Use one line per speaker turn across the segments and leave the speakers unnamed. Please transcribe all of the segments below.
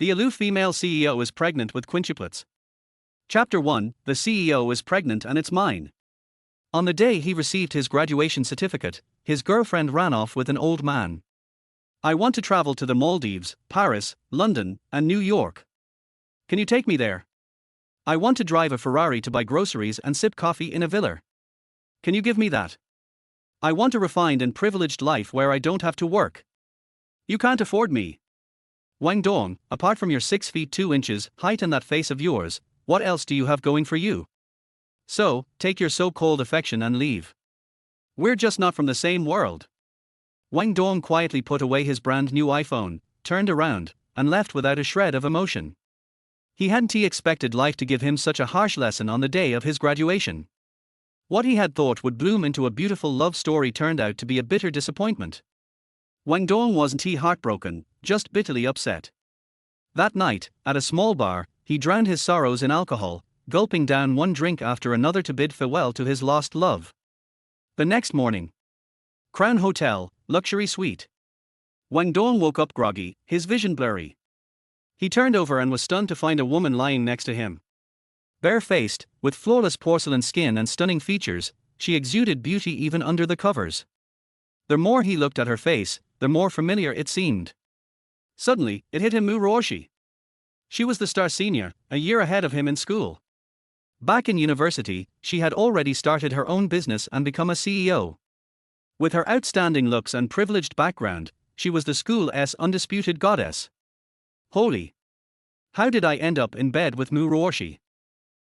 The Aloof female CEO is pregnant with quintuplets. Chapter 1: The CEO is pregnant and it's mine. On the day he received his graduation certificate, his girlfriend ran off with an old man. I want to travel to the Maldives, Paris, London, and New York. Can you take me there? I want to drive a Ferrari to buy groceries and sip coffee in a villa. Can you give me that? I want a refined and privileged life where I don't have to work. You can't afford me. Wang Dong, apart from your 6 feet 2 inches height and that face of yours, what else do you have going for you? So, take your so-called affection and leave. We're just not from the same world. Wang Dong quietly put away his brand new iPhone, turned around, and left without a shred of emotion. He hadn't expected life to give him such a harsh lesson on the day of his graduation. What he had thought would bloom into a beautiful love story turned out to be a bitter disappointment. Wang Dong wasn't heartbroken, just bitterly upset. That night, at a small bar, he drowned his sorrows in alcohol, gulping down one drink after another to bid farewell to his lost love. The next morning. Crown Hotel, luxury suite. Wang Dong woke up groggy, his vision blurry. He turned over and was stunned to find a woman lying next to him. Bare-faced, with flawless porcelain skin and stunning features, she exuded beauty even under the covers. The more he looked at her face, the more familiar it seemed. Suddenly, it hit him Mu Ruoshi. She was the star senior, a year ahead of him in school. Back in university, she had already started her own business and become a CEO. With her outstanding looks and privileged background, she was the school's undisputed goddess. Holy! How did I end up in bed with Mu Ruoshi?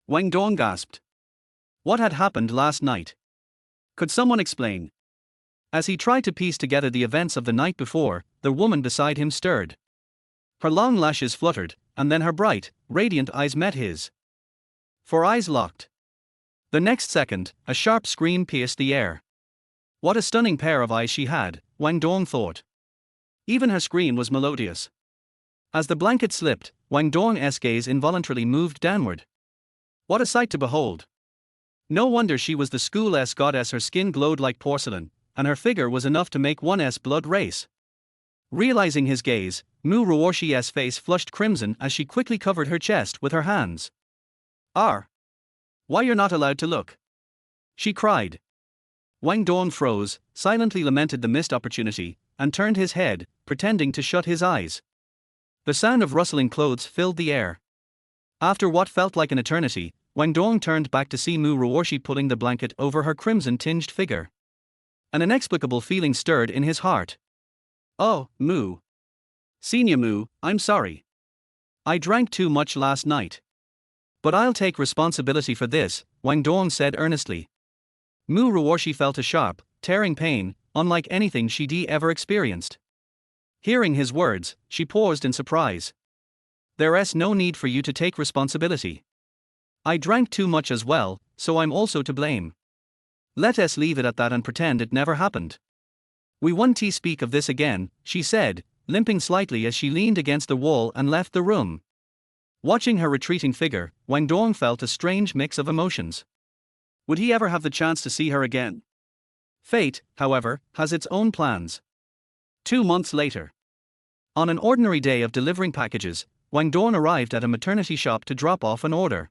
Wang Dong gasped. What had happened last night? Could someone explain? As he tried to piece together the events of the night before, the woman beside him stirred. Her long lashes fluttered, and then her bright, radiant eyes met his. For eyes locked. The next second, a sharp scream pierced the air. What a stunning pair of eyes she had, Wang Dong thought. Even her scream was melodious. As the blanket slipped, Wang Dong's gaze involuntarily moved downward. What a sight to behold! No wonder she was the school's goddess. Her skin glowed like porcelain, and her figure was enough to make one's blood race. Realizing his gaze, Mu Ruoshi's face flushed crimson as she quickly covered her chest with her hands. Why you're not allowed to look? She cried. Wang Dong froze, silently lamented the missed opportunity, and turned his head, pretending to shut his eyes. The sound of rustling clothes filled the air. After what felt like an eternity, Wang Dong turned back to see Mu Ruoshi pulling the blanket over her crimson-tinged figure. An inexplicable feeling stirred in his heart. Oh, Mu. Senior Mu, I'm sorry. I drank too much last night. But I'll take responsibility for this, Wang Dong said earnestly. Mu Ruoshi felt a sharp, tearing pain, unlike anything she'd ever experienced. Hearing his words, she paused in surprise. There's no need for you to take responsibility. I drank too much as well, so I'm also to blame. Let us leave it at that and pretend it never happened. We won't speak of this again, she said, limping slightly as she leaned against the wall and left the room. Watching her retreating figure, Wang Dong felt a strange mix of emotions. Would he ever have the chance to see her again? Fate, however, has its own plans. 2 months later. On an ordinary day of delivering packages, Wang Dong arrived at a maternity shop to drop off an order.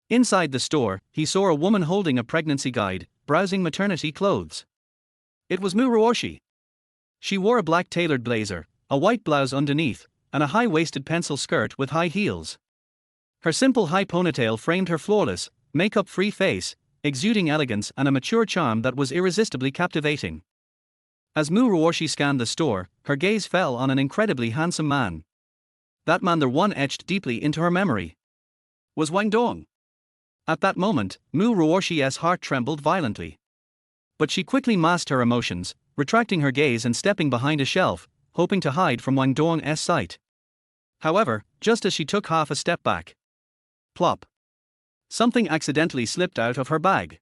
Inside the store, he saw a woman holding a pregnancy guide, browsing maternity clothes. It was Mu Ruoshi. She wore a black tailored blazer, a white blouse underneath, and a high-waisted pencil skirt with high heels. Her simple high ponytail framed her flawless, makeup-free face, exuding elegance and a mature charm that was irresistibly captivating. As Mu Ruoshi scanned the store, her gaze fell on an incredibly handsome man. That man, the one etched deeply into her memory, was Wang Dong. At that moment, Mu Ruoshi's heart trembled violently. But she quickly masked her emotions, retracting her gaze and stepping behind a shelf, hoping to hide from Wang Dong's sight. However, just as she took half a step back, plop! Something accidentally slipped out of her bag.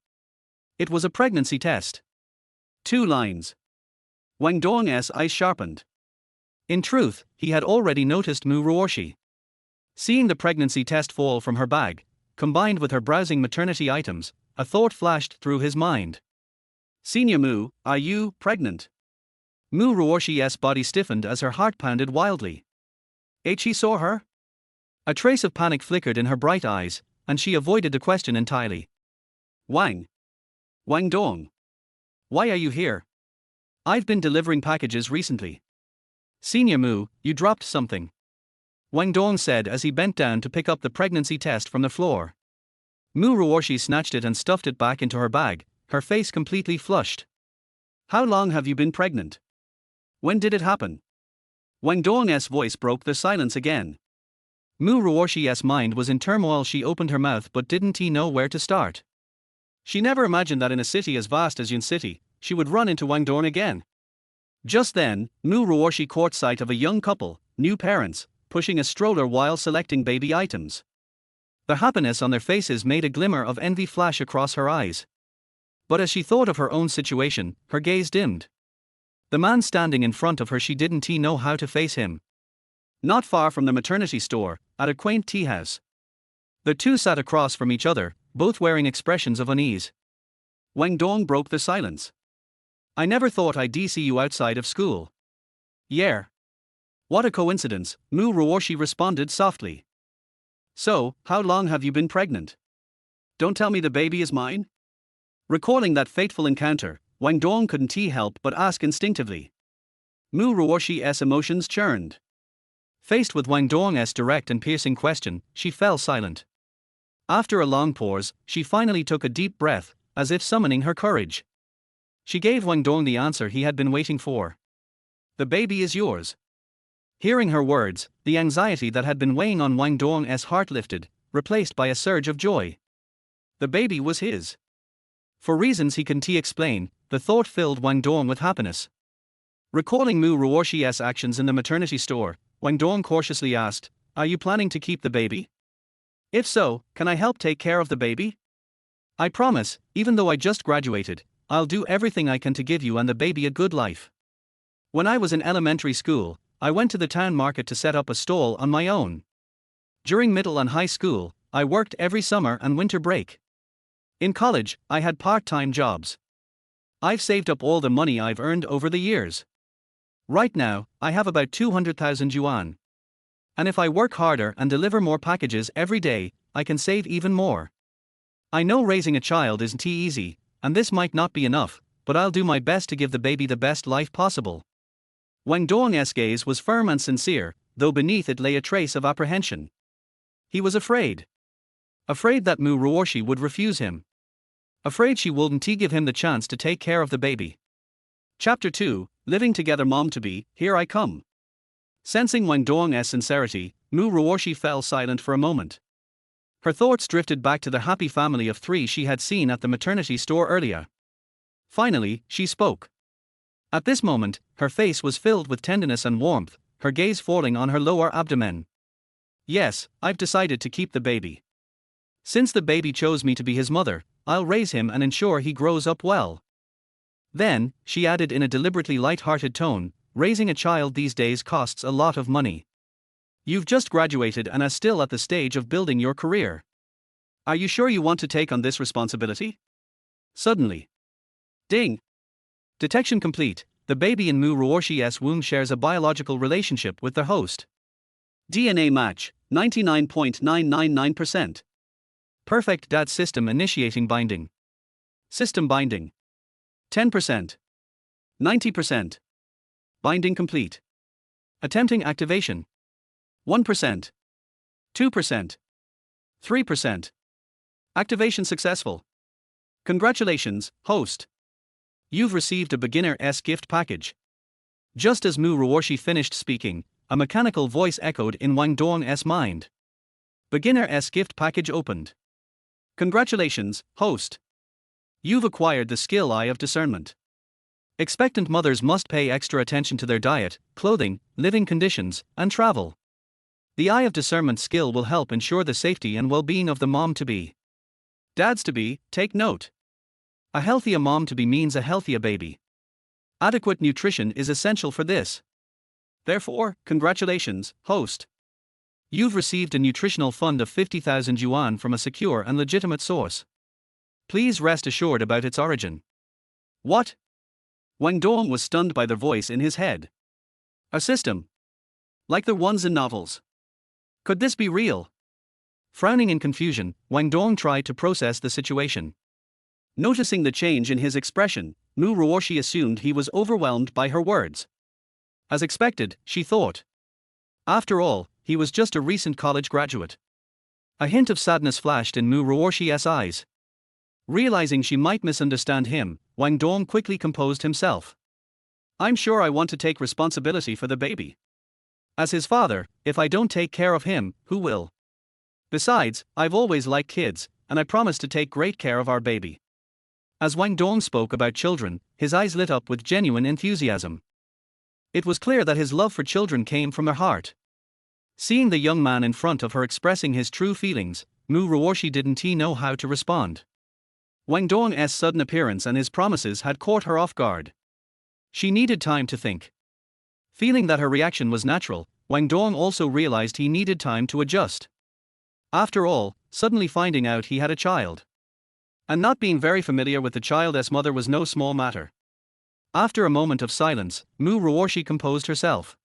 It was a pregnancy test. 2 lines. Wang Dong's eyes sharpened. In truth, he had already noticed Mu Ruoshi. Seeing the pregnancy test fall from her bag, combined with her browsing maternity items, a thought flashed through his mind. Senior Mu, are you pregnant? Mu Ruoshi's body stiffened as her heart pounded wildly. She saw her? A trace of panic flickered in her bright eyes, and she avoided the question entirely. Wang Dong. Why are you here? I've been delivering packages recently. Senior Mu, you dropped something. Wang Dong said as he bent down to pick up the pregnancy test from the floor. Mu Ruoshi snatched it and stuffed it back into her bag, her face completely flushed. How long have you been pregnant? When did it happen? Wang Dong's voice broke the silence again. Mu Ruoshi's mind was in turmoil. She opened her mouth but didn't know where to start. She never imagined that in a city as vast as Yun City, she would run into Wang Dong again. Just then, Mu Ruoshi caught sight of a young couple, new parents, pushing a stroller while selecting baby items. The happiness on their faces made a glimmer of envy flash across her eyes. But as she thought of her own situation, her gaze dimmed. The man standing in front of her, she didn't know how to face him. Not far from the maternity store, at a quaint tea house. The two sat across from each other, both wearing expressions of unease. Wang Dong broke the silence. I never thought I'd see you outside of school. Yeah. What a coincidence, Mu Ruoshi responded softly. So, how long have you been pregnant? Don't tell me the baby is mine? Recalling that fateful encounter, Wang Dong couldn't help but ask instinctively. Mu Ruoshi's emotions churned. Faced with Wang Dong's direct and piercing question, she fell silent. After a long pause, she finally took a deep breath, as if summoning her courage. She gave Wang Dong the answer he had been waiting for. The baby is yours. Hearing her words, the anxiety that had been weighing on Wang Dong's heart lifted, replaced by a surge of joy. The baby was his. For reasons he couldn't explain, the thought filled Wang Dong with happiness. Recalling Mu Ruoshi's actions in the maternity store, Wang Dong cautiously asked, Are you planning to keep the baby? If so, can I help take care of the baby? I promise, even though I just graduated, I'll do everything I can to give you and the baby a good life. When I was in elementary school, I went to the town market to set up a stall on my own. During middle and high school, I worked every summer and winter break. In college, I had part-time jobs. I've saved up all the money I've earned over the years. Right now, I have about 200,000 yuan. And if I work harder and deliver more packages every day, I can save even more. I know raising a child isn't easy, and this might not be enough, but I'll do my best to give the baby the best life possible. Wang Dong's gaze was firm and sincere, though beneath it lay a trace of apprehension. He was afraid. Afraid that Mu Ruoshi would refuse him. Afraid she wouldn't give him the chance to take care of the baby. Chapter 2, Living Together Mom-to-be, Here I Come. Sensing Wang Dong's sincerity, Mu Ruoshi fell silent for a moment. Her thoughts drifted back to the happy family of three she had seen at the maternity store earlier. Finally, she spoke. At this moment, her face was filled with tenderness and warmth, her gaze falling on her lower abdomen. Yes, I've decided to keep the baby. Since the baby chose me to be his mother, I'll raise him and ensure he grows up well. Then, she added in a deliberately light-hearted tone, raising a child these days costs a lot of money. You've just graduated and are still at the stage of building your career. Are you sure you want to take on this responsibility? Suddenly. Ding! Detection complete. The baby in Mu Ruoshi's womb shares a biological relationship with the host. DNA match, 99.999%. Perfect DAD system initiating binding. System binding. 10%. 90%. Binding complete. Attempting activation. 1%. 2%. 3%. Activation successful. Congratulations, host. You've received a beginner's gift package. Just as Mu Ruoshi finished speaking, a mechanical voice echoed in Wang Dong's mind. Beginner's gift package opened. Congratulations, host. You've acquired the skill eye of discernment. Expectant mothers must pay extra attention to their diet, clothing, living conditions, and travel. The eye of discernment skill will help ensure the safety and well-being of the mom-to-be. Dads-to-be, take note. A healthier mom-to-be means a healthier baby. Adequate nutrition is essential for this. Therefore, congratulations, host. You've received a nutritional fund of 50,000 yuan from a secure and legitimate source. Please rest assured about its origin. What? Wang Dong was stunned by the voice in his head. A system. Like the ones in novels. Could this be real? Frowning in confusion, Wang Dong tried to process the situation. Noticing the change in his expression, Mu Ruoshi assumed he was overwhelmed by her words. As expected, she thought. After all, he was just a recent college graduate. A hint of sadness flashed in Mu Ruoshi's eyes. Realizing she might misunderstand him, Wang Dong quickly composed himself. I'm sure I want to take responsibility for the baby. As his father, if I don't take care of him, who will? Besides, I've always liked kids, and I promise to take great care of our baby. As Wang Dong spoke about children, his eyes lit up with genuine enthusiasm. It was clear that his love for children came from her heart. Seeing the young man in front of her expressing his true feelings, Mu Ruoshi didn't know how to respond. Wang Dong's sudden appearance and his promises had caught her off guard. She needed time to think. Feeling that her reaction was natural, Wang Dong also realized he needed time to adjust. After all, suddenly finding out he had a child. And not being very familiar with the child's mother was no small matter. After a moment of silence, Mu Ruoshi composed herself.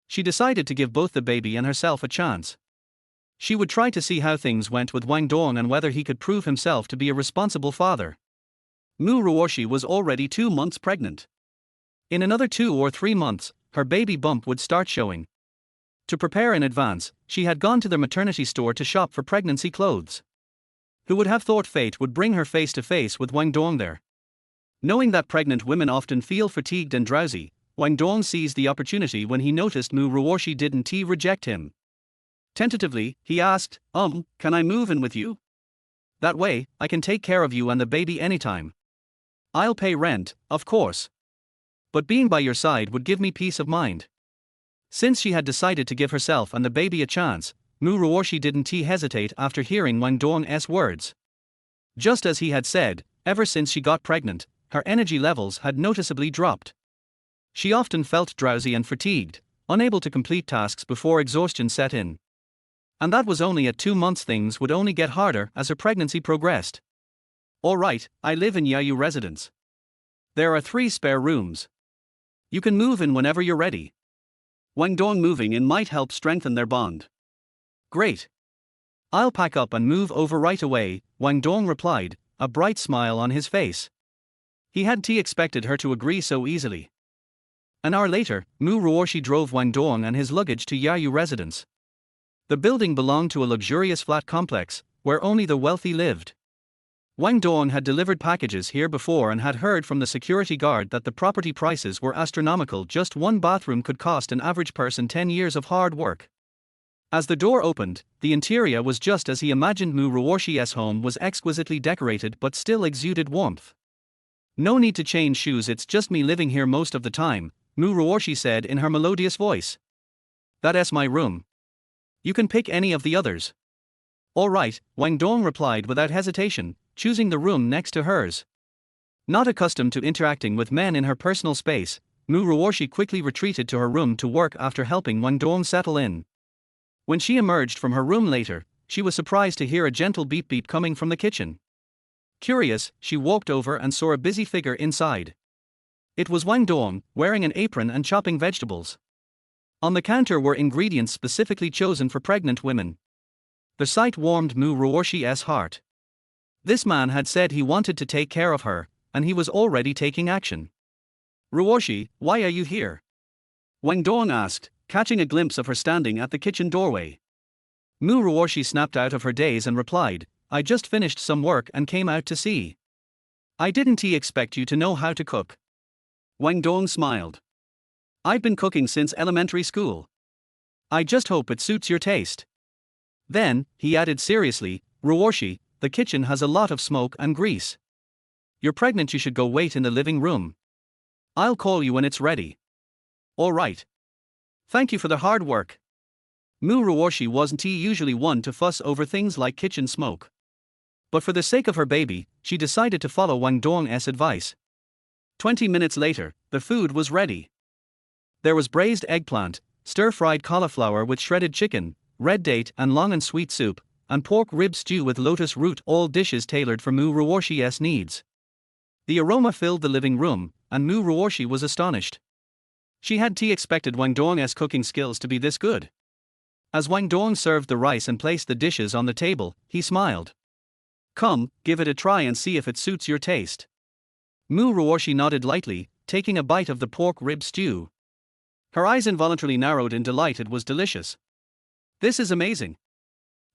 She decided to give both the baby and herself a chance. She would try to see how things went with Wang Dong and whether he could prove himself to be a responsible father. Mu Ruoshi was already 2 months pregnant. In another 2 or 3 months, her baby bump would start showing. To prepare in advance, she had gone to the maternity store to shop for pregnancy clothes. Who would have thought fate would bring her face to face with Wang Dong there? Knowing that pregnant women often feel fatigued and drowsy, Wang Dong seized the opportunity when he noticed Mu Ruoshi didn't reject him. Tentatively, he asked, can I move in with you? That way, I can take care of you and the baby anytime. I'll pay rent, of course. But being by your side would give me peace of mind. Since she had decided to give herself and the baby a chance, Mu Ruoshi didn't hesitate after hearing Wang Dong's words. Just as he had said, ever since she got pregnant, her energy levels had noticeably dropped. She often felt drowsy and fatigued, unable to complete tasks before exhaustion set in. And that was only at 2 months. Things would only get harder as her pregnancy progressed. All right, I live in Yayu residence. There are 3 spare rooms. You can move in whenever you're ready. Wang Dong moving in might help strengthen their bond. Great. I'll pack up and move over right away, Wang Dong replied, a bright smile on his face. He hadn't expected her to agree so easily. An hour later, Mu Ruoshi drove Wang Dong and his luggage to Yayu residence. The building belonged to a luxurious flat complex, where only the wealthy lived. Wang Dong had delivered packages here before and had heard from the security guard that the property prices were astronomical. Just 1 bathroom could cost an average person 10 years of hard work. As the door opened, the interior was just as he imagined. Mu Ruoshi's home was exquisitely decorated but still exuded warmth. No need to change shoes, it's just me living here most of the time, Mu Ruoshi said in her melodious voice. That's my room. You can pick any of the others. All right, Wang Dong replied without hesitation, choosing the room next to hers. Not accustomed to interacting with men in her personal space, Mu Ruoshi quickly retreated to her room to work after helping Wang Dong settle in. When she emerged from her room later, she was surprised to hear a gentle beep beep coming from the kitchen. Curious, she walked over and saw a busy figure inside. It was Wang Dong, wearing an apron and chopping vegetables. On the counter were ingredients specifically chosen for pregnant women. The sight warmed Mu Ruoshi's heart. This man had said he wanted to take care of her, and he was already taking action. Ruoshi, why are you here? Wang Dong asked, catching a glimpse of her standing at the kitchen doorway. Mu Ruoshi snapped out of her daze and replied, I just finished some work and came out to see. I didn't expect you to know how to cook. Wang Dong smiled. I've been cooking since elementary school. I just hope it suits your taste. Then, he added seriously, Ruoshi, the kitchen has a lot of smoke and grease. You're pregnant, you should go wait in the living room. I'll call you when it's ready. All right. Thank you for the hard work. Mu Ruoshi wasn't usually one to fuss over things like kitchen smoke. But for the sake of her baby, she decided to follow Wang Dong's advice. 20 minutes later, the food was ready. There was braised eggplant, stir-fried cauliflower with shredded chicken, red date and long and sweet soup, and pork rib stew with lotus root, all dishes tailored for Mu Ruoshi's needs. The aroma filled the living room, and Mu Ruoshi was astonished. She had expected Wang Dong's cooking skills to be this good. As Wang Dong served the rice and placed the dishes on the table, he smiled. Come, give it a try and see if it suits your taste. Mu Ruoshi nodded lightly, taking a bite of the pork rib stew. Her eyes involuntarily narrowed in delight. It was delicious. This is amazing.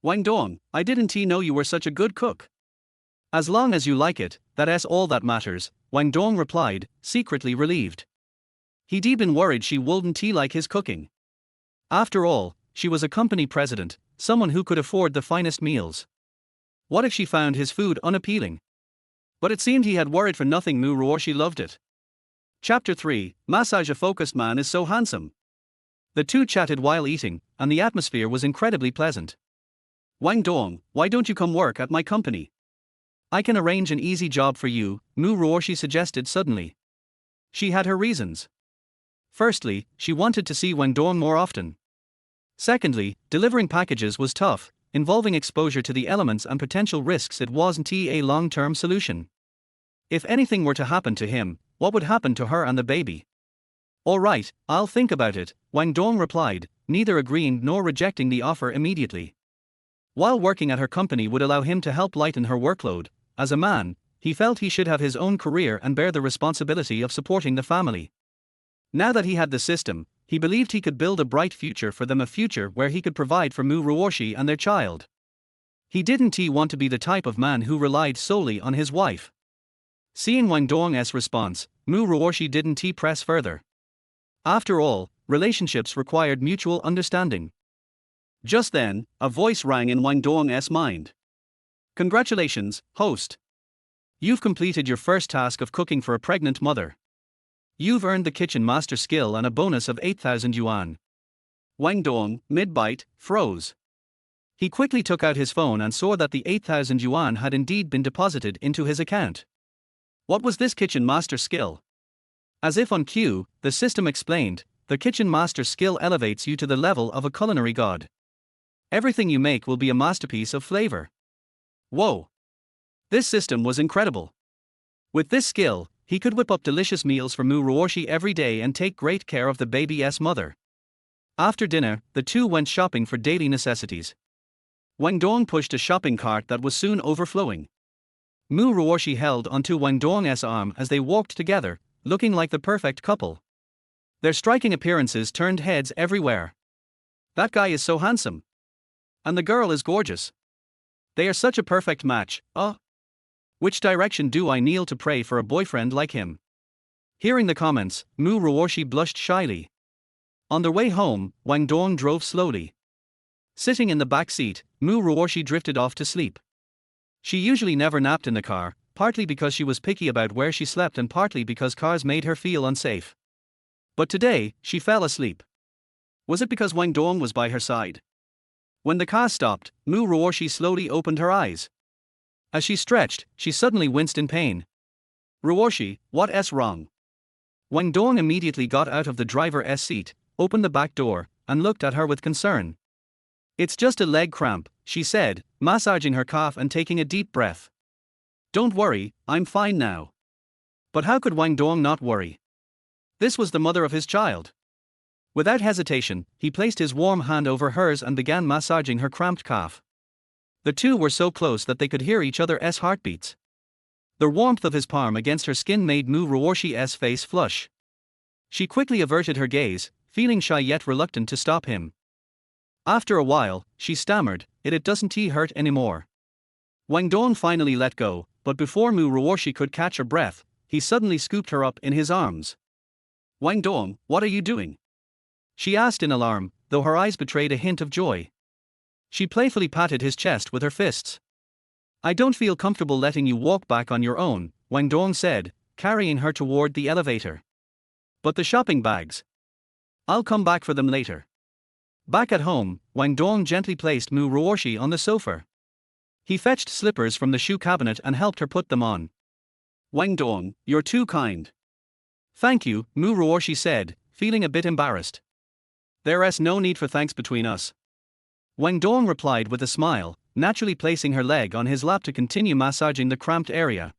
Wang Dong, I didn't know you were such a good cook. As long as you like it, that's all that matters, Wang Dong replied, secretly relieved. He'd been worried she wouldn't like his cooking. After all, she was a company president, someone who could afford the finest meals. What if she found his food unappealing? But it seemed he had worried for nothing. Mu Ruoshi loved it. Chapter 3, Massage. A focused man is so handsome. The two chatted while eating, and the atmosphere was incredibly pleasant. Wang Dong, why don't you come work at my company? I can arrange an easy job for you, Mu Ruoshi suggested suddenly. She had her reasons. Firstly, she wanted to see Wang Dong more often. Secondly, delivering packages was tough, involving exposure to the elements and potential risks. It wasn't a long-term solution. If anything were to happen to him, what would happen to her and the baby? All right, I'll think about it, Wang Dong replied, neither agreeing nor rejecting the offer immediately. While working at her company would allow him to help lighten her workload, as a man, he felt he should have his own career and bear the responsibility of supporting the family. Now that he had the system, he believed he could build a bright future for them, a future where he could provide for Mu Ruoshi and their child. He didn't want to be the type of man who relied solely on his wife. Seeing Wang Dong's response, Mu Ruoshi didn't press further. After all, relationships required mutual understanding. Just then, a voice rang in Wang Dong's mind. Congratulations, host. You've completed your first task of cooking for a pregnant mother. You've earned the kitchen master skill and a bonus of 8,000 yuan. Wang Dong, mid-bite, froze. He quickly took out his phone and saw that the 8,000 yuan had indeed been deposited into his account. What was this kitchen master skill? As if on cue, the system explained, the kitchen master skill elevates you to the level of a culinary god. Everything you make will be a masterpiece of flavor. Whoa! This system was incredible. With this skill, he could whip up delicious meals for Mu Ruoshi every day and take great care of the baby's mother. After dinner, the two went shopping for daily necessities. Wang Dong pushed a shopping cart that was soon overflowing. Mu Ruoshi held onto Wang Dong's arm as they walked together, looking like the perfect couple. Their striking appearances turned heads everywhere. That guy is so handsome. And the girl is gorgeous. They are such a perfect match. Which direction do I kneel to pray for a boyfriend like him? Hearing the comments, Mu Ruoshi blushed shyly. On their way home, Wang Dong drove slowly. Sitting in the back seat, Mu Ruoshi drifted off to sleep. She usually never napped in the car, partly because she was picky about where she slept and partly because cars made her feel unsafe. But today, she fell asleep. Was it because Wang Dong was by her side? When the car stopped, Mu Ruoshi slowly opened her eyes. As she stretched, she suddenly winced in pain. Ruoshi, what's wrong? Wang Dong immediately got out of the driver's seat, opened the back door, and looked at her with concern. It's just a leg cramp, she said, massaging her calf and taking a deep breath. Don't worry, I'm fine now. But how could Wang Dong not worry? This was the mother of his child. Without hesitation, he placed his warm hand over hers and began massaging her cramped calf. The two were so close that they could hear each other's heartbeats. The warmth of his palm against her skin made Mu Ruoshi's face flush. She quickly averted her gaze, feeling shy yet reluctant to stop him. After a while, she stammered, it doesn't hurt anymore. Wang Dong finally let go, but before Mu Ruoshi could catch her breath, he suddenly scooped her up in his arms. Wang Dong, what are you doing? She asked in alarm, though her eyes betrayed a hint of joy. She playfully patted his chest with her fists. I don't feel comfortable letting you walk back on your own, Wang Dong said, carrying her toward the elevator. But the shopping bags? I'll come back for them later. Back at home, Wang Dong gently placed Mu Ruoshi on the sofa. He fetched slippers from the shoe cabinet and helped her put them on. Wang Dong, you're too kind. Thank you, Mu Ruoshi said, feeling a bit embarrassed. There's no need for thanks between us. Wang Dong replied with a smile, naturally placing her leg on his lap to continue massaging the cramped area.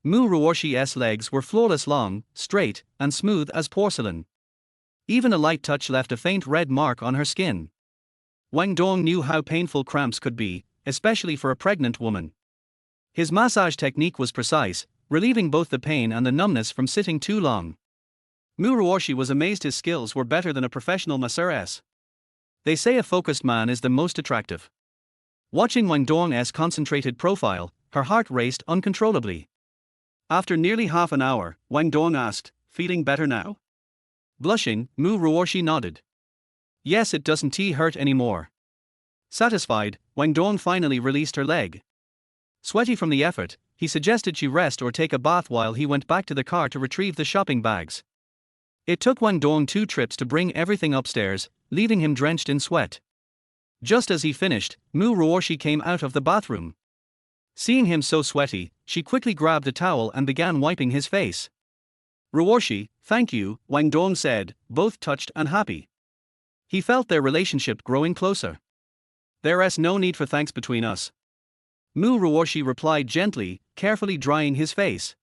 Mu Ruoshi's legs were flawless, long, straight, and smooth as porcelain. Even a light touch left a faint red mark on her skin. Wang Dong knew how painful cramps could be, especially for a pregnant woman. His massage technique was precise, relieving both the pain and the numbness from sitting too long. Mu Ruoshi was amazed his skills were better than a professional masseur's. They say a focused man is the most attractive. Watching Wang Dong's concentrated profile, her heart raced uncontrollably. After nearly half an hour, Wang Dong asked, "Feeling better now?" Blushing, Mu Ruoshi nodded. "Yes, it doesn't hurt anymore." Satisfied, Wang Dong finally released her leg. Sweaty from the effort, he suggested she rest or take a bath while he went back to the car to retrieve the shopping bags. It took Wang Dong 2 trips to bring everything upstairs, leaving him drenched in sweat. Just as he finished, Mu Ruoshi came out of the bathroom. Seeing him so sweaty, she quickly grabbed a towel and began wiping his face. "Ruoshi, thank you," Wang Dong said, both touched and happy. He felt their relationship growing closer. "There's no need for thanks between us." Mu Ruoshi replied gently, carefully drying his face.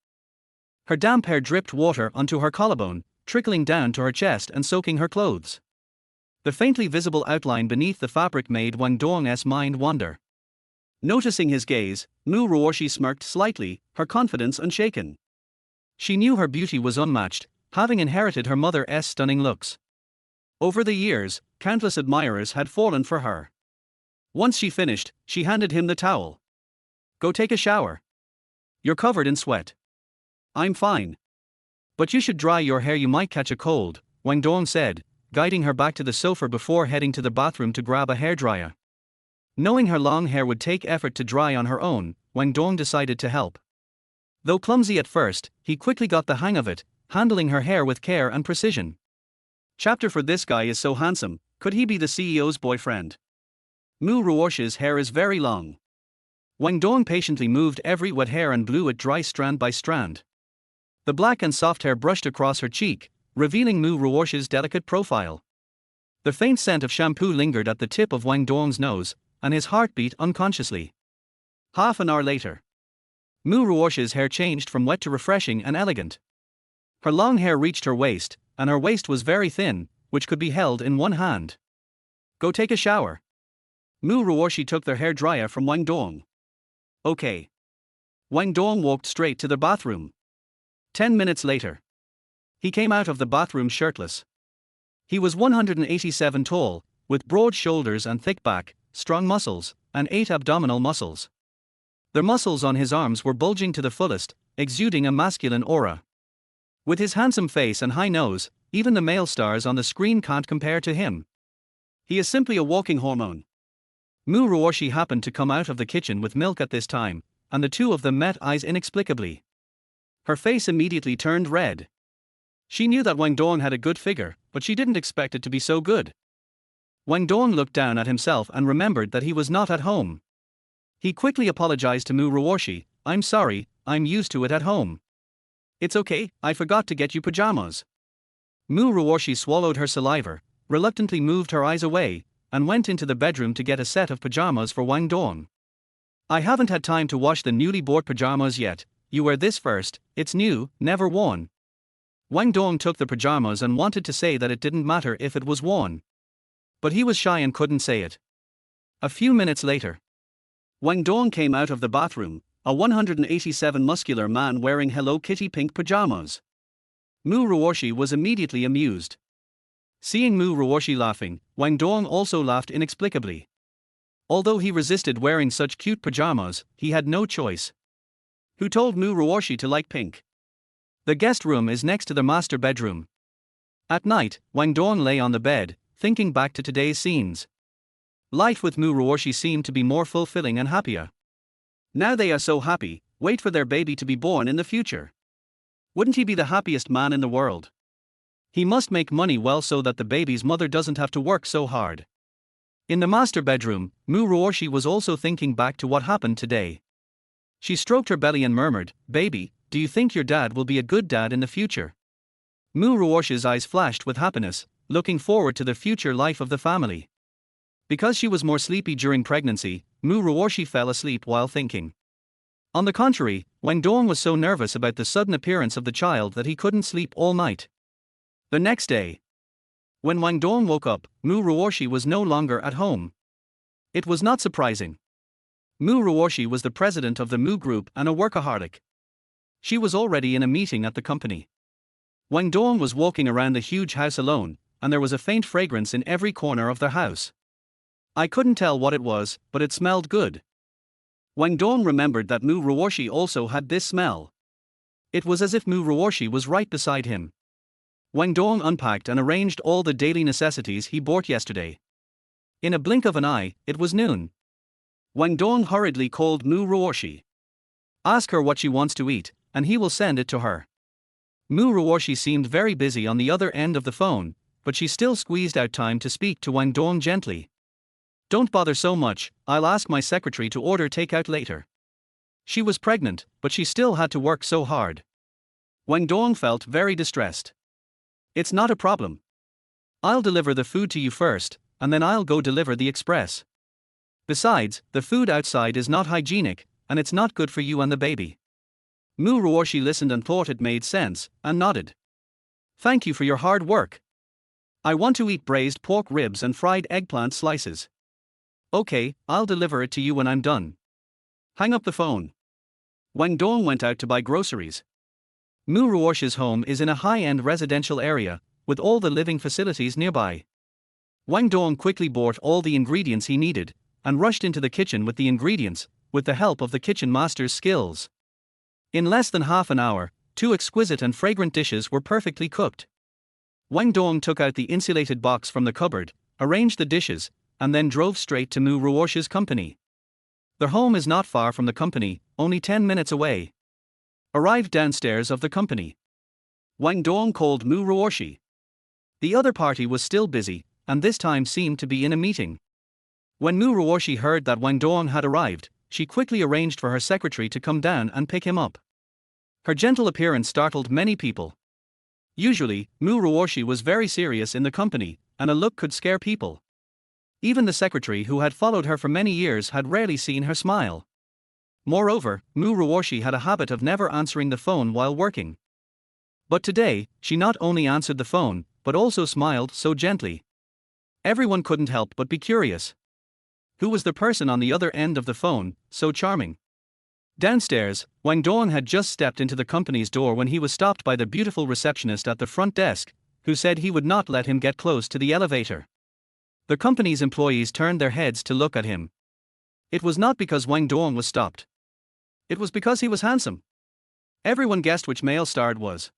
Her damp hair dripped water onto her collarbone, trickling down to her chest and soaking her clothes. The faintly visible outline beneath the fabric made Wang Dong's mind wander. Noticing his gaze, Mu Ruoshi smirked slightly, her confidence unshaken. She knew her beauty was unmatched, having inherited her mother's stunning looks. Over the years, countless admirers had fallen for her. Once she finished, she handed him the towel. "Go take a shower. You're covered in sweat." "I'm fine. But you should dry your hair, you might catch a cold," Wang Dong said, guiding her back to the sofa before heading to the bathroom to grab a hairdryer. Knowing her long hair would take effort to dry on her own, Wang Dong decided to help. Though clumsy at first, he quickly got the hang of it, handling her hair with care and precision. Chapter for "This guy is so handsome, could he be the CEO's boyfriend?" Mu Ruoshi's hair is very long. Wang Dong patiently moved every wet hair and blew it dry strand by strand. The black and soft hair brushed across her cheek, revealing Mu Ruoshi's delicate profile. The faint scent of shampoo lingered at the tip of Wang Dong's nose, and his heart beat unconsciously. Half an hour later, Mu Ruoshi's hair changed from wet to refreshing and elegant. Her long hair reached her waist, and her waist was very thin, which could be held in one hand. "Go take a shower." Mu Ruoshi took their hair dryer from Wang Dong. "Okay." Wang Dong walked straight to the bathroom. 10 minutes later, he came out of the bathroom shirtless. He was 187 tall, with broad shoulders and thick back, strong muscles, and 8 abdominal muscles. The muscles on his arms were bulging to the fullest, exuding a masculine aura. With his handsome face and high nose, even the male stars on the screen can't compare to him. He is simply a walking hormone. Mu Ruoshi happened to come out of the kitchen with milk at this time, and the two of them met eyes inexplicably. Her face immediately turned red. She knew that Wang Dong had a good figure, but she didn't expect it to be so good. Wang Dong looked down at himself and remembered that he was not at home. He quickly apologized to Mu Ruoshi. "I'm sorry, I'm used to it at home." "It's okay, I forgot to get you pajamas." Mu Ruoshi swallowed her saliva, reluctantly moved her eyes away, and went into the bedroom to get a set of pajamas for Wang Dong. "I haven't had time to wash the newly bought pajamas yet, you wear this first, it's new, never worn." Wang Dong took the pajamas and wanted to say that it didn't matter if it was worn. But he was shy and couldn't say it. A few minutes later, Wang Dong came out of the bathroom, a 187 muscular man wearing Hello Kitty pink pajamas. Mu Ruoshi was immediately amused. Seeing Mu Ruoshi laughing, Wang Dong also laughed inexplicably. Although he resisted wearing such cute pajamas, he had no choice. "Who told Mu Ruoshi to like pink?" The guest room is next to the master bedroom. At night, Wang Dong lay on the bed, thinking back to today's scenes. Life with Mu Ruoshi seemed to be more fulfilling and happier. Now they are so happy, wait for their baby to be born in the future. Wouldn't he be the happiest man in the world? He must make money well so that the baby's mother doesn't have to work so hard. In the master bedroom, Mu Ruoshi was also thinking back to what happened today. She stroked her belly and murmured, "Baby, do you think your dad will be a good dad in the future?" Mu Ruoshi's eyes flashed with happiness, looking forward to the future life of the family. Because she was more sleepy during pregnancy, Mu Ruoshi fell asleep while thinking. On the contrary, Wang Dong was so nervous about the sudden appearance of the child that he couldn't sleep all night. The next day, When Wang Dong woke up, Mu Ruoshi was no longer at home. It was not surprising. Mu Ruoshi was the president of the Mu Group and a workaholic. She was already in a meeting at the company. Wang Dong was walking around the huge house alone, and there was a faint fragrance in every corner of their house. I couldn't tell what it was, but it smelled good. Wang Dong remembered that Mu Ruoshi also had this smell. It was as if Mu Ruoshi was right beside him. Wang Dong unpacked and arranged all the daily necessities he bought yesterday. In a blink of an eye, it was noon. Wang Dong hurriedly called Mu Ruoshi. Ask her what she wants to eat, and he will send it to her. Mu Ruoshi seemed very busy on the other end of the phone, but she still squeezed out time to speak to Wang Dong gently. Don't bother so much, I'll ask my secretary to order takeout later. She was pregnant, but she still had to work so hard. Wang Dong felt very distressed. It's not a problem. I'll deliver the food to you first, and then I'll go deliver the express. Besides, the food outside is not hygienic, and it's not good for you and the baby. Mu Ruoshi listened and thought it made sense, and nodded. Thank you for your hard work. I want to eat braised pork ribs and fried eggplant slices. Okay, I'll deliver it to you when I'm done. Hang up the phone. Wang Dong went out to buy groceries. Mu Ruoshi's home is in a high-end residential area, with all the living facilities nearby. Wang Dong quickly bought all the ingredients he needed, and rushed into the kitchen with the ingredients, with the help of the kitchen master's skills. In less than half an hour, 2 exquisite and fragrant dishes were perfectly cooked. Wang Dong took out the insulated box from the cupboard, arranged the dishes, and then drove straight to Mu Ruoshi's company. Their home is not far from the company, only 10 minutes away. Arrived downstairs of the company, Wang Dong called Mu Ruoshi. The other party was still busy, and this time seemed to be in a meeting. When Mu Ruoshi heard that Wang Dong had arrived, she quickly arranged for her secretary to come down and pick him up. Her gentle appearance startled many people. Usually, Mu Ruoshi was very serious in the company, and a look could scare people. Even the secretary who had followed her for many years had rarely seen her smile. Moreover, Mu Ruoshi had a habit of never answering the phone while working. But today, she not only answered the phone, but also smiled so gently. Everyone couldn't help but be curious. Who was the person on the other end of the phone, so charming? Downstairs, Wang Dong had just stepped into the company's door when he was stopped by the beautiful receptionist at the front desk, who said he would not let him get close to the elevator. The company's employees turned their heads to look at him. It was not because Wang Dong was stopped. It was because he was handsome. Everyone guessed which male star it was.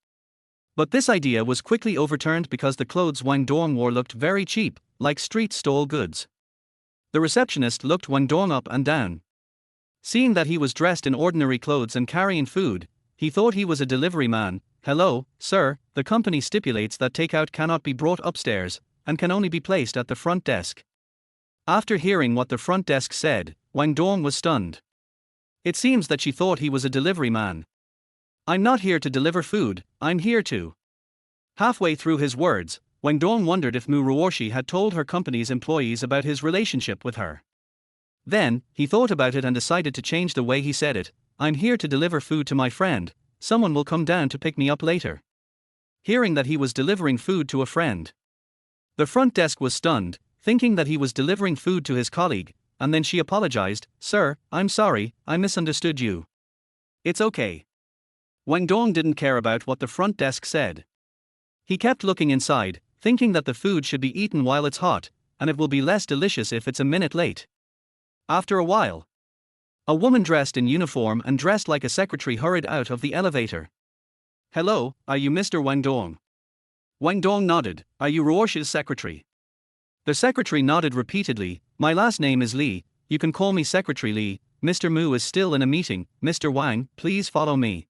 But this idea was quickly overturned because the clothes Wang Dong wore looked very cheap, like street-stole goods. The receptionist looked Wang Dong up and down. Seeing that he was dressed in ordinary clothes and carrying food, he thought he was a delivery man. Hello, sir, the company stipulates that takeout cannot be brought upstairs, and can only be placed at the front desk. After hearing what the front desk said, Wang Dong was stunned. It seems that she thought he was a delivery man. I'm not here to deliver food, I'm here to. Halfway through his words, Wang Dong wondered if Mu Ruoshi had told her company's employees about his relationship with her. Then, he thought about it and decided to change the way he said it. I'm here to deliver food to my friend, someone will come down to pick me up later. Hearing that he was delivering food to a friend, the front desk was stunned, thinking that he was delivering food to his colleague, and then she apologized. Sir, I'm sorry, I misunderstood you. It's okay. Wang Dong didn't care about what the front desk said. He kept looking inside, thinking that the food should be eaten while it's hot, and it will be less delicious if it's a minute late. After a while, a woman dressed in uniform and dressed like a secretary hurried out of the elevator. Hello, are you Mr. Wang Dong? Wang Dong nodded. Are you Ruoshi's secretary? The secretary nodded repeatedly. My last name is Li, you can call me Secretary Li. Mr. Mu is still in a meeting. Mr. Wang, please follow me.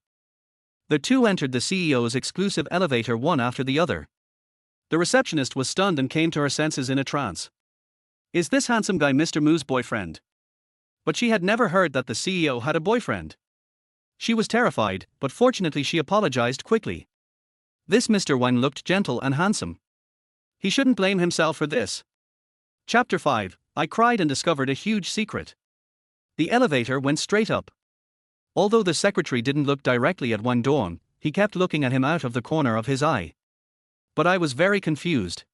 The two entered the CEO's exclusive elevator one after the other. The receptionist was stunned and came to her senses in a trance. Is this handsome guy Mr. Mu's boyfriend? But she had never heard that the CEO had a boyfriend. She was terrified, but fortunately she apologized quickly. This Mr. Wang looked gentle and handsome. He shouldn't blame himself for this. Chapter 5, I cried and discovered a huge secret. The elevator went straight up. Although the secretary didn't look directly at Wang Dong, he kept looking at him out of the corner of his eye. But I was very confused.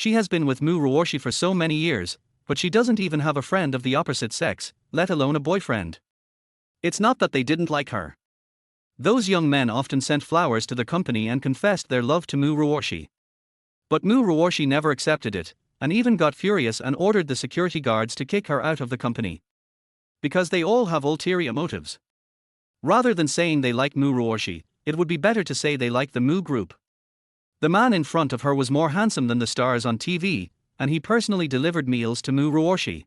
She has been with Mu Ruoshi for so many years, but she doesn't even have a friend of the opposite sex, let alone a boyfriend. It's not that they didn't like her. Those young men often sent flowers to the company and confessed their love to Mu Ruoshi. But Mu Ruoshi never accepted it, and even got furious and ordered the security guards to kick her out of the company. Because they all have ulterior motives. Rather than saying they like Mu Ruoshi, it would be better to say they like the Mu Group. The man in front of her was more handsome than the stars on TV, and he personally delivered meals to Mu Ruoshi.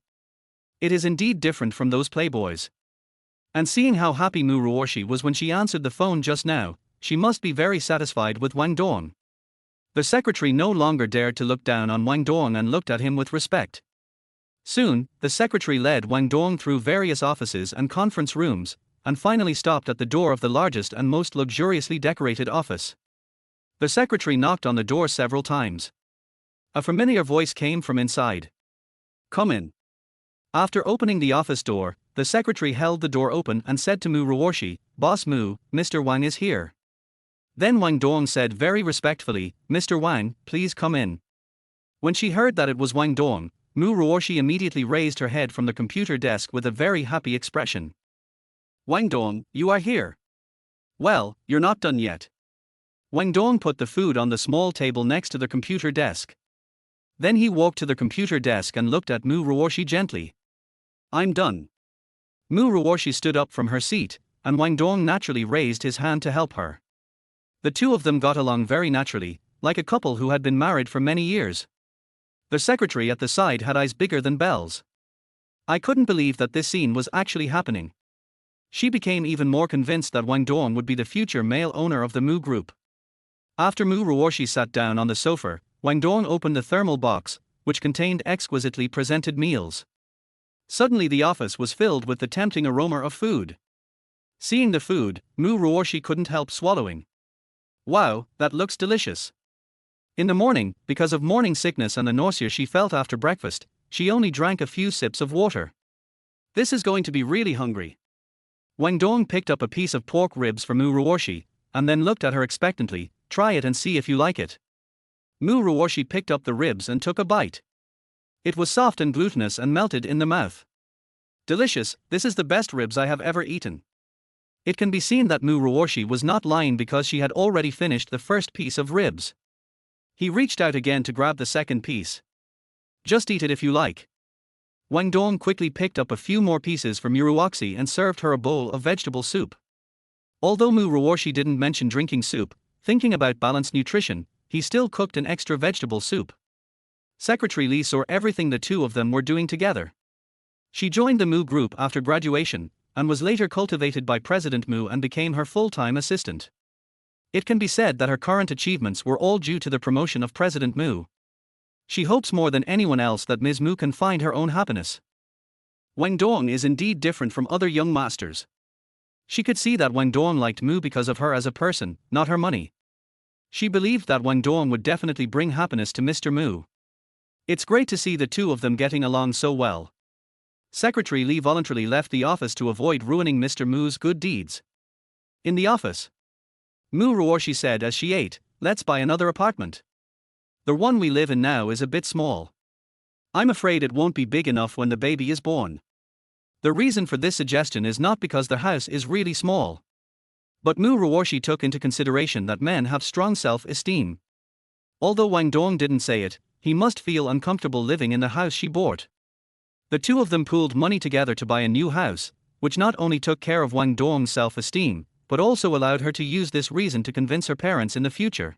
It is indeed different from those playboys. And seeing how happy Mu Ruoshi was when she answered the phone just now, she must be very satisfied with Wang Dong. The secretary no longer dared to look down on Wang Dong and looked at him with respect. Soon, the secretary led Wang Dong through various offices and conference rooms, and finally stopped at the door of the largest and most luxuriously decorated office. The secretary knocked on the door several times. A familiar voice came from inside. "Come in." After opening the office door, the secretary held the door open and said to Mu Ruoshi, "Boss Mu, Mr. Wang is here." Then Wang Dong said very respectfully, "Mr. Wang, please come in." When she heard that it was Wang Dong, Mu Ruoshi immediately raised her head from the computer desk with a very happy expression. "Wang Dong, you are here. Well, you're not done yet." Wang Dong put the food on the small table next to the computer desk. Then he walked to the computer desk and looked at Mu Ruoshi gently. "I'm done." Mu Ruoshi stood up from her seat, and Wang Dong naturally raised his hand to help her. The two of them got along very naturally, like a couple who had been married for many years. The secretary at the side had eyes bigger than bells. I couldn't believe that this scene was actually happening. She became even more convinced that Wang Dong would be the future male owner of the Mu Group. After Mu Ruoshi sat down on the sofa, Wang Dong opened the thermal box, which contained exquisitely presented meals. Suddenly the office was filled with the tempting aroma of food. Seeing the food, Mu Ruoshi couldn't help swallowing. "Wow, that looks delicious." In the morning, because of morning sickness and the nausea she felt after breakfast, she only drank a few sips of water. "This is going to be really hungry." Wang Dong picked up a piece of pork ribs for Mu Ruoshi, and then looked at her expectantly. "Try it and see if you like it." Mu Ruoshi picked up the ribs and took a bite. It was soft and glutinous and melted in the mouth. "Delicious, this is the best ribs I have ever eaten." It can be seen that Mu Ruoshi was not lying because she had already finished the first piece of ribs. He reached out again to grab the second piece. "Just eat it if you like." Wang Dong quickly picked up a few more pieces for Mu Ruoshi and served her a bowl of vegetable soup. Although Mu Ruoshi didn't mention drinking soup, thinking about balanced nutrition, he still cooked an extra vegetable soup. Secretary Li saw everything the two of them were doing together. She joined the Mu Group after graduation, and was later cultivated by President Mu and became her full-time assistant. It can be said that her current achievements were all due to the promotion of President Mu. She hopes more than anyone else that Ms. Mu can find her own happiness. Wang Dong is indeed different from other young masters. She could see that Wang Dong liked Mu because of her as a person, not her money. She believed that Wang Dong would definitely bring happiness to Mr. Mu. It's great to see the two of them getting along so well. Secretary Li voluntarily left the office to avoid ruining Mr. Mu's good deeds. In the office, Mu Ruoshi said as she ate, "Let's buy another apartment. The one we live in now is a bit small. I'm afraid it won't be big enough when the baby is born." The reason for this suggestion is not because the house is really small. But Mu Ruoshi took into consideration that men have strong self-esteem. Although Wang Dong didn't say it, he must feel uncomfortable living in the house she bought. The two of them pooled money together to buy a new house, which not only took care of Wang Dong's self-esteem, but also allowed her to use this reason to convince her parents in the future.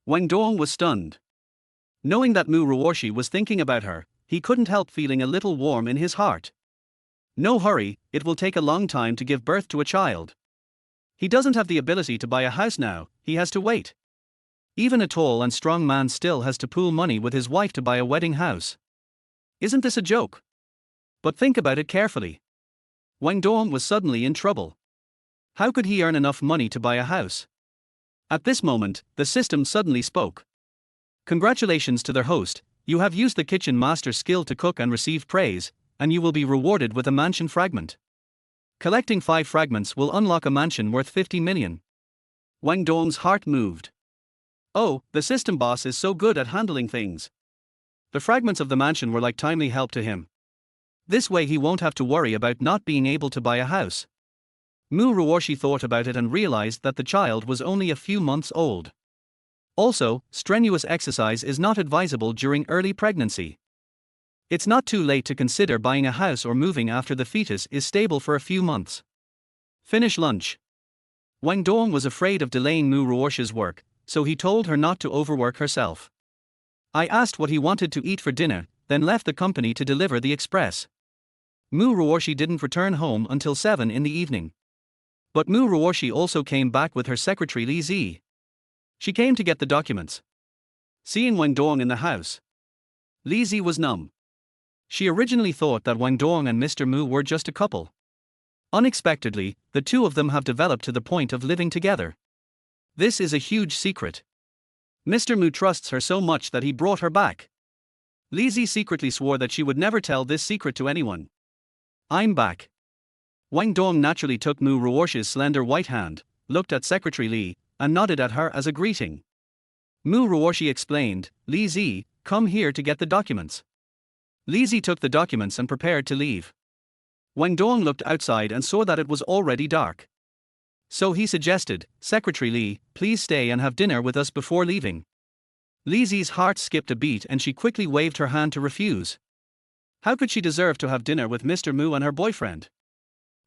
Wang Dong was stunned. Knowing that Mu Ruoshi was thinking about her, he couldn't help feeling a little warm in his heart. No hurry, it will take a long time to give birth to a child. He doesn't have the ability to buy a house now, he has to wait. Even a tall and strong man still has to pool money with his wife to buy a wedding house. Isn't this a joke? But think about it carefully. Wang Dong was suddenly in trouble. How could he earn enough money to buy a house? At this moment, the system suddenly spoke. "Congratulations to their host, you have used the kitchen master's skill to cook and received praise, and you will be rewarded with a mansion fragment. Collecting 5 fragments will unlock a mansion worth 50 million. Wang Dong's heart moved. Oh, the system boss is so good at handling things. The fragments of the mansion were like timely help to him. This way he won't have to worry about not being able to buy a house. Mu Ruoshi thought about it and realized that the child was only a few months old. Also, strenuous exercise is not advisable during early pregnancy. It's not too late to consider buying a house or moving after the fetus is stable for a few months. Finish lunch. Wang Dong was afraid of delaying Mu Ruoshi's work, so he told her not to overwork herself. I asked what he wanted to eat for dinner, then left the company to deliver the express. Mu Ruoshi didn't return home until 7 in the evening. But Mu Ruoshi also came back with her secretary Li Zi. She came to get the documents. Seeing Wang Dong in the house, Li Zi was numb. She originally thought that Wang Dong and Mr. Mu were just a couple. Unexpectedly, the two of them have developed to the point of living together. This is a huge secret. Mr. Mu trusts her so much that he brought her back. Li Zi secretly swore that she would never tell this secret to anyone. I'm back. Wang Dong naturally took Mu Ruoshi's slender white hand, looked at Secretary Li, and nodded at her as a greeting. Mu Ruoshi explained, Li Zi, come here to get the documents. Li Zi took the documents and prepared to leave. Wang Dong looked outside and saw that it was already dark. So he suggested, Secretary Li, please stay and have dinner with us before leaving. Li Zi's heart skipped a beat and she quickly waved her hand to refuse. How could she deserve to have dinner with Mr. Mu and her boyfriend?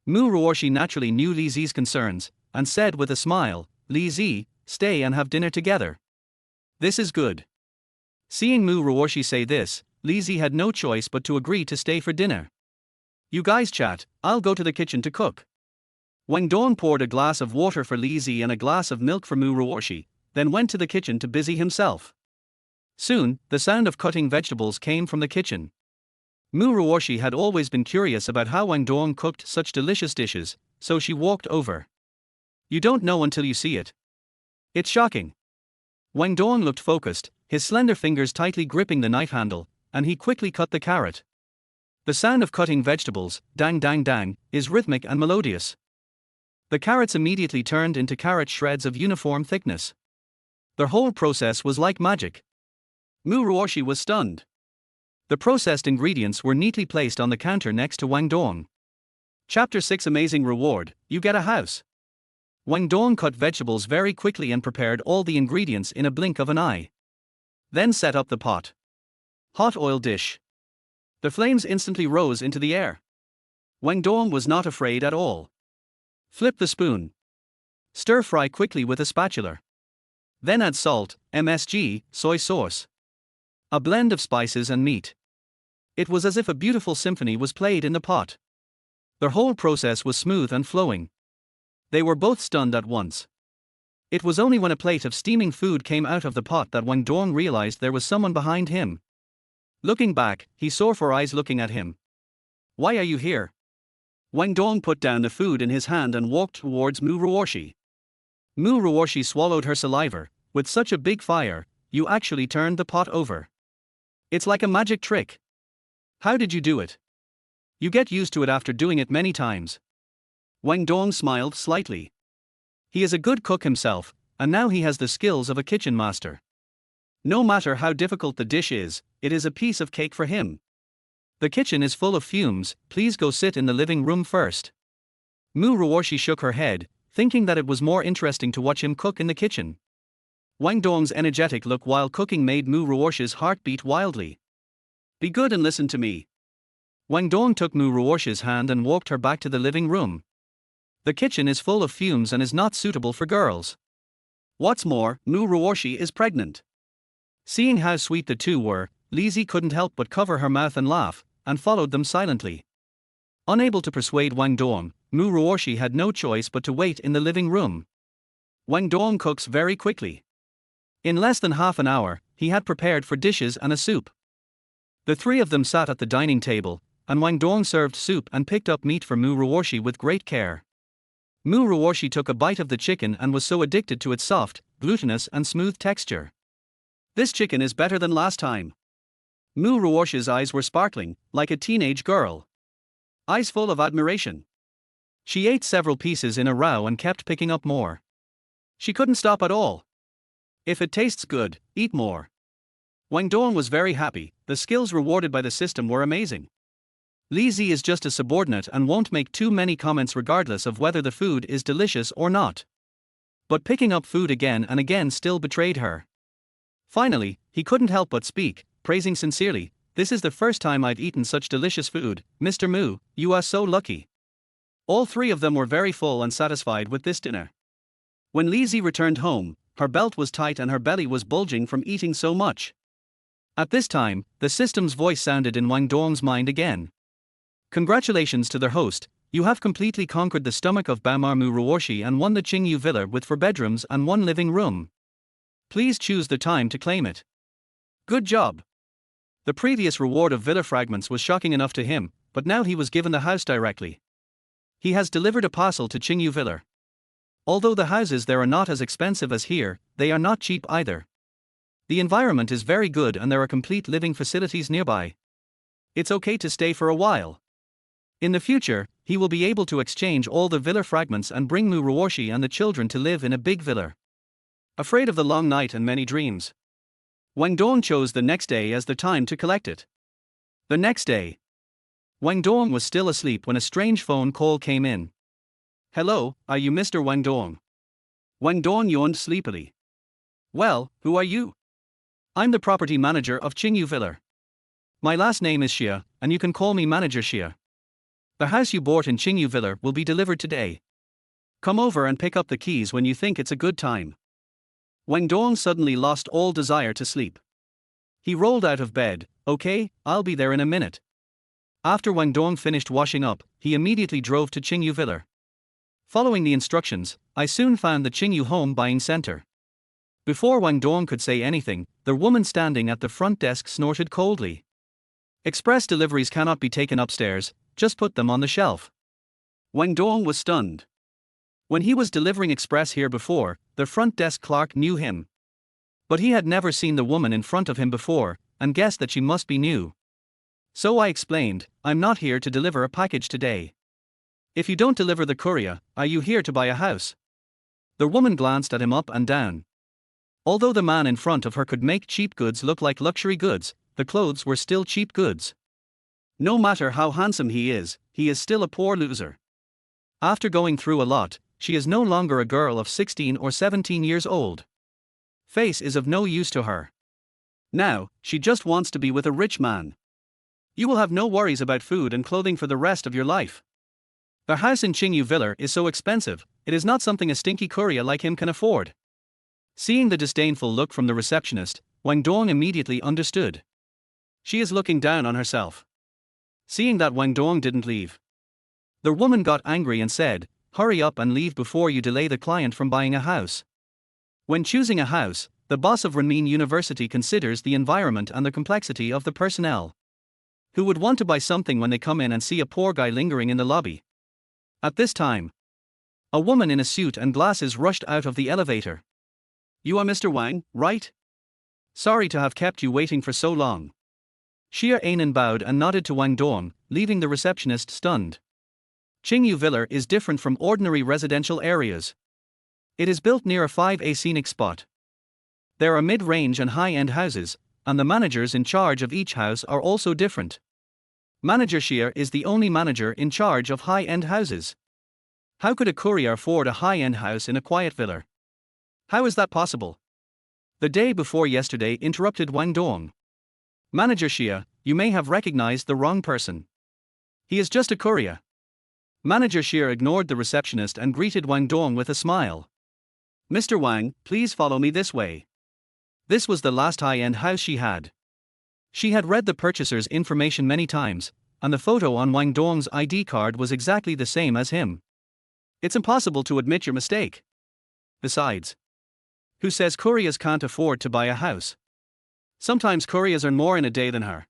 Mu Ruoshi naturally knew Li Zi's concerns, and said with a smile, Li Zi, stay and have dinner together. This is good. Seeing Mu Ruoshi say this, Li Zi had no choice but to agree to stay for dinner. You guys chat, I'll go to the kitchen to cook. Wang Dong poured a glass of water for Li Zi and a glass of milk for Mu Ruoshi, then went to the kitchen to busy himself. Soon, the sound of cutting vegetables came from the kitchen. Mu Ruoshi had always been curious about how Wang Dong cooked such delicious dishes, so she walked over. You don't know until you see it. It's shocking. Wang Dong looked focused, his slender fingers tightly gripping the knife handle, and he quickly cut the carrot. The sound of cutting vegetables, dang dang dang, is rhythmic and melodious. The carrots immediately turned into carrot shreds of uniform thickness. The whole process was like magic. Mu Ruoshi was stunned. The processed ingredients were neatly placed on the counter next to Wang Dong. Chapter 6 Amazing Reward, You Get a House. Wang Dong cut vegetables very quickly and prepared all the ingredients in a blink of an eye. Then set up the pot. Hot oil dish. The flames instantly rose into the air. Wang Dong was not afraid at all. Flip the spoon. Stir fry quickly with a spatula. Then add salt, MSG, soy sauce. A blend of spices and meat. It was as if a beautiful symphony was played in the pot. The whole process was smooth and flowing. They were both stunned at once. It was only when a plate of steaming food came out of the pot that Wang Dong realized there was someone behind him. Looking back, he saw four eyes looking at him. Why are you here? Wang Dong put down the food in his hand and walked towards Mu Ruoshi. Mu Ruoshi swallowed her saliva. With such a big fire, you actually turned the pot over. It's like a magic trick. How did you do it? You get used to it after doing it many times. Wang Dong smiled slightly. He is a good cook himself, and now he has the skills of a kitchen master. No matter how difficult the dish is, it is a piece of cake for him. The kitchen is full of fumes, please go sit in the living room first. Mu Ruoshi shook her head, thinking that it was more interesting to watch him cook in the kitchen. Wang Dong's energetic look while cooking made Mu Ruoshi's heart beat wildly. Be good and listen to me. Wang Dong took Mu Ruoshi's hand and walked her back to the living room. The kitchen is full of fumes and is not suitable for girls. What's more, Mu Ruoshi is pregnant. Seeing how sweet the two were, Li Zi couldn't help but cover her mouth and laugh, and followed them silently. Unable to persuade Wang Dong, Mu Ruoshi had no choice but to wait in the living room. Wang Dong cooks very quickly. In less than half an hour, he had prepared for dishes and a soup. The three of them sat at the dining table, and Wang Dong served soup and picked up meat for Mu Ruoshi with great care. Mu Ruoshi took a bite of the chicken and was so addicted to its soft, glutinous and smooth texture. This chicken is better than last time. Mu Ruoshi's eyes were sparkling, like a teenage girl. Eyes full of admiration. She ate several pieces in a row and kept picking up more. She couldn't stop at all. If it tastes good, eat more. Wang Dong was very happy, the skills rewarded by the system were amazing. Li Zi is just a subordinate and won't make too many comments regardless of whether the food is delicious or not. But picking up food again and again still betrayed her. Finally, he couldn't help but speak, praising sincerely, "This is the first time I've eaten such delicious food, Mr. Mu, you are so lucky." All three of them were very full and satisfied with this dinner. When Li Zi returned home, her belt was tight and her belly was bulging from eating so much. At this time, the system's voice sounded in Wang Dong's mind again. "Congratulations to their host, you have completely conquered the stomach of Bamarmu Ruorshi and won the Qingyu Villa with 4 bedrooms and 1 living room. Please choose the time to claim it." Good job. The previous reward of villa fragments was shocking enough to him, but now he was given the house directly. He has delivered a parcel to Qingyu Villa. Although the houses there are not as expensive as here, they are not cheap either. The environment is very good and there are complete living facilities nearby. It's okay to stay for a while. In the future, he will be able to exchange all the villa fragments and bring Mu Ruorshi and the children to live in a big villa. Afraid of the long night and many dreams, Wang Dong chose the next day as the time to collect it. The next day, Wang Dong was still asleep when a strange phone call came in. "Hello, are you Mr. Wang Dong?" Wang Dong yawned sleepily. "Well, who are you?" "I'm the property manager of Qingyu Villa. My last name is Xia, and you can call me Manager Xia. The house you bought in Qingyu Villa will be delivered today. Come over and pick up the keys when you think it's a good time." Wang Dong suddenly lost all desire to sleep. He rolled out of bed. "Okay, I'll be there in a minute." After Wang Dong finished washing up, he immediately drove to Qingyu Villa. Following the instructions, I soon found the Qingyu home buying center. Before Wang Dong could say anything, the woman standing at the front desk snorted coldly. "Express deliveries cannot be taken upstairs, just put them on the shelf." Wang Dong was stunned. When he was delivering express here before, the front desk clerk knew him. But he had never seen the woman in front of him before, and guessed that she must be new. So I explained, "I'm not here to deliver a package today. If you don't deliver the courier, are you here to buy a house?" The woman glanced at him up and down. Although the man in front of her could make cheap goods look like luxury goods, the clothes were still cheap goods. No matter how handsome he is still a poor loser. After going through a lot, she is no longer a girl of 16 or 17 years old. Face is of no use to her. Now, she just wants to be with a rich man. You will have no worries about food and clothing for the rest of your life. The house in Qingyu Villa is so expensive, it is not something a stinky courier like him can afford. Seeing the disdainful look from the receptionist, Wang Dong immediately understood. She is looking down on herself. Seeing that Wang Dong didn't leave, the woman got angry and said, "Hurry up and leave before you delay the client from buying a house." When choosing a house, the boss of Renmin University considers the environment and the complexity of the personnel. Who would want to buy something when they come in and see a poor guy lingering in the lobby? At this time, a woman in a suit and glasses rushed out of the elevator. "You are Mr. Wang, right? Sorry to have kept you waiting for so long." Xia Anan bowed and nodded to Wang Dong, leaving the receptionist stunned. Qingyu Villa is different from ordinary residential areas. It is built near a 5A scenic spot. There are mid-range and high-end houses, and the managers in charge of each house are also different. Manager Xia is the only manager in charge of high-end houses. How could a courier afford a high-end house in a quiet villa? How is that possible? The day before yesterday, interrupted Wang Dong. "Manager Xia, you may have recognized the wrong person. He is just a courier." Manager Xia ignored the receptionist and greeted Wang Dong with a smile. "Mr. Wang, please follow me this way." This was the last high-end house she had. She had read the purchaser's information many times, and the photo on Wang Dong's ID card was exactly the same as him. It's impossible to admit your mistake. Besides, who says couriers can't afford to buy a house? Sometimes couriers earn more in a day than her.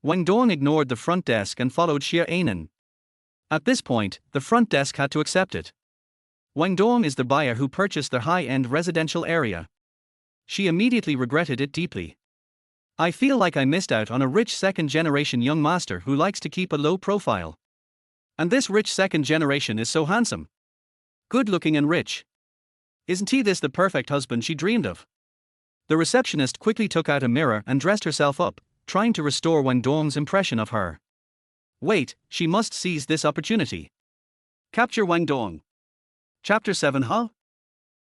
Wang Dong ignored the front desk and followed Xia Anan. At this point, the front desk had to accept it. Wang Dong is the buyer who purchased the high-end residential area. She immediately regretted it deeply. "I feel like I missed out on a rich second-generation young master who likes to keep a low profile. And this rich second generation is so handsome. Good-looking and rich. Isn't he this the perfect husband she dreamed of?" The receptionist quickly took out a mirror and dressed herself up, trying to restore Wang Dong's impression of her. Wait, she must seize this opportunity. Capture Wang Dong. Chapter 7. Huh?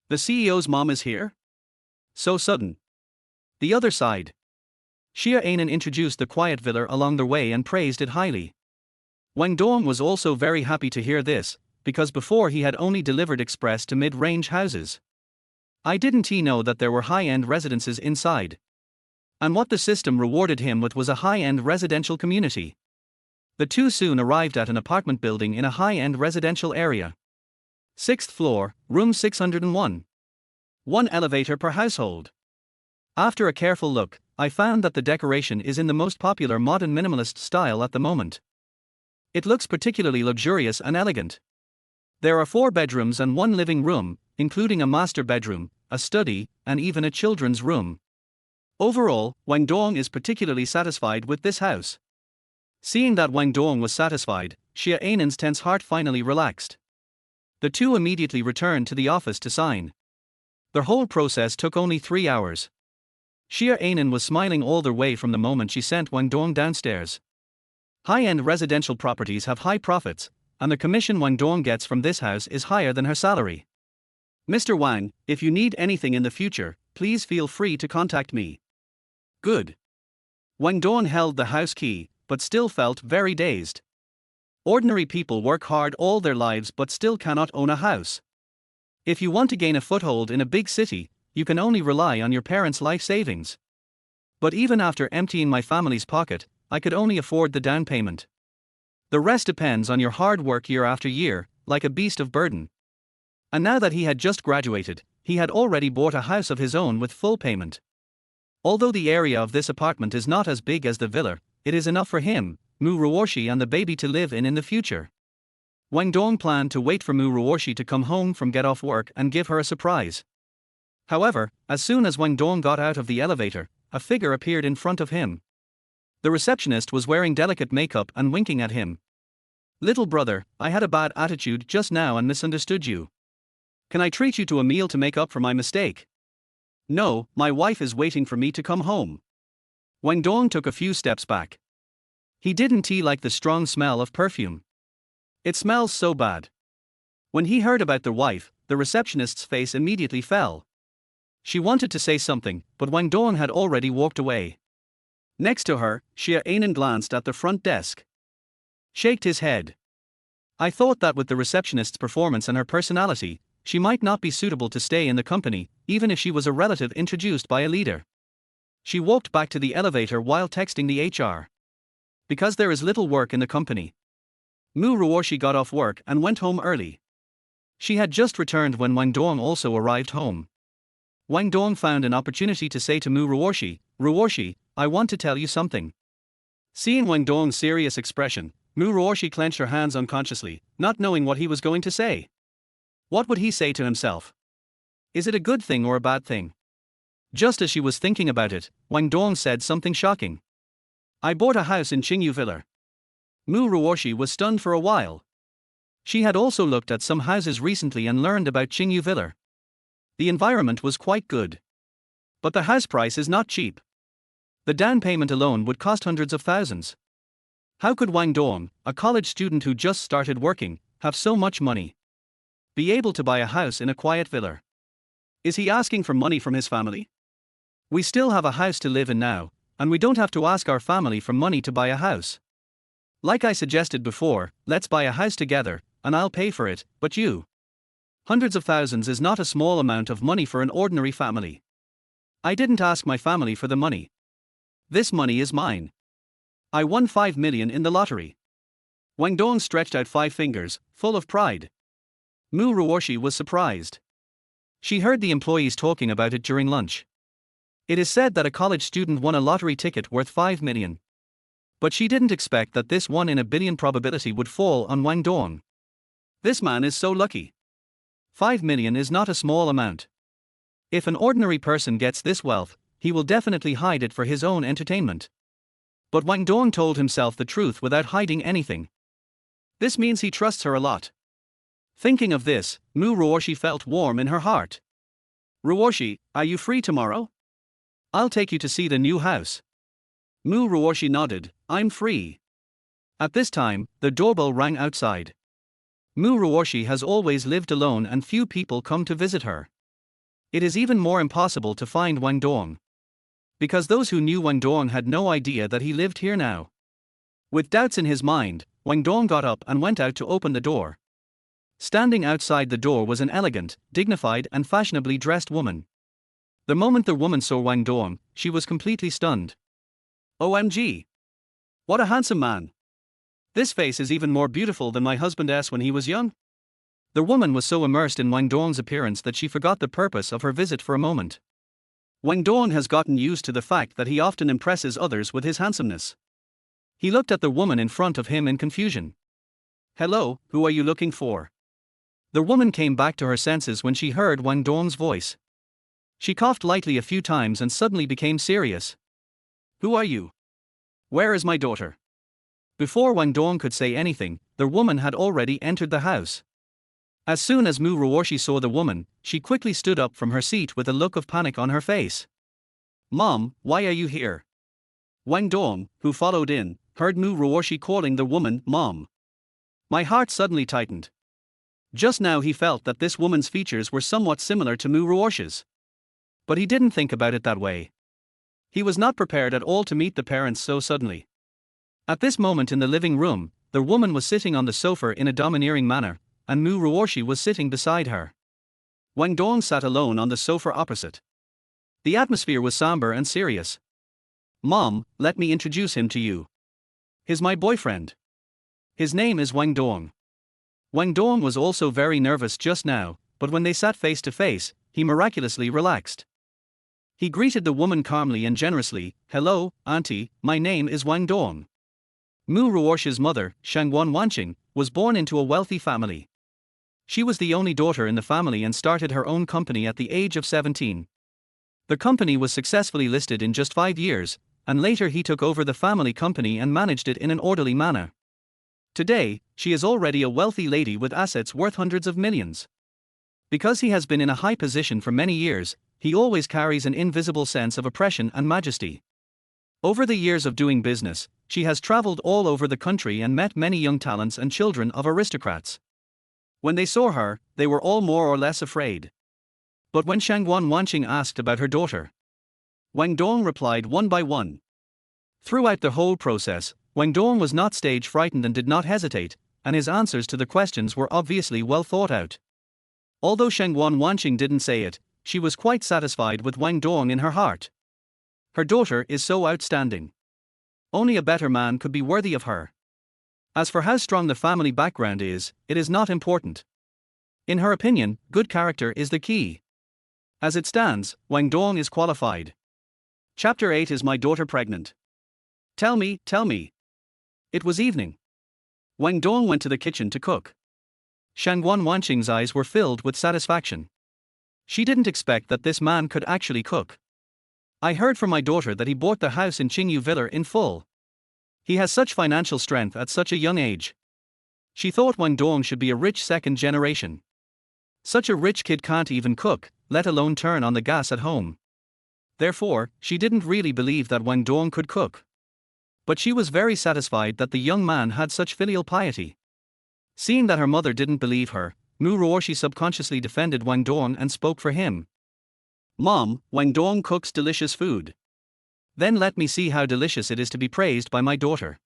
The CEO's mom is here? So sudden. The other side. Xia Anan introduced the quiet villa along the way and praised it highly. Wang Dong was also very happy to hear this, because before he had only delivered express to mid-range houses. Didn't he know that there were high-end residences inside? And what the system rewarded him with was a high-end residential community. The two soon arrived at an apartment building in a high-end residential area. 6th floor, room 601. One elevator per household. After a careful look, I found that the decoration is in the most popular modern minimalist style at the moment. It looks particularly luxurious and elegant. There are 4 bedrooms and 1 living room, including a master bedroom, a study, and even a children's room. Overall, Wang Dong is particularly satisfied with this house. Seeing that Wang Dong was satisfied, Xia Anan's tense heart finally relaxed. The two immediately returned to the office to sign. Their whole process took only 3 hours. Xia Anan was smiling all the way from the moment she sent Wang Dong downstairs. High-end residential properties have high profits, and the commission Wang Dong gets from this house is higher than her salary. Mr. Wang, if you need anything in the future, please feel free to contact me. Good. Wang Dong held the house key, but still felt very dazed. Ordinary people work hard all their lives but still cannot own a house. If you want to gain a foothold in a big city, you can only rely on your parents' life savings. But even after emptying my family's pocket, I could only afford the down payment. The rest depends on your hard work year after year, like a beast of burden. And now that he had just graduated, he had already bought a house of his own with full payment. Although the area of this apartment is not as big as the villa, it is enough for him, Mu Ruoshi and the baby to live in the future. Wang Dong planned to wait for Mu Ruoshi to come home from get off work and give her a surprise. However, as soon as Wang Dong got out of the elevator, a figure appeared in front of him. The receptionist was wearing delicate makeup and winking at him. Little brother, I had a bad attitude just now and misunderstood you. Can I treat you to a meal to make up for my mistake? No, my wife is waiting for me to come home. Wang Dong took a few steps back. He didn't like the strong smell of perfume. It smells so bad. When he heard about the wife, the receptionist's face immediately fell. She wanted to say something, but Wang Dong had already walked away. Next to her, Xia Anan glanced at the front desk. Shaked his head. I thought that with the receptionist's performance and her personality, she might not be suitable to stay in the company, even if she was a relative introduced by a leader. She walked back to the elevator while texting the HR. Because there is little work in the company. Mu Ruoshi got off work and went home early. She had just returned when Wang Dong also arrived home. Wang Dong found an opportunity to say to Mu Ruoshi, Ruoshi, I want to tell you something. Seeing Wang Dong's serious expression, Mu Ruoshi clenched her hands unconsciously, not knowing what he was going to say. What would he say to himself? Is it a good thing or a bad thing? Just as she was thinking about it, Wang Dong said something shocking. I bought a house in Qingyu Villa. Mu Ruoshi was stunned for a while. She had also looked at some houses recently and learned about Qingyu Villa. The environment was quite good. But the house price is not cheap. The down payment alone would cost hundreds of thousands. How could Wang Dong, a college student who just started working, have so much money? Be able to buy a house in a quiet villa? Is he asking for money from his family? We still have a house to live in now, and we don't have to ask our family for money to buy a house. Like I suggested before, let's buy a house together, and I'll pay for it, but you. Hundreds of thousands is not a small amount of money for an ordinary family. I didn't ask my family for the money. This money is mine. I won 5 million in the lottery. Wang Dong stretched out 5 fingers, full of pride. Mu Ruoshi was surprised. She heard the employees talking about it during lunch. It is said that a college student won a lottery ticket worth 5 million. But she didn't expect that this 1 in a billion probability would fall on Wang Dong. This man is so lucky. 5 million is not a small amount. If an ordinary person gets this wealth, he will definitely hide it for his own entertainment. But Wang Dong told himself the truth without hiding anything. This means he trusts her a lot. Thinking of this, Mu Ruoshi felt warm in her heart. Ruoshi, are you free tomorrow? I'll take you to see the new house. Mu Ruoshi nodded. I'm free. At this time, the doorbell rang outside. Mu Ruoshi has always lived alone and few people come to visit her. It is even more impossible to find Wang Dong. Because those who knew Wang Dong had no idea that he lived here now. With doubts in his mind, Wang Dong got up and went out to open the door. Standing outside the door was an elegant, dignified and fashionably dressed woman. The moment the woman saw Wang Dong, she was completely stunned. OMG! What a handsome man! This face is even more beautiful than my husband's when he was young. The woman was so immersed in Wang Dong's appearance that she forgot the purpose of her visit for a moment. Wang Dong has gotten used to the fact that he often impresses others with his handsomeness. He looked at the woman in front of him in confusion. Hello, who are you looking for? The woman came back to her senses when she heard Wang Dong's voice. She coughed lightly a few times and suddenly became serious. Who are you? Where is my daughter? Before Wang Dong could say anything, the woman had already entered the house. As soon as Mu Ruoshi saw the woman, she quickly stood up from her seat with a look of panic on her face. Mom, why are you here? Wang Dong, who followed in, heard Mu Ruoshi calling the woman Mom. My heart suddenly tightened. Just now he felt that this woman's features were somewhat similar to Mu Ruoshi's. But he didn't think about it that way. He was not prepared at all to meet the parents so suddenly. At this moment in the living room, the woman was sitting on the sofa in a domineering manner, and Mu Ruoshi was sitting beside her. Wang Dong sat alone on the sofa opposite. The atmosphere was somber and serious. Mom, let me introduce him to you. He's my boyfriend. His name is Wang Dong. Wang Dong was also very nervous just now, but when they sat face to face, he miraculously relaxed. He greeted the woman calmly and generously. Hello, auntie, my name is Wang Dong. Mu Ruoshi's mother, Shangguan Wanqing, was born into a wealthy family. She was the only daughter in the family and started her own company at the age of 17. The company was successfully listed in just 5 years, and later he took over the family company and managed it in an orderly manner. Today, she is already a wealthy lady with assets worth hundreds of millions. Because he has been in a high position for many years, he always carries an invisible sense of oppression and majesty. Over the years of doing business, she has traveled all over the country and met many young talents and children of aristocrats. When they saw her, they were all more or less afraid. But when Shangguan Wanqing asked about her daughter, Wang Dong replied one by one. Throughout the whole process, Wang Dong was not stage frightened and did not hesitate, and his answers to the questions were obviously well thought out. Although Shangguan Wanqing didn't say it, she was quite satisfied with Wang Dong in her heart. Her daughter is so outstanding. Only a better man could be worthy of her. As for how strong the family background is, it is not important. In her opinion, good character is the key. As it stands, Wang Dong is qualified. Chapter 8 Is my daughter pregnant? Tell me. It was evening. Wang Dong went to the kitchen to cook. Shangguan Wanqing's eyes were filled with satisfaction. She didn't expect that this man could actually cook. I heard from my daughter that he bought the house in Qingyu Villa in full. He has such financial strength at such a young age. She thought Wang Dong should be a rich second generation. Such a rich kid can't even cook, let alone turn on the gas at home. Therefore, she didn't really believe that Wang Dong could cook. But she was very satisfied that the young man had such filial piety. Seeing that her mother didn't believe her, Mu Ruoshi subconsciously defended Wang Dong and spoke for him. Mom, Wang Dong cooks delicious food. Then let me see how delicious it is to be praised by my daughter.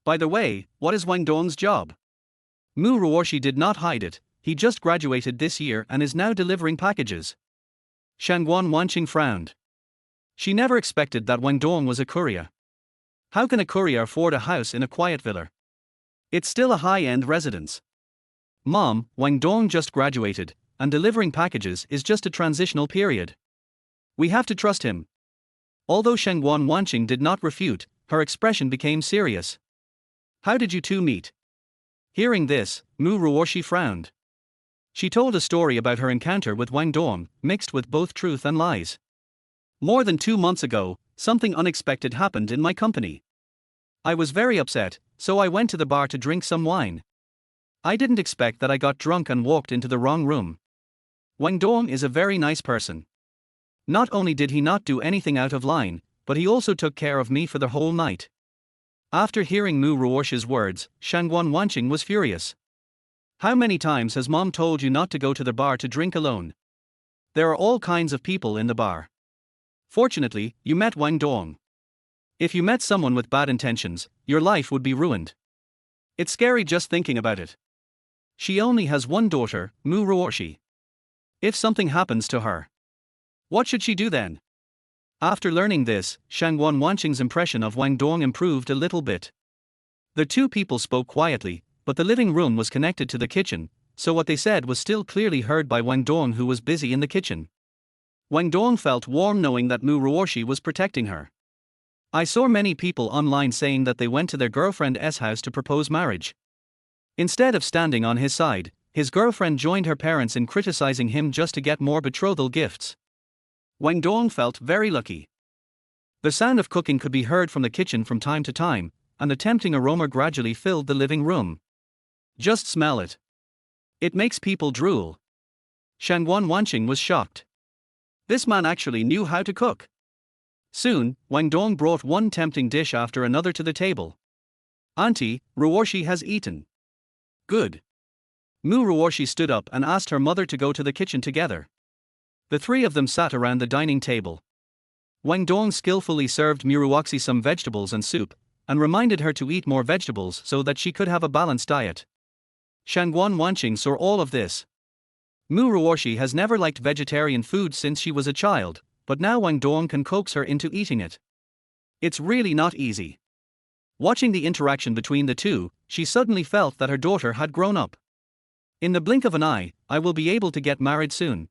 By the way, what is Wang Dong's job? Mu Ruoshi did not hide it, he just graduated this year and is now delivering packages. Shangguan Wanqing frowned. She never expected that Wang Dong was a courier. How can a courier afford a house in a quiet villa? It's still a high-end residence. Mom, Wang Dong just graduated, and delivering packages is just a transitional period. We have to trust him. Although Shangguan Wanqing did not refute, her expression became serious. How did you two meet? Hearing this, Mu Ruoshi frowned. She told a story about her encounter with Wang Dong, mixed with both truth and lies. More than 2 months ago, something unexpected happened in my company. I was very upset, so I went to the bar to drink some wine. I didn't expect that I got drunk and walked into the wrong room. Wang Dong is a very nice person. Not only did he not do anything out of line, but he also took care of me for the whole night. After hearing Mu Ruosh's words, Shangguan Wanqing was furious. How many times has mom told you not to go to the bar to drink alone? There are all kinds of people in the bar. Fortunately, you met Wang Dong. If you met someone with bad intentions, your life would be ruined. It's scary just thinking about it. She only has one daughter, Mu Ruoshi. If something happens to her, what should she do then? After learning this, Shangguan Wanqing's impression of Wang Dong improved a little bit. The two people spoke quietly, but the living room was connected to the kitchen, so what they said was still clearly heard by Wang Dong, who was busy in the kitchen. Wang Dong felt warm knowing that Mu Ruoshi was protecting her. I saw many people online saying that they went to their girlfriend's house to propose marriage. Instead of standing on his side, his girlfriend joined her parents in criticizing him just to get more betrothal gifts. Wang Dong felt very lucky. The sound of cooking could be heard from the kitchen from time to time, and a tempting aroma gradually filled the living room. Just smell it. It makes people drool. Shangguan Wanqing was shocked. This man actually knew how to cook. Soon, Wang Dong brought one tempting dish after another to the table. Auntie, Ruoshi has eaten. Good. Mu Ruoshi stood up and asked her mother to go to the kitchen together. The three of them sat around the dining table. Wang Dong skillfully served Mu Ruoshi some vegetables and soup, and reminded her to eat more vegetables so that she could have a balanced diet. Shangguan Wanqing saw all of this. Mu Ruoshi has never liked vegetarian food since she was a child, but now Wang Dong can coax her into eating it. It's really not easy. Watching the interaction between the two, she suddenly felt that her daughter had grown up. In the blink of an eye, I will be able to get married soon.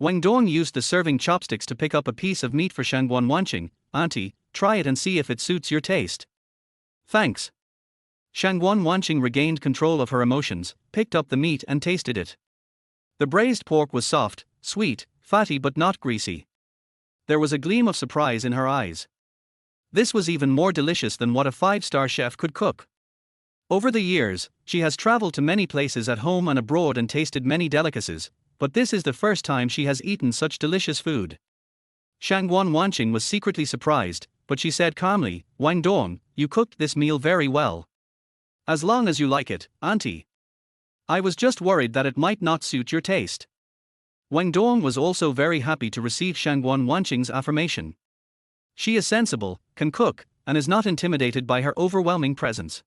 Wang Dong used the serving chopsticks to pick up a piece of meat for Shangguan Wanqing. Auntie, try it and see if it suits your taste. Thanks. Shangguan Wanqing regained control of her emotions, picked up the meat and tasted it. The braised pork was soft, sweet, fatty but not greasy. There was a gleam of surprise in her eyes. This was even more delicious than what a five-star chef could cook. Over the years, she has traveled to many places at home and abroad and tasted many delicacies, but this is the first time she has eaten such delicious food. Shangguan Wanqing was secretly surprised, but she said calmly, Wang Dong, you cooked this meal very well. As long as you like it, auntie. I was just worried that it might not suit your taste. Wang Dong was also very happy to receive Shangguan Wanqing's affirmation. She is sensible, can cook, and is not intimidated by her overwhelming presence.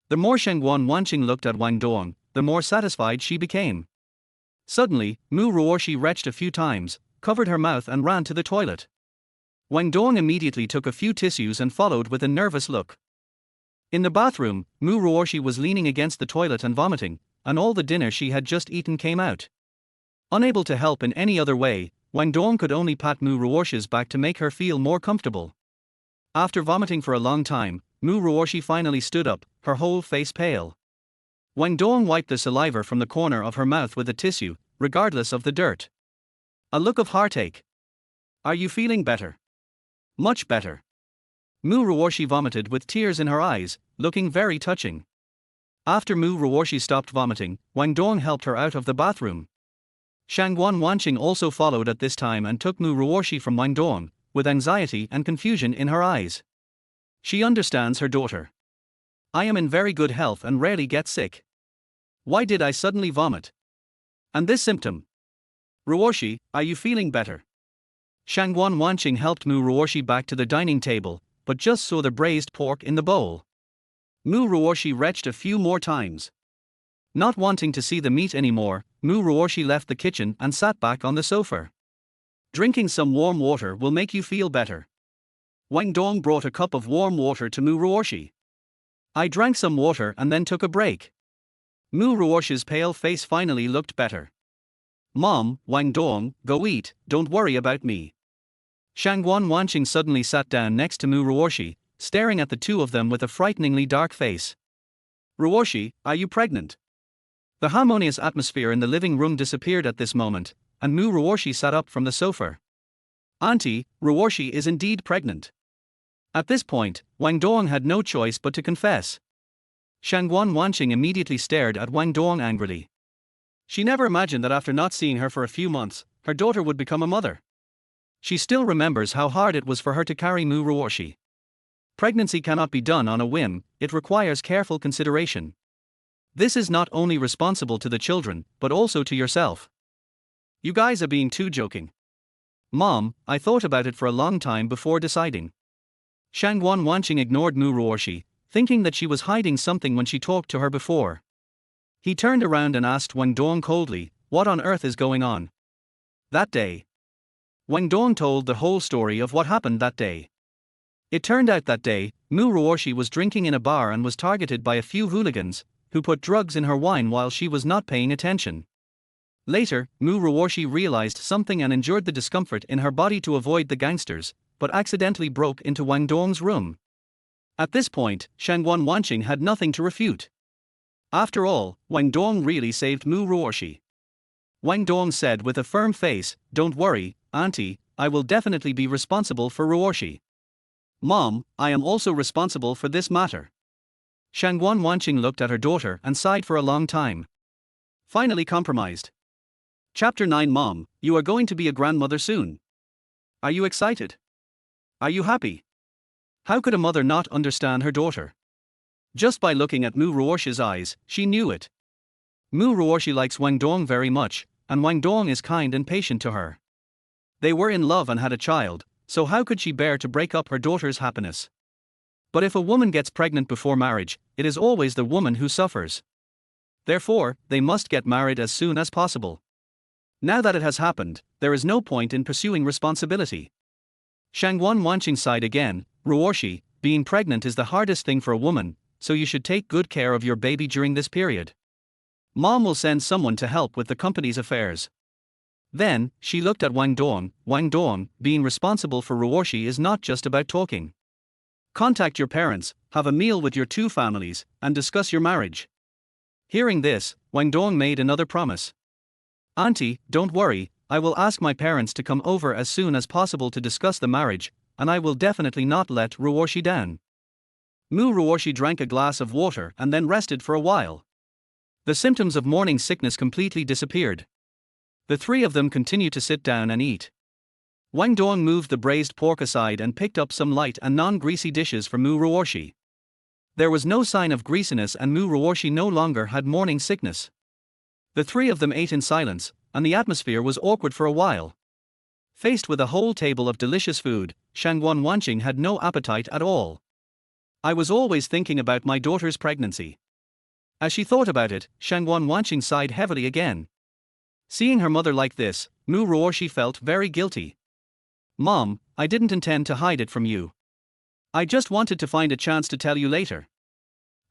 The more Shangguan Wanqing looked at Wang Dong, the more satisfied she became. Suddenly, Mu Ruoshi retched a few times, covered her mouth and ran to the toilet. Wang Dong immediately took a few tissues and followed with a nervous look. In the bathroom, Mu Ruoshi was leaning against the toilet and vomiting, and all the dinner she had just eaten came out. Unable to help in any other way, Wang Dong could only pat Mu Ruoshi's back to make her feel more comfortable. After vomiting for a long time, Mu Ruoshi finally stood up, her whole face pale. Wang Dong wiped the saliva from the corner of her mouth with a tissue, regardless of the dirt. A look of heartache. Are you feeling better? Much better. Mu Ruoshi vomited with tears in her eyes, looking very touching. After Mu Ruoshi stopped vomiting, Wang Dong helped her out of the bathroom. Shangguan Wanqing also followed at this time and took Mu Ruoshi from Wang Dong, with anxiety and confusion in her eyes. She understands her daughter. I am in very good health and rarely get sick. Why did I suddenly vomit? And this symptom? Ruoshi, are you feeling better? Shangguan Wanqing helped Mu Ruoshi back to the dining table, but just saw the braised pork in the bowl. Mu Ruoshi retched a few more times. Not wanting to see the meat anymore, Mu Ruoshi left the kitchen and sat back on the sofa. Drinking some warm water will make you feel better. Wang Dong brought a cup of warm water to Mu Ruoshi. I drank some water and then took a break. Mu Ruoshi's pale face finally looked better. Mom, Wang Dong, go eat, don't worry about me. Shangguan Wanqing suddenly sat down next to Mu Ruoshi, staring at the two of them with a frighteningly dark face. Ruoshi, are you pregnant? The harmonious atmosphere in the living room disappeared at this moment, and Mu Ruoshi sat up from the sofa. Auntie, Ruoshi is indeed pregnant. At this point, Wang Dong had no choice but to confess. Shangguan Wanqing immediately stared at Wang Dong angrily. She never imagined that after not seeing her for a few months, her daughter would become a mother. She still remembers how hard it was for her to carry Mu Ruoshi. Pregnancy cannot be done on a whim, it requires careful consideration. This is not only responsible to the children, but also to yourself. You guys are being too joking. Mom, I thought about it for a long time before deciding. Shangguan Wanqing ignored Mu Ruoshi, thinking that she was hiding something when she talked to her before. He turned around and asked Wang Dong coldly, "What on earth is going on?" That day, Wang Dong told the whole story of what happened that day. It turned out that day, Mu Ruoshi was drinking in a bar and was targeted by a few hooligans, who put drugs in her wine while she was not paying attention. Later, Mu Ruoshi realized something and endured the discomfort in her body to avoid the gangsters, but accidentally broke into Wang Dong's room. At this point, Shangguan Wanqing had nothing to refute. After all, Wang Dong really saved Mu Ruoshi. Wang Dong said with a firm face, "Don't worry, Auntie, I will definitely be responsible for Ruoshi. Mom, I am also responsible for this matter." Shangguan Wanqing looked at her daughter and sighed for a long time. Finally compromised. Chapter 9. Mom, you are going to be a grandmother soon. Are you excited? Are you happy? How could a mother not understand her daughter? Just by looking at Mu Ruoshi's eyes, she knew it. Mu Ruoshi likes Wang Dong very much, and Wang Dong is kind and patient to her. They were in love and had a child, so how could she bear to break up her daughter's happiness? But if a woman gets pregnant before marriage, it is always the woman who suffers. Therefore, they must get married as soon as possible. Now that it has happened, there is no point in pursuing responsibility. Shangguan Wanqing sighed again. "Ruoshi, being pregnant is the hardest thing for a woman, so you should take good care of your baby during this period. Mom will send someone to help with the company's affairs." Then, she looked at Wang Dong. "Wang Dong, being responsible for Ruoshi is not just about talking. Contact your parents, have a meal with your two families, and discuss your marriage." Hearing this, Wang Dong made another promise. "Auntie, don't worry, I will ask my parents to come over as soon as possible to discuss the marriage, and I will definitely not let Ruoshi down." Mu Ruoshi drank a glass of water and then rested for a while. The symptoms of morning sickness completely disappeared. The three of them continued to sit down and eat. Wang Dong moved the braised pork aside and picked up some light and non-greasy dishes for Mu Ruoshi. There was no sign of greasiness and Mu Ruoshi no longer had morning sickness. The three of them ate in silence, and the atmosphere was awkward for a while. Faced with a whole table of delicious food, Shangguan Wanqing had no appetite at all. "I was always thinking about my daughter's pregnancy." As she thought about it, Shangguan Wanqing sighed heavily again. Seeing her mother like this, Mu Ruoshi felt very guilty. "Mom, I didn't intend to hide it from you. I just wanted to find a chance to tell you later.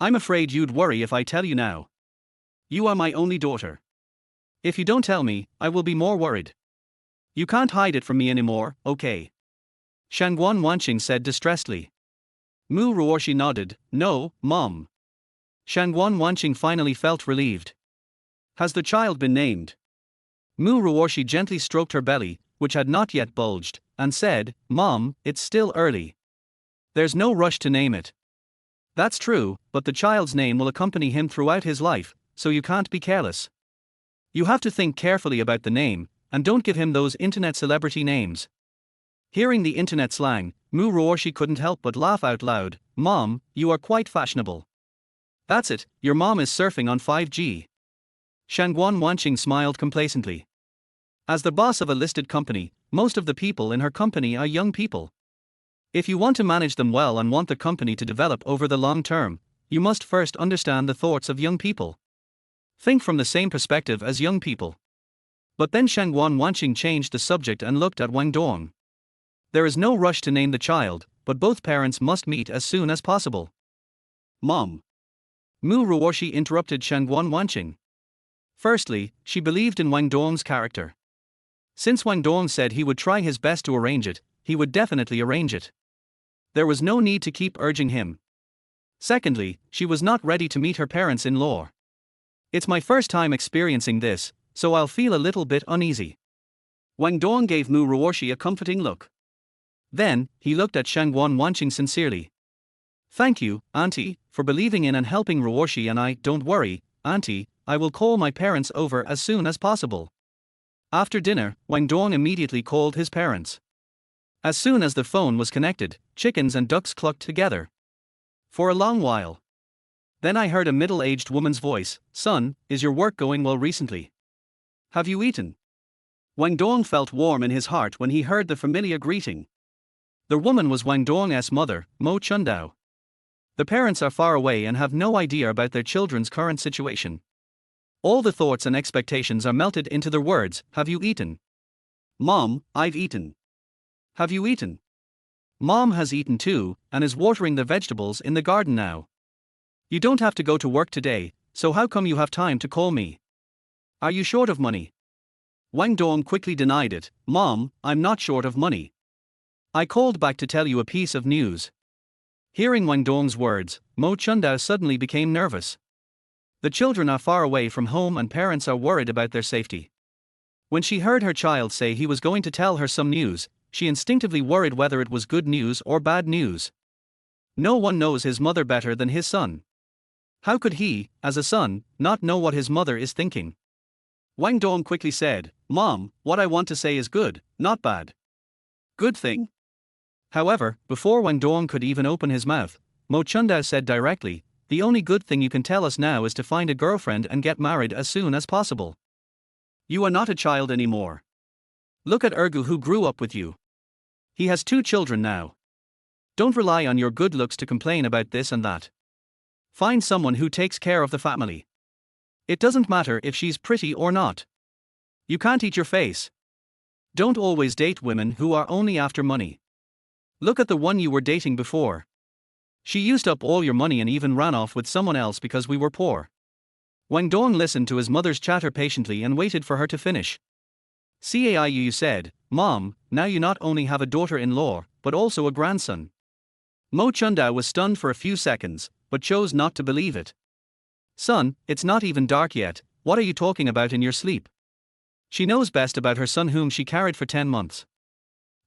I'm afraid you'd worry if I tell you now. You are my only daughter. If you don't tell me, I will be more worried. You can't hide it from me anymore, okay?" Shangguan Wanqing said distressedly. Mu Ruoshi nodded. "No, Mom." Shangguan Wanqing finally felt relieved. "Has the child been named?" Mu Ruoshi gently stroked her belly, which had not yet bulged, and said, "Mom, it's still early. There's no rush to name it." "That's true, but the child's name will accompany him throughout his life, so you can't be careless. You have to think carefully about the name, and don't give him those internet celebrity names." Hearing the internet slang, Mu Ruoshi couldn't help but laugh out loud. "Mom, you are quite fashionable." "That's it, your mom is surfing on 5G. Shangguan Wanqing smiled complacently. As the boss of a listed company, most of the people in her company are young people. If you want to manage them well and want the company to develop over the long term, you must first understand the thoughts of young people. Think from the same perspective as young people. But then Shangguan Wanqing changed the subject and looked at Wang Dong. There is no rush to name the child, but both parents must meet as soon as possible. "Mom." Mu Ruoshi interrupted Shangguan Wanqing. Firstly, she believed in Wang Dong's character. Since Wang Dong said he would try his best to arrange it, he would definitely arrange it. There was no need to keep urging him. Secondly, she was not ready to meet her parents-in-law. "It's my first time experiencing this, so I'll feel a little bit uneasy." Wang Dong gave Mu Ruoshi a comforting look. Then, he looked at Shangguan Wanqing sincerely. "Thank you, Auntie, for believing in and helping Ruoshi, and don't worry, Auntie, I will call my parents over as soon as possible." After dinner, Wang Dong immediately called his parents. As soon as the phone was connected, chickens and ducks clucked together. For a long while. Then I heard a middle-aged woman's voice, "Son, is your work going well recently? Have you eaten?" Wang Dong felt warm in his heart when he heard the familiar greeting. The woman was Wang Dong's mother, Mo Chundao. The parents are far away and have no idea about their children's current situation. All the thoughts and expectations are melted into their words, "Have you eaten?" "Mom, I've eaten." "Have you eaten?" "Mom has eaten too, and is watering the vegetables in the garden now." "You don't have to go to work today, so how come you have time to call me? Are you short of money?" Wang Dong quickly denied it. "Mom, I'm not short of money. I called back to tell you a piece of news." Hearing Wang Dong's words, Mo Chundao suddenly became nervous. The children are far away from home and parents are worried about their safety. When she heard her child say he was going to tell her some news, she instinctively worried whether it was good news or bad news. No one knows his mother better than his son. How could he, as a son, not know what his mother is thinking? Wang Dong quickly said, "Mom, what I want to say is good, not bad." "Good thing?" However, before Wang Dong could even open his mouth, Mo Chundao said directly, "The only good thing you can tell us now is to find a girlfriend and get married as soon as possible. You are not a child anymore. Look at Ergu who grew up with you. He has 2 children now. Don't rely on your good looks to complain about this and that. Find someone who takes care of the family. It doesn't matter if she's pretty or not. You can't eat your face. Don't always date women who are only after money. Look at the one you were dating before. She used up all your money and even ran off with someone else because we were poor." Wang Dong listened to his mother's chatter patiently and waited for her to finish. "Caiu said, Mom, now you not only have a daughter-in-law, but also a grandson." Mo Chundao was stunned for a few seconds, but chose not to believe it. "Son, it's not even dark yet, what are you talking about in your sleep? She knows best about her son whom she carried for 10 months.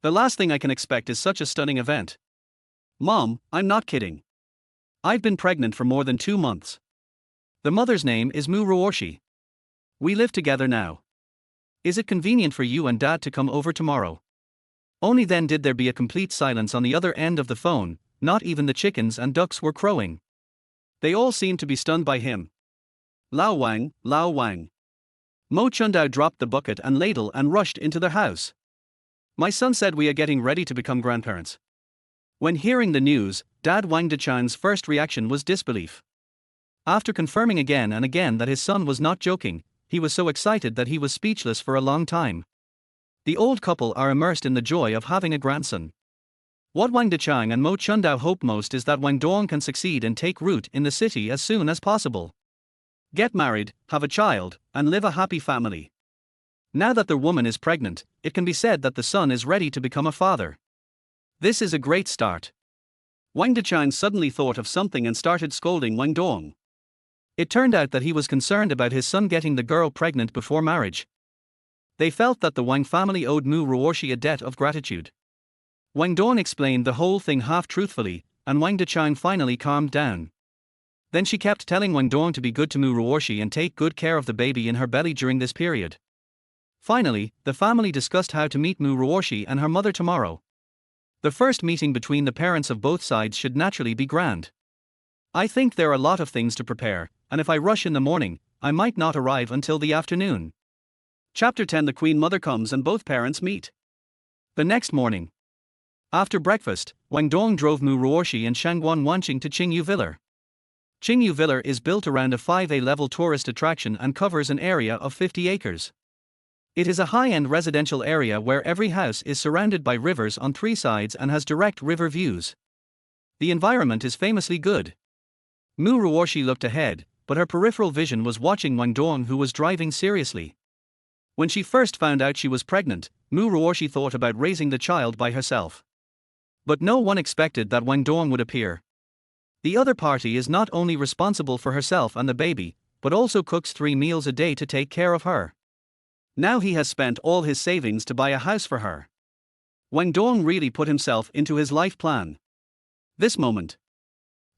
The last thing I can expect is such a stunning event." "Mom, I'm not kidding. I've been pregnant for more than 2 months. The mother's name is Mu Ruoshi. We live together now. Is it convenient for you and Dad to come over tomorrow?" Only then did there be a complete silence on the other end of the phone, not even the chickens and ducks were crowing. They all seemed to be stunned by him. Lao Wang, Lao Wang." Mo Chundao dropped the bucket and ladle and rushed into the house. "My son said we are getting ready to become grandparents." When hearing the news, Dad Wang Dechang's first reaction was disbelief. After confirming again and again that his son was not joking, he was so excited that he was speechless for a long time. The old couple are immersed in the joy of having a grandson. What Wang Dechang and Mo Chundao hope most is that Wang Dong can succeed and take root in the city as soon as possible. Get married, have a child, and live a happy family. Now that their woman is pregnant, it can be said that the son is ready to become a father. This is a great start. Wang Dechang suddenly thought of something and started scolding Wang Dong. It turned out that he was concerned about his son getting the girl pregnant before marriage. They felt that the Wang family owed Mu Ruoshi a debt of gratitude. Wang Dong explained the whole thing half-truthfully, and Wang Dechang finally calmed down. Then she kept telling Wang Dong to be good to Mu Ruoshi and take good care of the baby in her belly during this period. Finally, the family discussed how to meet Mu Ruoshi and her mother tomorrow. The first meeting between the parents of both sides should naturally be grand. I think there are a lot of things to prepare, and if I rush in the morning, I might not arrive until the afternoon. Chapter 10. The Queen Mother comes and both parents meet. The next morning. After breakfast, Wang Dong drove Mu Ruoshi and Shangguan Wanqing to Qingyu Villa. Qingyu Villa is built around a 5A-level tourist attraction and covers an area of 50 acres. It is a high-end residential area where every house is surrounded by rivers on 3 sides and has direct river views. The environment is famously good. Mu Ruoshi looked ahead, but her peripheral vision was watching Wang Dong, who was driving seriously. When she first found out she was pregnant, Mu Ruoshi thought about raising the child by herself. But no one expected that Wang Dong would appear. The other party is not only responsible for herself and the baby, but also cooks 3 meals a day to take care of her. Now he has spent all his savings to buy a house for her. Wang Dong really put himself into his life plan. This moment.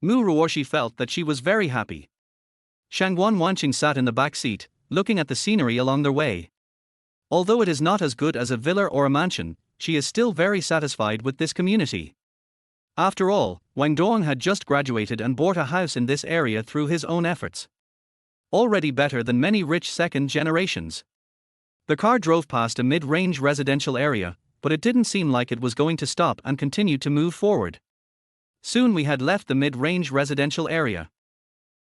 Mu Ruoshi felt that she was very happy. Shangguan Wanqing sat in the back seat, looking at the scenery along their way. Although it is not as good as a villa or a mansion, she is still very satisfied with this community. After all, Wang Dong had just graduated and bought a house in this area through his own efforts. Already better than many rich second generations. The car drove past a mid-range residential area, but it didn't seem like it was going to stop and continued to move forward. Soon we had left the mid-range residential area.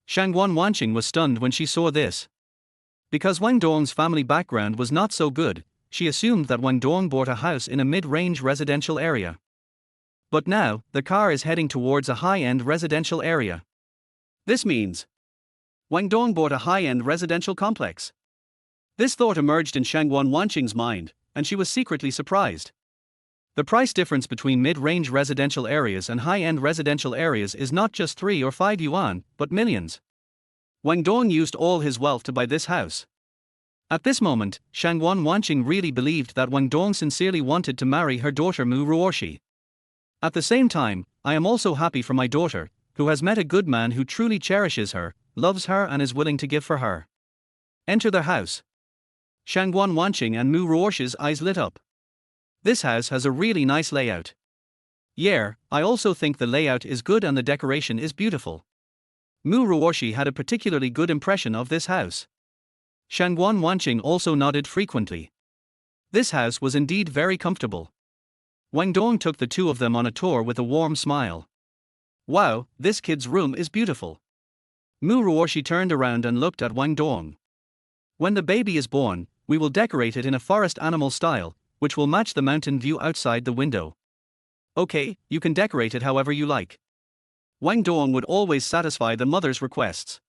Shangguan Wanqing was stunned when she saw this. Because Wang Dong's family background was not so good, she assumed that Wang Dong bought a house in a mid-range residential area. But now, the car is heading towards a high-end residential area. This means Wang Dong bought a high-end residential complex. This thought emerged in Shangguan Wanqing's mind, and she was secretly surprised. The price difference between mid-range residential areas and high-end residential areas is not just 3 or 5 yuan, but millions. Wang Dong used all his wealth to buy this house. At this moment, Shangguan Wanqing really believed that Wang Dong sincerely wanted to marry her daughter Mu Ruoshi. At the same time, I am also happy for my daughter, who has met a good man who truly cherishes her, loves her and is willing to give for her. Enter the house. Shangguan Wanqing and Mu Ruoshi's eyes lit up. This house has a really nice layout. Yeah, I also think the layout is good and the decoration is beautiful. Mu Ruoshi had a particularly good impression of this house. Shangguan Wanqing also nodded frequently. This house was indeed very comfortable. Wang Dong took the two of them on a tour with a warm smile. Wow, this kid's room is beautiful. Mu Ruoshi turned around and looked at Wang Dong. When the baby is born, we will decorate it in a forest animal style, which will match the mountain view outside the window. Okay, you can decorate it however you like. Wang Dong would always satisfy the mother's requests.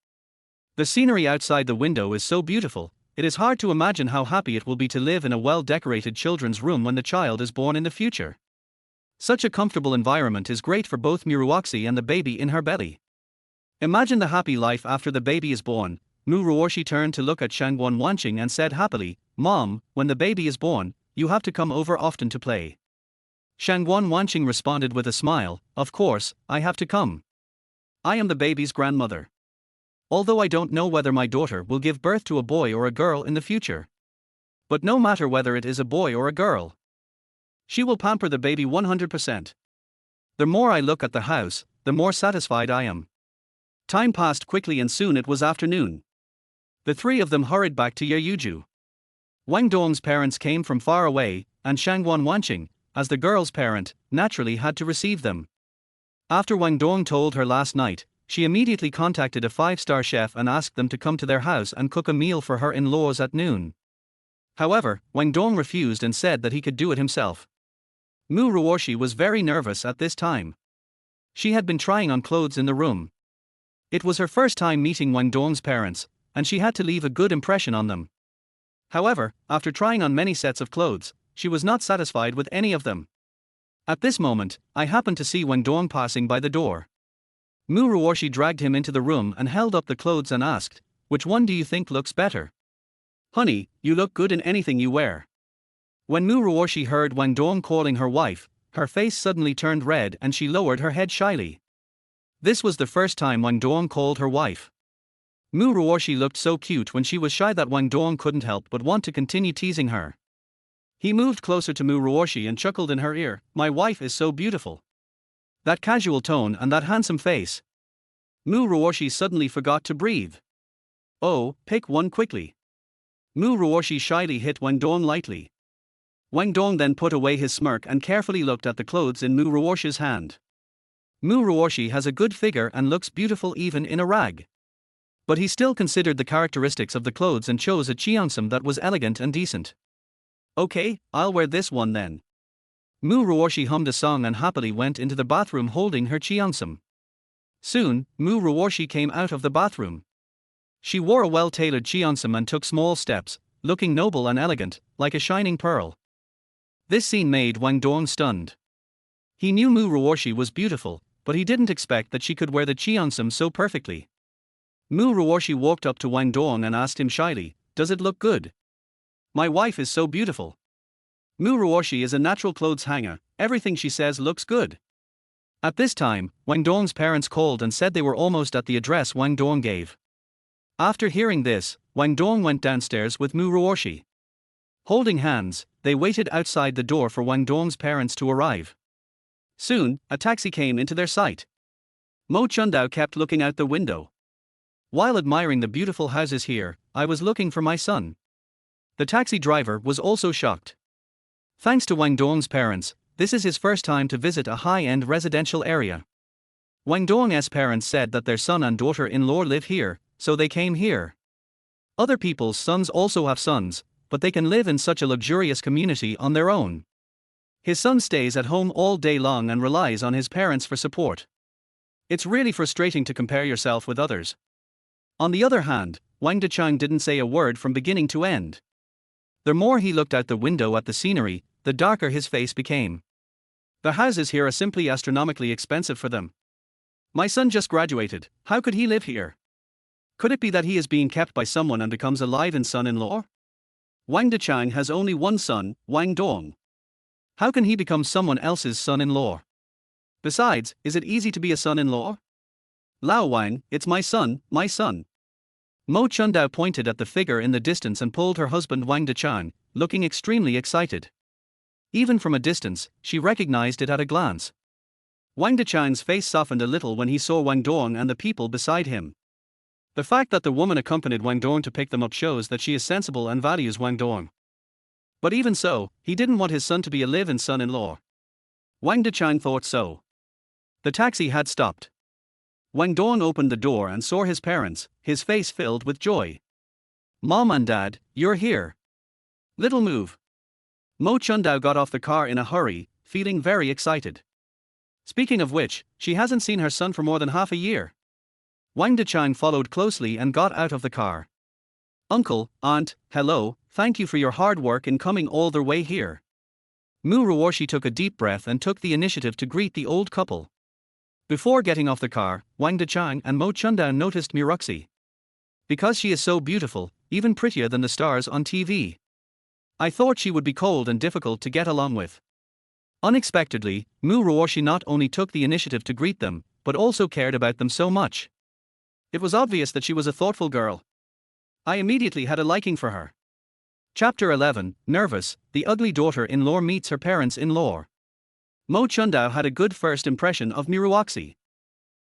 The scenery outside the window is so beautiful, it is hard to imagine how happy it will be to live in a well-decorated children's room when the child is born in the future. Such a comfortable environment is great for both Muruoxi and the baby in her belly. Imagine the happy life after the baby is born. Mu Ruoshi turned to look at Shangguan Wanqing and said happily, Mom, when the baby is born, you have to come over often to play. Shangguan Wanqing responded with a smile, of course, I have to come. I am the baby's grandmother. Although I don't know whether my daughter will give birth to a boy or a girl in the future. But no matter whether it is a boy or a girl, she will pamper the baby 100%. The more I look at the house, the more satisfied I am. Time passed quickly and soon it was afternoon. The three of them hurried back to Yeyuju. Wang Dong's parents came from far away, and Shangguan Wanqing, as the girl's parent, naturally had to receive them. After Wang Dong told her last night, she immediately contacted a 5-star chef and asked them to come to their house and cook a meal for her in-laws at noon. However, Wang Dong refused and said that he could do it himself. Mu Ruoshi was very nervous at this time. She had been trying on clothes in the room. It was her first time meeting Wang Dong's parents, and she had to leave a good impression on them. However, after trying on many sets of clothes, she was not satisfied with any of them. At this moment, I happened to see Wang Dong passing by the door. Mu Ruoshi dragged him into the room and held up the clothes and asked, which one do you think looks better? Honey, you look good in anything you wear. When Mu Ruoshi heard Wang Dong calling her wife, her face suddenly turned red and she lowered her head shyly. This was the first time Wang Dong called her wife. Mu Ruoshi looked so cute when she was shy that Wang Dong couldn't help but want to continue teasing her. He moved closer to Mu Ruoshi and chuckled in her ear, my wife is so beautiful. That casual tone and that handsome face. Mu Ruoshi suddenly forgot to breathe. Oh, pick one quickly. Mu Ruoshi shyly hit Wang Dong lightly. Wang Dong then put away his smirk and carefully looked at the clothes in Mu Ruoshi's hand. Mu Ruoshi has a good figure and looks beautiful even in a rag. But he still considered the characteristics of the clothes and chose a cheongsam that was elegant and decent. Okay, I'll wear this one then. Mu Ruoshi hummed a song and happily went into the bathroom holding her cheongsam. Soon, Mu Ruoshi came out of the bathroom. She wore a well-tailored cheongsam and took small steps, looking noble and elegant, like a shining pearl. This scene made Wang Dong stunned. He knew Mu Ruoshi was beautiful, but he didn't expect that she could wear the cheongsam so perfectly. Mu Ruoshi walked up to Wang Dong and asked him shyly, does it look good? My wife is so beautiful. Mu Ruoshi is a natural clothes hanger, everything she says looks good. At this time, Wang Dong's parents called and said they were almost at the address Wang Dong gave. After hearing this, Wang Dong went downstairs with Mu Ruoshi. Holding hands, they waited outside the door for Wang Dong's parents to arrive. Soon, a taxi came into their sight. Mo Chundao kept looking out the window. While admiring the beautiful houses here, I was looking for my son. The taxi driver was also shocked. Thanks to Wang Dong's parents, this is his first time to visit a high-end residential area. Wang Dong's parents said that their son and daughter-in-law live here, so they came here. Other people's sons also have sons, but they can live in such a luxurious community on their own. His son stays at home all day long and relies on his parents for support. It's really frustrating to compare yourself with others. On the other hand, Wang Dechang didn't say a word from beginning to end. The more he looked out the window at the scenery, the darker his face became. The houses here are simply astronomically expensive for them. My son just graduated, how could he live here? Could it be that he is being kept by someone and becomes a live-in son-in-law? Wang Dechang has only one son, Wang Dong. How can he become someone else's son-in-law? Besides, is it easy to be a son-in-law? Lao Wang, it's my son, my son. Mo Chundao pointed at the figure in the distance and pulled her husband Wang Dechang, looking extremely excited. Even from a distance, she recognized it at a glance. Wang Dechang's face softened a little when he saw Wang Dong and the people beside him. The fact that the woman accompanied Wang Dong to pick them up shows that she is sensible and values Wang Dong. But even so, he didn't want his son to be a live-in son-in-law. Wang Dechang thought so. The taxi had stopped. Wang Dong opened the door and saw his parents, his face filled with joy. Mom and Dad, you're here. Little move. Mo Chundao got off the car in a hurry, feeling very excited. Speaking of which, she hasn't seen her son for more than half a year. Wang Dechang followed closely and got out of the car. Uncle, Aunt, hello, thank you for your hard work in coming all the way here. Mu Ruoshi took a deep breath and took the initiative to greet the old couple. Before getting off the car, Wang Dechang and Mo Chundao noticed Miruxi. Because she is so beautiful, even prettier than the stars on TV. I thought she would be cold and difficult to get along with. Unexpectedly, Mu Ruoshi not only took the initiative to greet them, but also cared about them so much. It was obvious that she was a thoughtful girl. I immediately had a liking for her. Chapter 11, Nervous, the ugly daughter-in-law meets her parents-in-law. Mo Chundao had a good first impression of Miruoxi.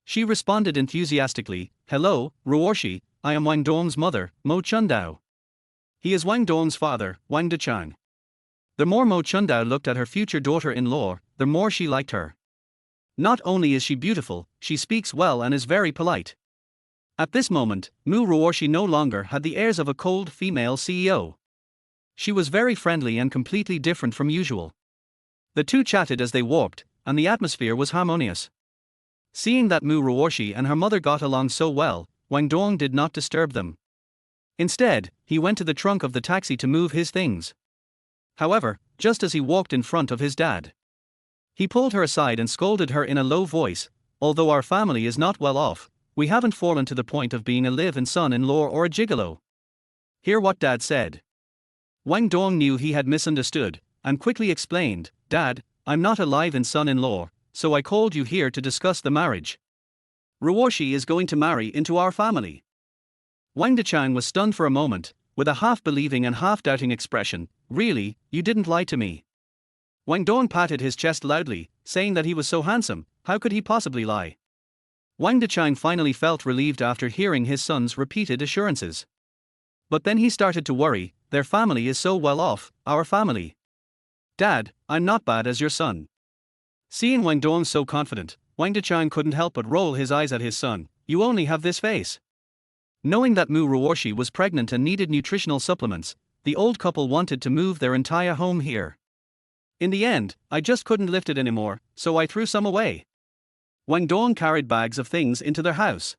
She responded enthusiastically, "Hello, Ruoshi, I am Wang Dong's mother, Mo Chundao. He is Wang Dong's father, Wang Dechang." The more Mo Chundao looked at her future daughter-in-law, the more she liked her. Not only is she beautiful, she speaks well and is very polite. At this moment, Mu Ruoshi no longer had the airs of a cold female CEO. She was very friendly and completely different from usual. The two chatted as they walked, and the atmosphere was harmonious. Seeing that Mu Ruoshi and her mother got along so well, Wang Dong did not disturb them. Instead, he went to the trunk of the taxi to move his things. However, just as he walked in front of his dad, he pulled her aside and scolded her in a low voice, "Although our family is not well off, we haven't fallen to the point of being a live-in son-in-law or a gigolo." Hear what Dad said. Wang Dong knew he had misunderstood, and quickly explained, "Dad, I'm not a live-in son-in-law, so I called you here to discuss the marriage. Ruoshi is going to marry into our family." Wang Dechang was stunned for a moment, with a half-believing and half-doubting expression. "Really, you didn't lie to me?" Wang Dong patted his chest loudly, saying that he was so handsome, how could he possibly lie? Wang Dechang finally felt relieved after hearing his son's repeated assurances. But then he started to worry, their family is so well off, our family. "Dad, I'm not bad as your son." Seeing Wang Dong so confident, Wang Dechang couldn't help but roll his eyes at his son. "You only have this face." Knowing that Mu Ruoshi was pregnant and needed nutritional supplements, the old couple wanted to move their entire home here. "In the end, I just couldn't lift it anymore, so I threw some away." Wang Dong carried bags of things into their house.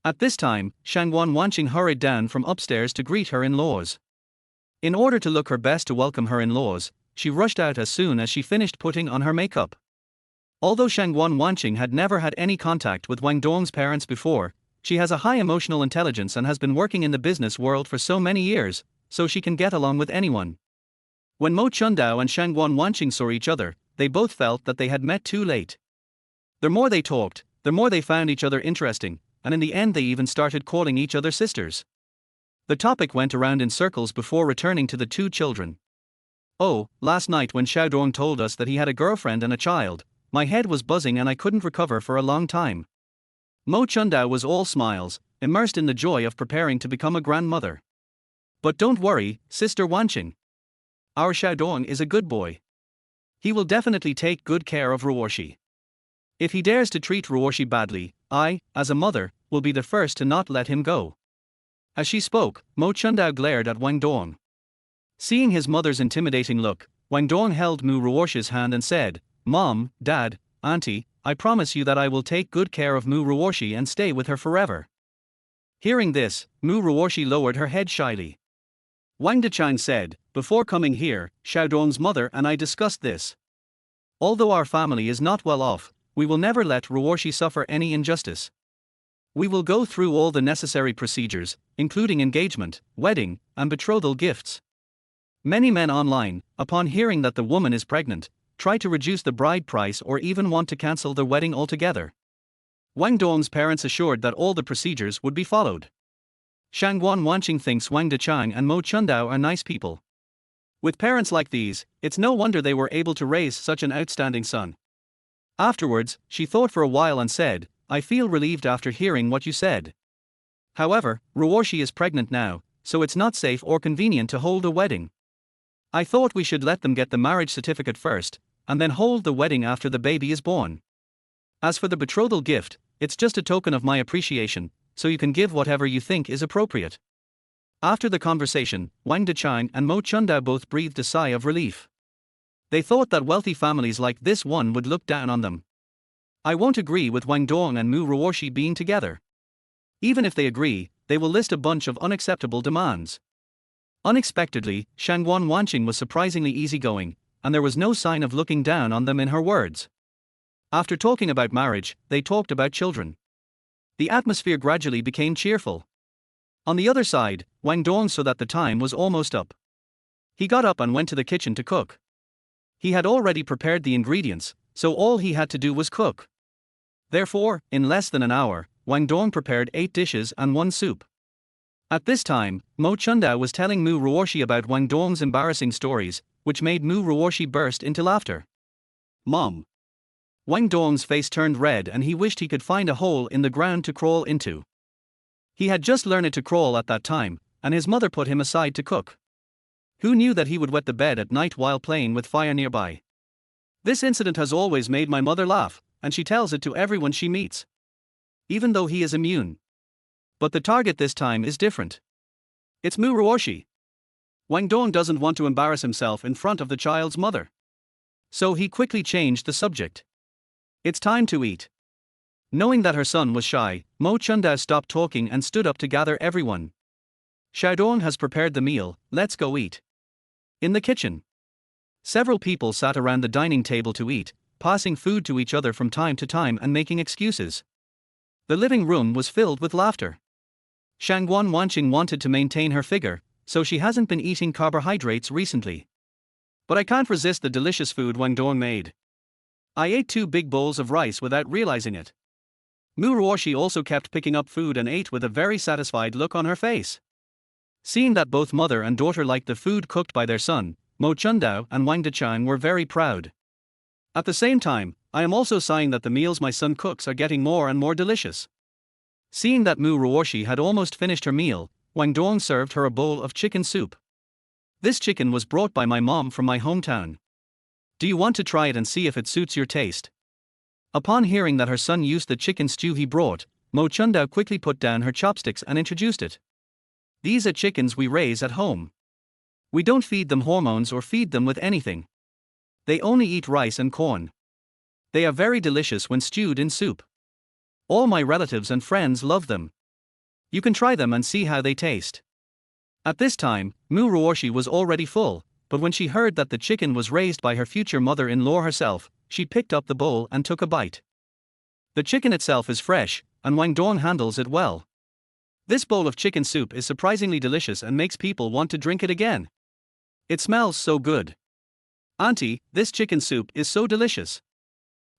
At this time, Shangguan Wanqing hurried down from upstairs to greet her in-laws. In order to look her best to welcome her in-laws, she rushed out as soon as she finished putting on her makeup. Although Shangguan Wanqing had never had any contact with Wang Dong's parents before, she has a high emotional intelligence and has been working in the business world for so many years, so she can get along with anyone. When Mo Chundao and Shangguan Wanqing saw each other, they both felt that they had met too late. The more they talked, the more they found each other interesting, and in the end they even started calling each other sisters. The topic went around in circles before returning to the two children. Oh, last night when Xiaodong told us that he had a girlfriend and a child, my head was buzzing and I couldn't recover for a long time. Mo Chundao was all smiles, immersed in the joy of preparing to become a grandmother. But don't worry, Sister Wanqing. Our Xiaodong is a good boy. He will definitely take good care of Ruoshi. If he dares to treat Ruoshi badly, I, as a mother, will be the first to not let him go. As she spoke, Mo Chundao glared at Wang Dong. Seeing his mother's intimidating look, Wang Dong held Mu Ruoshi's hand and said, "Mom, Dad, Auntie, I promise you that I will take good care of Mu Ruoshi and stay with her forever." Hearing this, Mu Ruoshi lowered her head shyly. Wang Dechang said, "Before coming here, Xiaodong's mother and I discussed this. Although our family is not well off, we will never let Ruoshi suffer any injustice. We will go through all the necessary procedures, including engagement, wedding, and betrothal gifts." Many men online, upon hearing that the woman is pregnant, try to reduce the bride price or even want to cancel the wedding altogether. Wang Dong's parents assured that all the procedures would be followed. Shangguan Wanqing thinks Wang Dechang and Mo Chundao are nice people. With parents like these, it's no wonder they were able to raise such an outstanding son. Afterwards, she thought for a while and said, "I feel relieved after hearing what you said. However, Ruoshi is pregnant now, so it's not safe or convenient to hold a wedding. I thought we should let them get the marriage certificate first, and then hold the wedding after the baby is born. As for the betrothal gift, it's just a token of my appreciation, so you can give whatever you think is appropriate." After the conversation, Wang Dechang and Mo Chundao both breathed a sigh of relief. They thought that wealthy families like this one would look down on them. I won't agree with Wang Dong and Mu Ruoshi being together. Even if they agree, they will list a bunch of unacceptable demands. Unexpectedly, Shangguan Wanqing was surprisingly easygoing, and there was no sign of looking down on them in her words. After talking about marriage, they talked about children. The atmosphere gradually became cheerful. On the other side, Wang Dong saw that the time was almost up. He got up and went to the kitchen to cook. He had already prepared the ingredients, so all he had to do was cook. Therefore, in less than an hour, Wang Dong prepared 8 dishes and 1 soup. At this time, Mo Chundao was telling Mu Ruoshi about Wang Dong's embarrassing stories, which made Mu Ruoshi burst into laughter. "Mom." Wang Dong's face turned red and he wished he could find a hole in the ground to crawl into. He had just learned to crawl at that time, and his mother put him aside to cook. Who knew that he would wet the bed at night while playing with fire nearby? This incident has always made my mother laugh, and she tells it to everyone she meets. Even though he is immune. But the target this time is different. It's Mu Ruoshi. Wang Dong doesn't want to embarrass himself in front of the child's mother. So he quickly changed the subject. "It's time to eat." Knowing that her son was shy, Mo Chundao stopped talking and stood up to gather everyone. "Xiaodong has prepared the meal, let's go eat." In the kitchen, several people sat around the dining table to eat, passing food to each other from time to time and making excuses. The living room was filled with laughter. Shangguan Wanqing wanted to maintain her figure, so she hasn't been eating carbohydrates recently. But I can't resist the delicious food Wang Dong made. I ate 2 big bowls of rice without realizing it. Mu Ruoshi also kept picking up food and ate with a very satisfied look on her face. Seeing that both mother and daughter liked the food cooked by their son, Mo Chundao and Wang Dechang were very proud. At the same time, I am also sighing that the meals my son cooks are getting more and more delicious. Seeing that Mu Ruoshi had almost finished her meal, Wang Dong served her a bowl of chicken soup. "This chicken was brought by my mom from my hometown. Do you want to try it and see if it suits your taste?" Upon hearing that her son used the chicken stew he brought, Mo Chundao quickly put down her chopsticks and introduced it. "These are chickens we raise at home. We don't feed them hormones or feed them with anything. They only eat rice and corn. They are very delicious when stewed in soup. All my relatives and friends love them. You can try them and see how they taste." At this time, Mu Ruoshi was already full, but when she heard that the chicken was raised by her future mother-in-law herself, she picked up the bowl and took a bite. The chicken itself is fresh, and Wang Dong handles it well. This bowl of chicken soup is surprisingly delicious and makes people want to drink it again. It smells so good. "Auntie, this chicken soup is so delicious."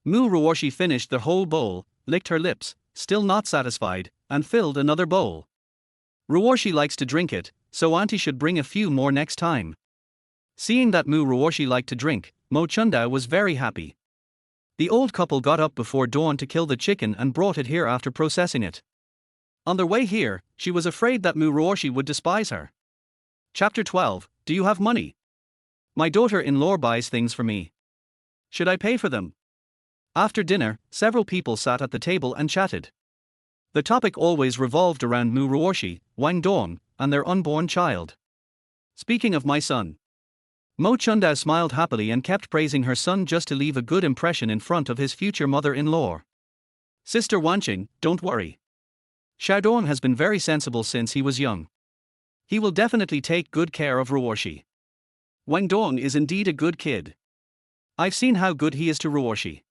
Mu Ruoshi finished the whole bowl, licked her lips, still not satisfied, and filled another bowl. "Ruoshi likes to drink it, so Auntie should bring a few more next time." Seeing that Mu Ruoshi liked to drink, Mo Chundao was very happy. The old couple got up before dawn to kill the chicken and brought it here after processing it. On their way here, she was afraid that Mu Ruoshi would despise her. Chapter 12, Do you have money? My daughter-in-law buys things for me. Should I pay for them? After dinner, several people sat at the table and chatted. The topic always revolved around Mu Ruoshi, Wang Dong, and their unborn child. Speaking of my son. Mo Chundao smiled happily and kept praising her son just to leave a good impression in front of his future mother-in-law. Sister Wanqing, don't worry. Xiaodong has been very sensible since he was young. He will definitely take good care of Ruoshi. Wang Dong is indeed a good kid. I've seen how good he is to Ruoshi.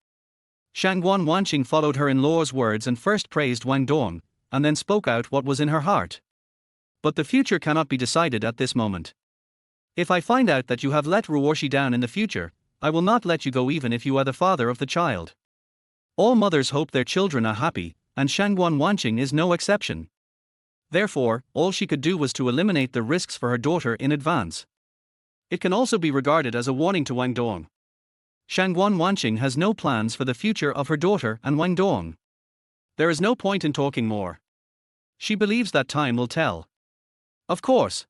Shangguan Wanqing followed her in-law's words and first praised Wang Dong, and then spoke out what was in her heart. But the future cannot be decided at this moment. If I find out that you have let Ruoshi down in the future, I will not let you go even if you are the father of the child. All mothers hope their children are happy, and Shangguan Wanqing is no exception. Therefore, all she could do was to eliminate the risks for her daughter in advance. It can also be regarded as a warning to Wang Dong. Shangguan Wanqing has no plans for the future of her daughter and Wang Dong. There is no point in talking more. She believes that time will tell. Of course.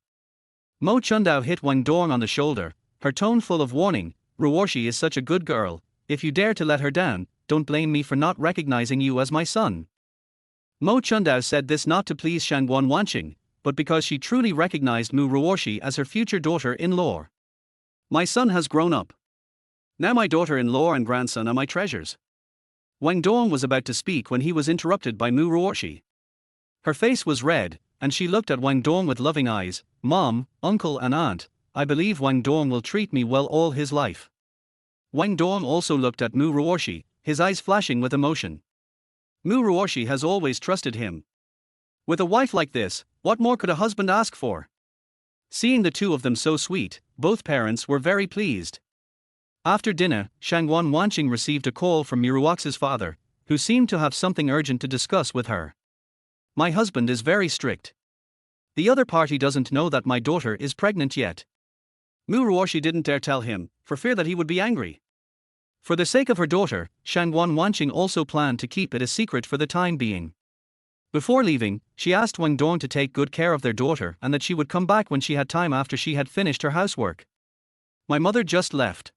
Mo Chundao hit Wang Dong on the shoulder, her tone full of warning. Ruoshi is such a good girl, if you dare to let her down, don't blame me for not recognizing you as my son. Mo Chundao said this not to please Shangguan Wanqing, but because she truly recognized Mu Ruoshi as her future daughter-in-law. My son has grown up. Now my daughter-in-law and grandson are my treasures. Wang Dong was about to speak when he was interrupted by Mu Ruoshi. Her face was red, and she looked at Wang Dong with loving eyes. Mom, uncle and aunt, I believe Wang Dong will treat me well all his life. Wang Dong also looked at Mu Ruoshi, his eyes flashing with emotion. Mu Ruoshi has always trusted him. With a wife like this, what more could a husband ask for? Seeing the two of them so sweet, both parents were very pleased. After dinner, Shangguan Wanqing received a call from Miruox's father, who seemed to have something urgent to discuss with her. My husband is very strict. The other party doesn't know that my daughter is pregnant yet. Mu Ruoshi didn't dare tell him, for fear that he would be angry. For the sake of her daughter, Shangguan Wanqing also planned to keep it a secret for the time being. Before leaving, she asked Wang Dong to take good care of their daughter and that she would come back when she had time after she had finished her housework. My mother just left.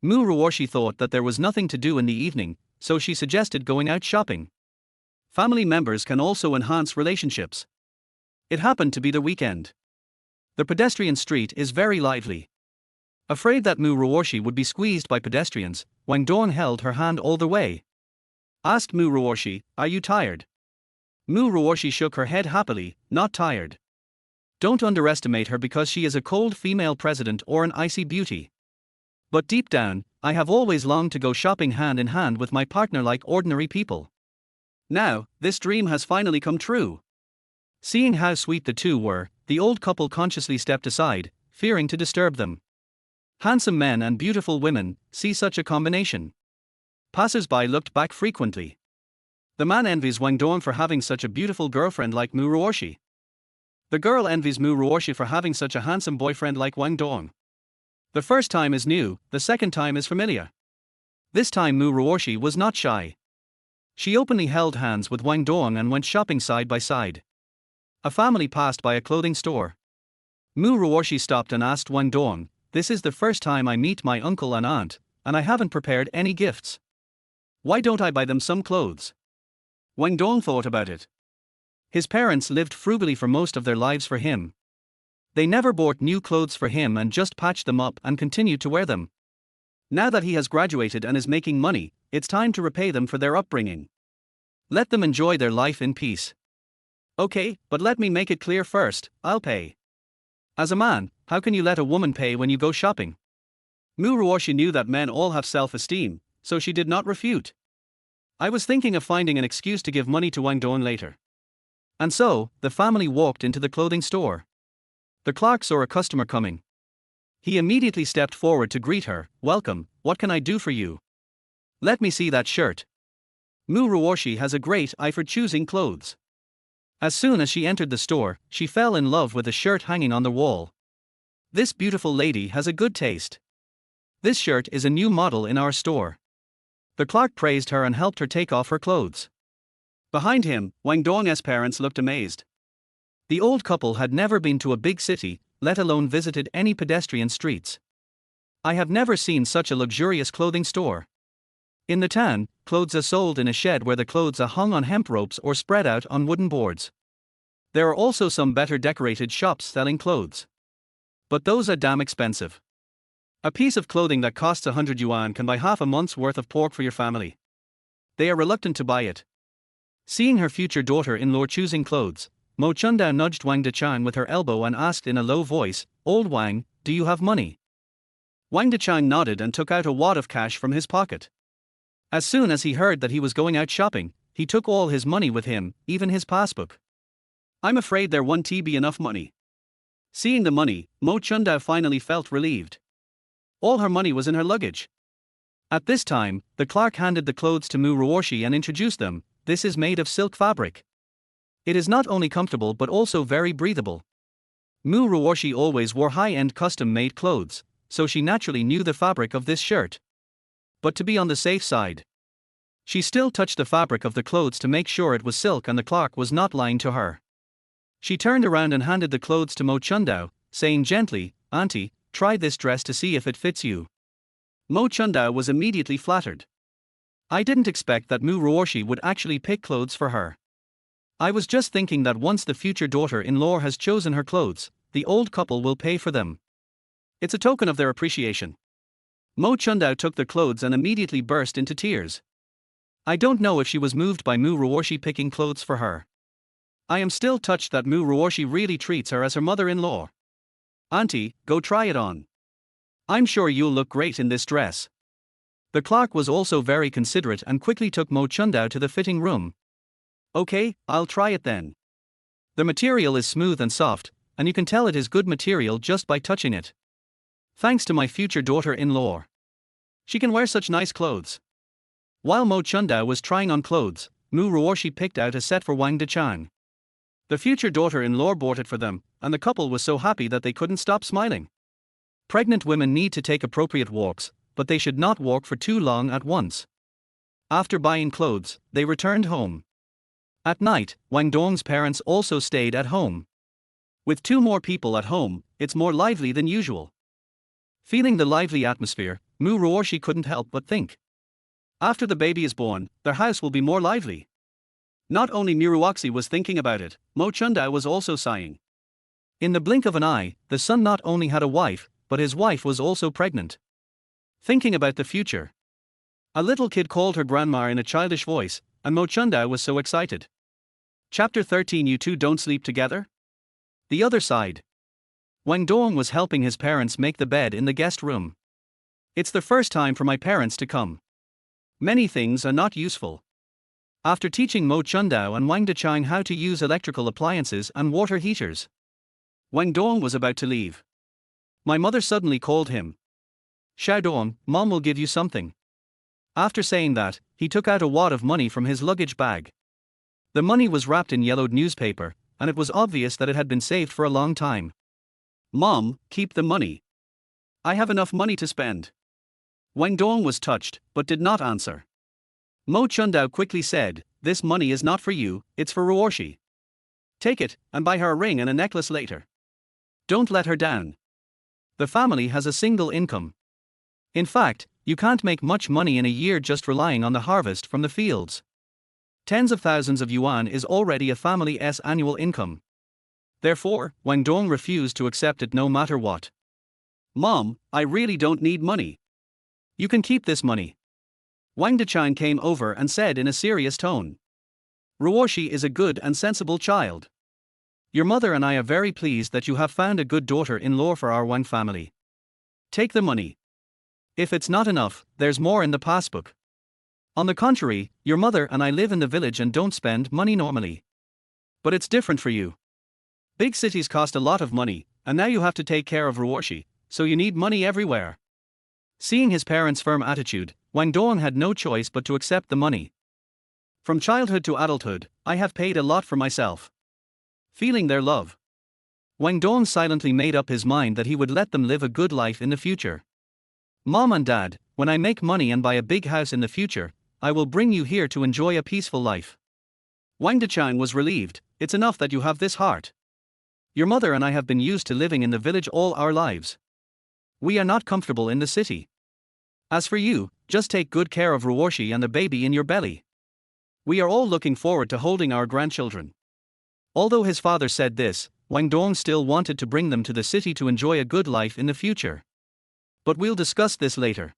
Mu Ruoshi thought that there was nothing to do in the evening, so she suggested going out shopping. Family members can also enhance relationships. It happened to be the weekend. The pedestrian street is very lively. Afraid that Mu Ruoshi would be squeezed by pedestrians, Wang Dong held her hand all the way. Asked Mu Ruoshi, are you tired? Mu Ruoshi shook her head happily, not tired. Don't underestimate her because she is a cold female president or an icy beauty. But deep down, I have always longed to go shopping hand in hand with my partner like ordinary people. Now, this dream has finally come true. Seeing how sweet the two were, the old couple consciously stepped aside, fearing to disturb them. Handsome men and beautiful women, see such a combination. Passers-by looked back frequently. The man envies Wang Dong for having such a beautiful girlfriend like Mu Ruoshi. The girl envies Mu Ruoshi for having such a handsome boyfriend like Wang Dong. The first time is new, the second time is familiar. This time Mu Ruoshi was not shy. She openly held hands with Wang Dong and went shopping side by side. A family passed by a clothing store. Mu Ruoshi stopped and asked Wang Dong, this is the first time I meet my uncle and aunt, and I haven't prepared any gifts. Why don't I buy them some clothes? Wang Dong thought about it. His parents lived frugally for most of their lives for him. They never bought new clothes for him and just patched them up and continued to wear them. Now that he has graduated and is making money, it's time to repay them for their upbringing. Let them enjoy their life in peace. Okay, but let me make it clear first, I'll pay. As a man, how can you let a woman pay when you go shopping? Mu Ruoshi knew that men all have self-esteem, so she did not refute. I was thinking of finding an excuse to give money to Wang Dong later. And so, the family walked into the clothing store. The clerk saw a customer coming. He immediately stepped forward to greet her. Welcome, what can I do for you? Let me see that shirt. Mu Ruoshi has a great eye for choosing clothes. As soon as she entered the store, she fell in love with the shirt hanging on the wall. This beautiful lady has a good taste. This shirt is a new model in our store. The clerk praised her and helped her take off her clothes. Behind him, Wang Dong's parents looked amazed. The old couple had never been to a big city, let alone visited any pedestrian streets. I have never seen such a luxurious clothing store. In the town, clothes are sold in a shed where the clothes are hung on hemp ropes or spread out on wooden boards. There are also some better decorated shops selling clothes. But those are damn expensive. A piece of clothing that costs 100 yuan can buy half a month's worth of pork for your family. They are reluctant to buy it. Seeing her future daughter-in-law choosing clothes, Mo Chundao nudged Wang Dechang with her elbow and asked in a low voice, "Old Wang, do you have money?" Wang Dechang nodded and took out a wad of cash from his pocket. As soon as he heard that he was going out shopping, he took all his money with him, even his passbook. "I'm afraid there won't be enough money." Seeing the money, Mo Chundao finally felt relieved. All her money was in her luggage. At this time, the clerk handed the clothes to Mu Ruoshi and introduced them. "This is made of silk fabric. It is not only comfortable but also very breathable." Mu Ruoshi always wore high-end custom-made clothes, so she naturally knew the fabric of this shirt. But to be on the safe side, she still touched the fabric of the clothes to make sure it was silk and the clerk was not lying to her. She turned around and handed the clothes to Mo Chundao, saying gently, "Auntie, try this dress to see if it fits you." Mo Chundao was immediately flattered. "I didn't expect that Mu Ruoshi would actually pick clothes for her. I was just thinking that once the future daughter-in-law has chosen her clothes, the old couple will pay for them. It's a token of their appreciation." Mo Chundao took the clothes and immediately burst into tears. I don't know if she was moved by Mu Ruoshi picking clothes for her. I am still touched that Mu Ruoshi really treats her as her mother-in-law. "Auntie, go try it on. I'm sure you'll look great in this dress." The clerk was also very considerate and quickly took Mo Chundao to the fitting room. "Okay, I'll try it then. The material is smooth and soft, and you can tell it is good material just by touching it. Thanks to my future daughter-in-law. She can wear such nice clothes." While Mo Chundao was trying on clothes, Mu Ruoshi picked out a set for Wang Dechang. The future daughter-in-law bought it for them, and the couple was so happy that they couldn't stop smiling. Pregnant women need to take appropriate walks, but they should not walk for too long at once. After buying clothes, they returned home. At night, Wang Dong's parents also stayed at home. With two more people at home, it's more lively than usual. Feeling the lively atmosphere, Mu Ruoshi couldn't help but think. After the baby is born, their house will be more lively. Not only Muruoxi was thinking about it, Mo Chundao was also sighing. In the blink of an eye, the son not only had a wife, but his wife was also pregnant. Thinking about the future, a little kid called her grandma in a childish voice, and Mo Chundao was so excited. Chapter 13. You two don't sleep together? The other side. Wang Dong was helping his parents make the bed in the guest room. "It's the first time for my parents to come. Many things are not useful." After teaching Mo Chundao and Wang Dechang how to use electrical appliances and water heaters, Wang Dong was about to leave. My mother suddenly called him. "Xiaodong, Mom will give you something." After saying that, he took out a wad of money from his luggage bag. The money was wrapped in yellowed newspaper, and it was obvious that it had been saved for a long time. "Mom, keep the money. I have enough money to spend." Wang Dong was touched, but did not answer. Mo Chundao quickly said, "This money is not for you, it's for Ruoshi. Take it, and buy her a ring and a necklace later. Don't let her down. The family has a single income. In fact, you can't make much money in a year just relying on the harvest from the fields. Tens of thousands of yuan is already a family's annual income." Therefore, Wang Dong refused to accept it no matter what. "Mom, I really don't need money. You can keep this money." Wang Dechang came over and said in a serious tone. "Ruoshi is a good and sensible child. Your mother and I are very pleased that you have found a good daughter-in-law for our Wang family. Take the money. If it's not enough, there's more in the passbook. On the contrary, your mother and I live in the village and don't spend money normally. But it's different for you. Big cities cost a lot of money, and now you have to take care of Ruoshi, so you need money everywhere." Seeing his parents' firm attitude, Wang Dong had no choice but to accept the money. "From childhood to adulthood, I have paid a lot for myself. Feeling their love. Wang Dong silently made up his mind that he would let them live a good life in the future. Mom and Dad, when I make money and buy a big house in the future, I will bring you here to enjoy a peaceful life. Wang Dechang was relieved. It's enough that you have this heart. Your mother and I have been used to living in the village all our lives. We are not comfortable in the city. As for you, just take good care of Ruoshi and the baby in your belly. We are all looking forward to holding our grandchildren. Although his father said this, Wang Dong still wanted to bring them to the city to enjoy a good life in the future. But we'll discuss this later.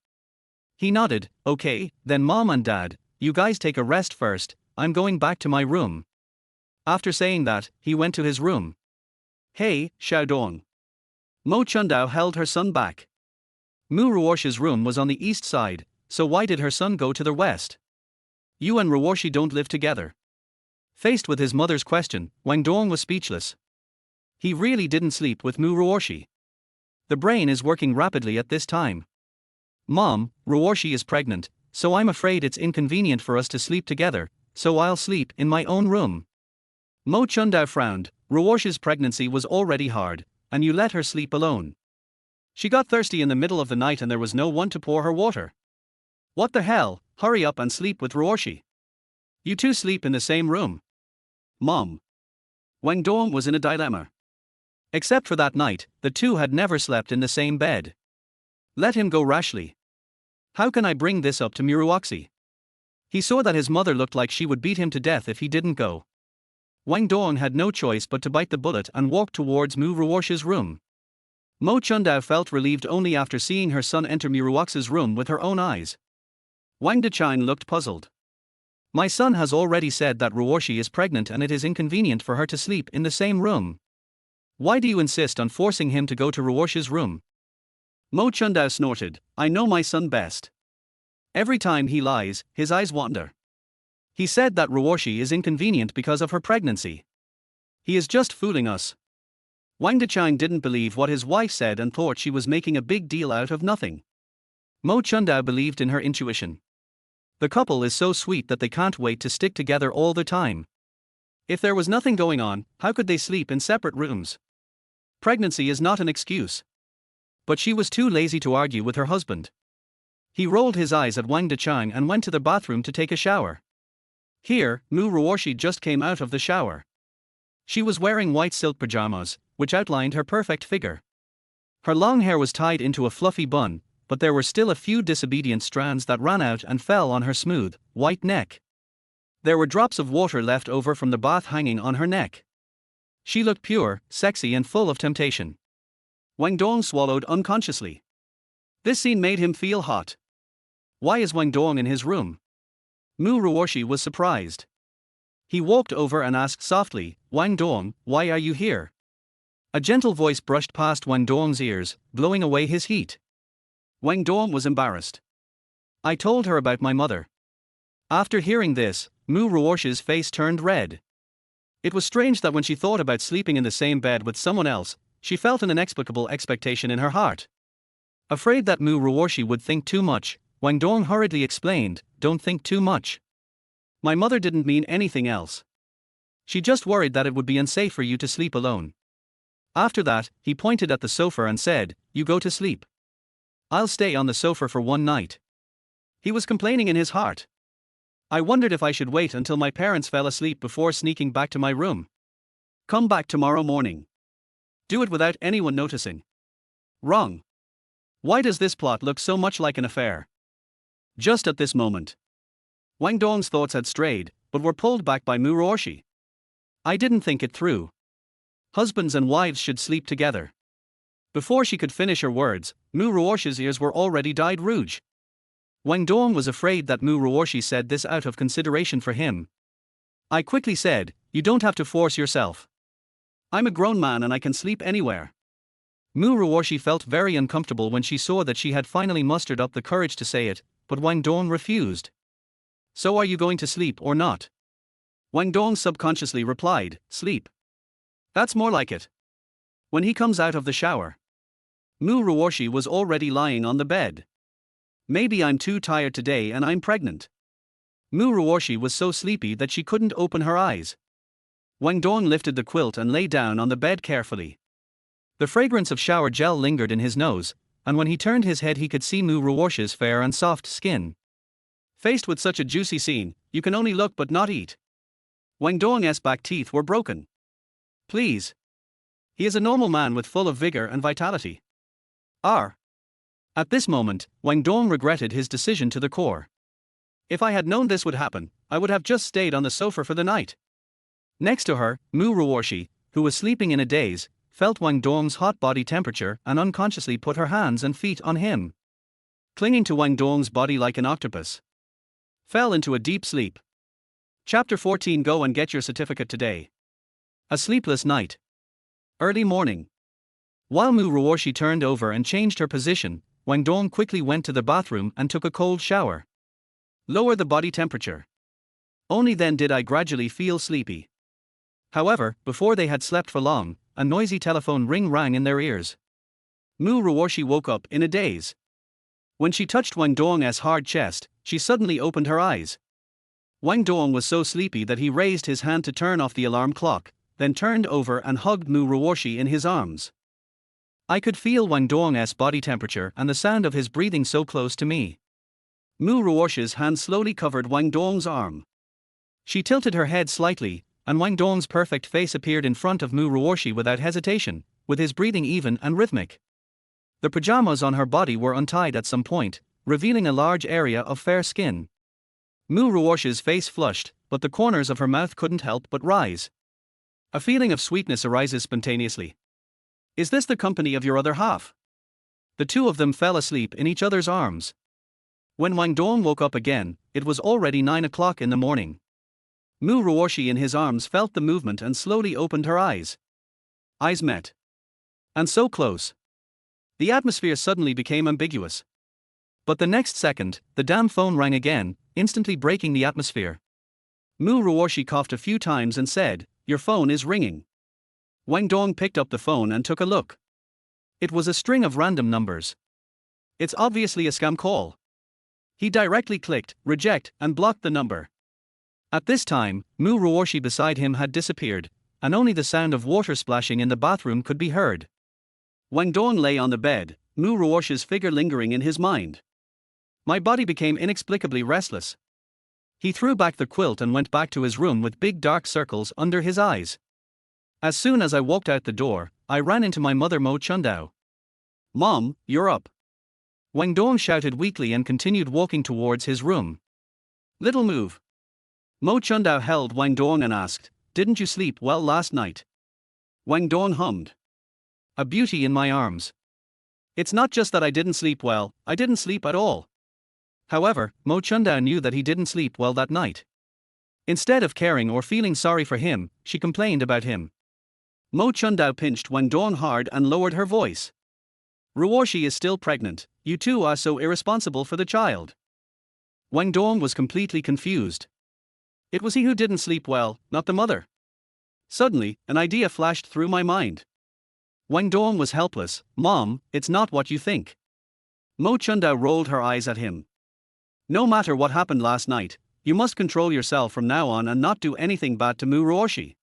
He nodded. Okay, then Mom and Dad, you guys take a rest first, I'm going back to my room. After saying that, he went to his room. Hey, Xiaodong. Mo Chundao held her son back. Mu Ruorshi's room was on the east side, so why did her son go to the west? You and Ruorshi don't live together. Faced with his mother's question, Wang Dong was speechless. He really didn't sleep with Mu Ruorshi. The brain is working rapidly at this time. Mom, Ruorshi is pregnant, so I'm afraid it's inconvenient for us to sleep together, so I'll sleep in my own room. Mo Chundao frowned. Ruorshi's pregnancy was already hard, and you let her sleep alone. She got thirsty in the middle of the night and there was no one to pour her water. What the hell, hurry up and sleep with Ruorshi. You two sleep in the same room. Mom. Wang Dong was in a dilemma. Except for that night, the two had never slept in the same bed. Let him go rashly. How can I bring this up to Muruoxi? He saw that his mother looked like she would beat him to death if he didn't go. Wang Dong had no choice but to bite the bullet and walk towards Mu Ruorshi's room. Mo Chundao felt relieved only after seeing her son enter Muruoxi's room with her own eyes. Wang Dechang looked puzzled. My son has already said that Ruorshi is pregnant and it is inconvenient for her to sleep in the same room. Why do you insist on forcing him to go to Ruorshi's room? Mo Chundao snorted. I know my son best. Every time he lies, his eyes wander. He said that Ruorshi is inconvenient because of her pregnancy. He is just fooling us. Wang Dechang didn't believe what his wife said and thought she was making a big deal out of nothing. Mo Chundao believed in her intuition. The couple is so sweet that they can't wait to stick together all the time. If there was nothing going on, how could they sleep in separate rooms? Pregnancy is not an excuse. But she was too lazy to argue with her husband. He rolled his eyes at Wang Dechang and went to the bathroom to take a shower. Here, Mu Ruorshi just came out of the shower. She was wearing white silk pajamas, which outlined her perfect figure. Her long hair was tied into a fluffy bun, but there were still a few disobedient strands that ran out and fell on her smooth, white neck. There were drops of water left over from the bath hanging on her neck. She looked pure, sexy and full of temptation. Wang Dong swallowed unconsciously. This scene made him feel hot. Why is Wang Dong in his room? Mu Ruorshi was surprised. He walked over and asked softly, Wang Dong, why are you here? A gentle voice brushed past Wang Dong's ears, blowing away his heat. Wang Dong was embarrassed. I told her about my mother. After hearing this, Mu Ruorshi's face turned red. It was strange that when she thought about sleeping in the same bed with someone else, she felt an inexplicable expectation in her heart. Afraid that Mu Ruorshi would think too much, Wang Dong hurriedly explained, don't think too much. My mother didn't mean anything else. She just worried that it would be unsafe for you to sleep alone. After that, he pointed at the sofa and said, you go to sleep. I'll stay on the sofa for one night. He was complaining in his heart. I wondered if I should wait until my parents fell asleep before sneaking back to my room. Come back tomorrow morning. Do it without anyone noticing. Wrong. Why does this plot look so much like an affair? Just at this moment, Wang Dong's thoughts had strayed, but were pulled back by Mu Ruorshi. I didn't think it through. Husbands and wives should sleep together. Before she could finish her words, Mu Ruorshi's ears were already dyed rouge. Wang Dong was afraid that Mu Ruorshi said this out of consideration for him. I quickly said, you don't have to force yourself. I'm a grown man and I can sleep anywhere. Mu Ruorshi felt very uncomfortable when she saw that she had finally mustered up the courage to say it, but Wang Dong refused. So are you going to sleep or not? Wang Dong subconsciously replied, sleep. That's more like it. When he comes out of the shower. Mu Ruorshi was already lying on the bed. Maybe I'm too tired today and I'm pregnant. Mu Ruorshi was so sleepy that she couldn't open her eyes. Wang Dong lifted the quilt and lay down on the bed carefully. The fragrance of shower gel lingered in his nose, and when he turned his head he could see Mu Ruosh's fair and soft skin. Faced with such a juicy scene, you can only look but not eat. Wang Dong's back teeth were broken. Please. He is a normal man with full of vigor and vitality. R. At this moment, Wang Dong regretted his decision to the core. If I had known this would happen, I would have just stayed on the sofa for the night. Next to her, Mu Ruoshi, who was sleeping in a daze, felt Wang Dong's hot body temperature and unconsciously put her hands and feet on him. Clinging to Wang Dong's body like an octopus. Fell into a deep sleep. Chapter 14. Go and get your certificate today. A sleepless night. Early morning. While Mu Ruoshi turned over and changed her position, Wang Dong quickly went to the bathroom and took a cold shower. Lower the body temperature. Only then did I gradually feel sleepy. However, before they had slept for long, a noisy telephone ring rang in their ears. Mu Ruoshi woke up in a daze. When she touched Wang Dong's hard chest, she suddenly opened her eyes. Wang Dong was so sleepy that he raised his hand to turn off the alarm clock, then turned over and hugged Mu Ruoshi in his arms. I could feel Wang Dong's body temperature and the sound of his breathing so close to me. Mu Ruoshi's hand slowly covered Wang Dong's arm. She tilted her head slightly, and Wang Dong's perfect face appeared in front of Mu Ruoshi without hesitation, with his breathing even and rhythmic. The pajamas on her body were untied at some point, revealing a large area of fair skin. Mu Ruoshi's face flushed, but the corners of her mouth couldn't help but rise. A feeling of sweetness arises spontaneously. Is this the company of your other half? The two of them fell asleep in each other's arms. When Wang Dong woke up again, it was already 9 o'clock in the morning. Mu Ruoshi in his arms felt the movement and slowly opened her eyes. Eyes met. And so close. The atmosphere suddenly became ambiguous. But the next second, the damn phone rang again, instantly breaking the atmosphere. Mu Ruoshi coughed a few times and said, "Your phone is ringing." Wang Dong picked up the phone and took a look. It was a string of random numbers. It's obviously a scam call. He directly clicked reject and blocked the number. At this time, Mu Ruoshi beside him had disappeared, and only the sound of water splashing in the bathroom could be heard. Wang Dong lay on the bed, Mu Ruoshi's figure lingering in his mind. My body became inexplicably restless. He threw back the quilt and went back to his room with big dark circles under his eyes. As soon as I walked out the door, I ran into my mother Mo Chundao. "Mom, you're up." Wang Dong shouted weakly and continued walking towards his room. "Little move." Mo Chundao held Wang Dong and asked, "Didn't you sleep well last night?" Wang Dong hummed. "A beauty in my arms. It's not just that I didn't sleep well, I didn't sleep at all." However, Mo Chundao knew that he didn't sleep well that night. Instead of caring or feeling sorry for him, she complained about him. Mo Chundao pinched Wang Dong hard and lowered her voice. "Ruoshi is still pregnant, you two are so irresponsible for the child." Wang Dong was completely confused. It was he who didn't sleep well, not the mother. Suddenly, an idea flashed through my mind. Wang Dong was helpless. "Mom, it's not what you think." Mo Chundao rolled her eyes at him. "No matter what happened last night, you must control yourself from now on and not do anything bad to Mu Ruoshi."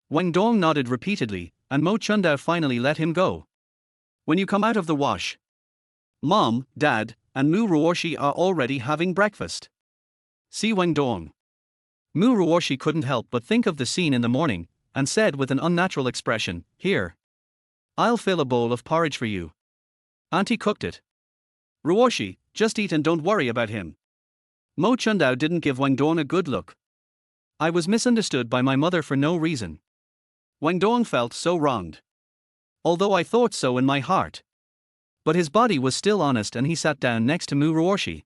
Wang Dong nodded repeatedly, and Mo Chundao finally let him go. "When you come out of the wash, Mom, Dad, and Mu Ruoshi are already having breakfast. See Wang Dong." Mu Ruoshi couldn't help but think of the scene in the morning, and said with an unnatural expression, "Here. I'll fill a bowl of porridge for you. Auntie cooked it. Ruoshi, just eat and don't worry about him." Mo Chundao didn't give Wang Dong a good look. I was misunderstood by my mother for no reason. Wang Dong felt so wronged. Although I thought so in my heart. But his body was still honest and he sat down next to Mu Ruoshi.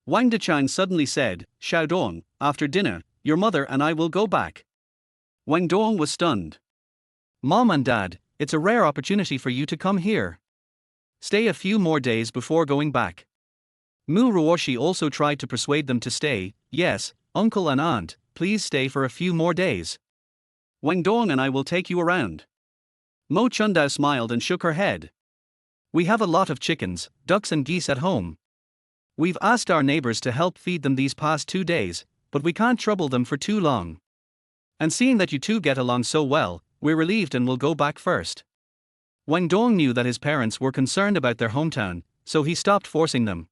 Wang Dechang suddenly said, "Xiao Dong, after dinner, your mother and I will go back." Wang Dong was stunned. "Mom and Dad, it's a rare opportunity for you to come here. Stay a few more days before going back." Mu Ruoshi also tried to persuade them to stay. "Yes, uncle and aunt, please stay for a few more days. Wang Dong and I will take you around." Mo Chundao smiled and shook her head. "We have a lot of chickens, ducks and geese at home. We've asked our neighbors to help feed them these past 2 days, but we can't trouble them for too long. And seeing that you two get along so well, we're relieved and will go back first." Wang Dong knew that his parents were concerned about their hometown, so he stopped forcing them.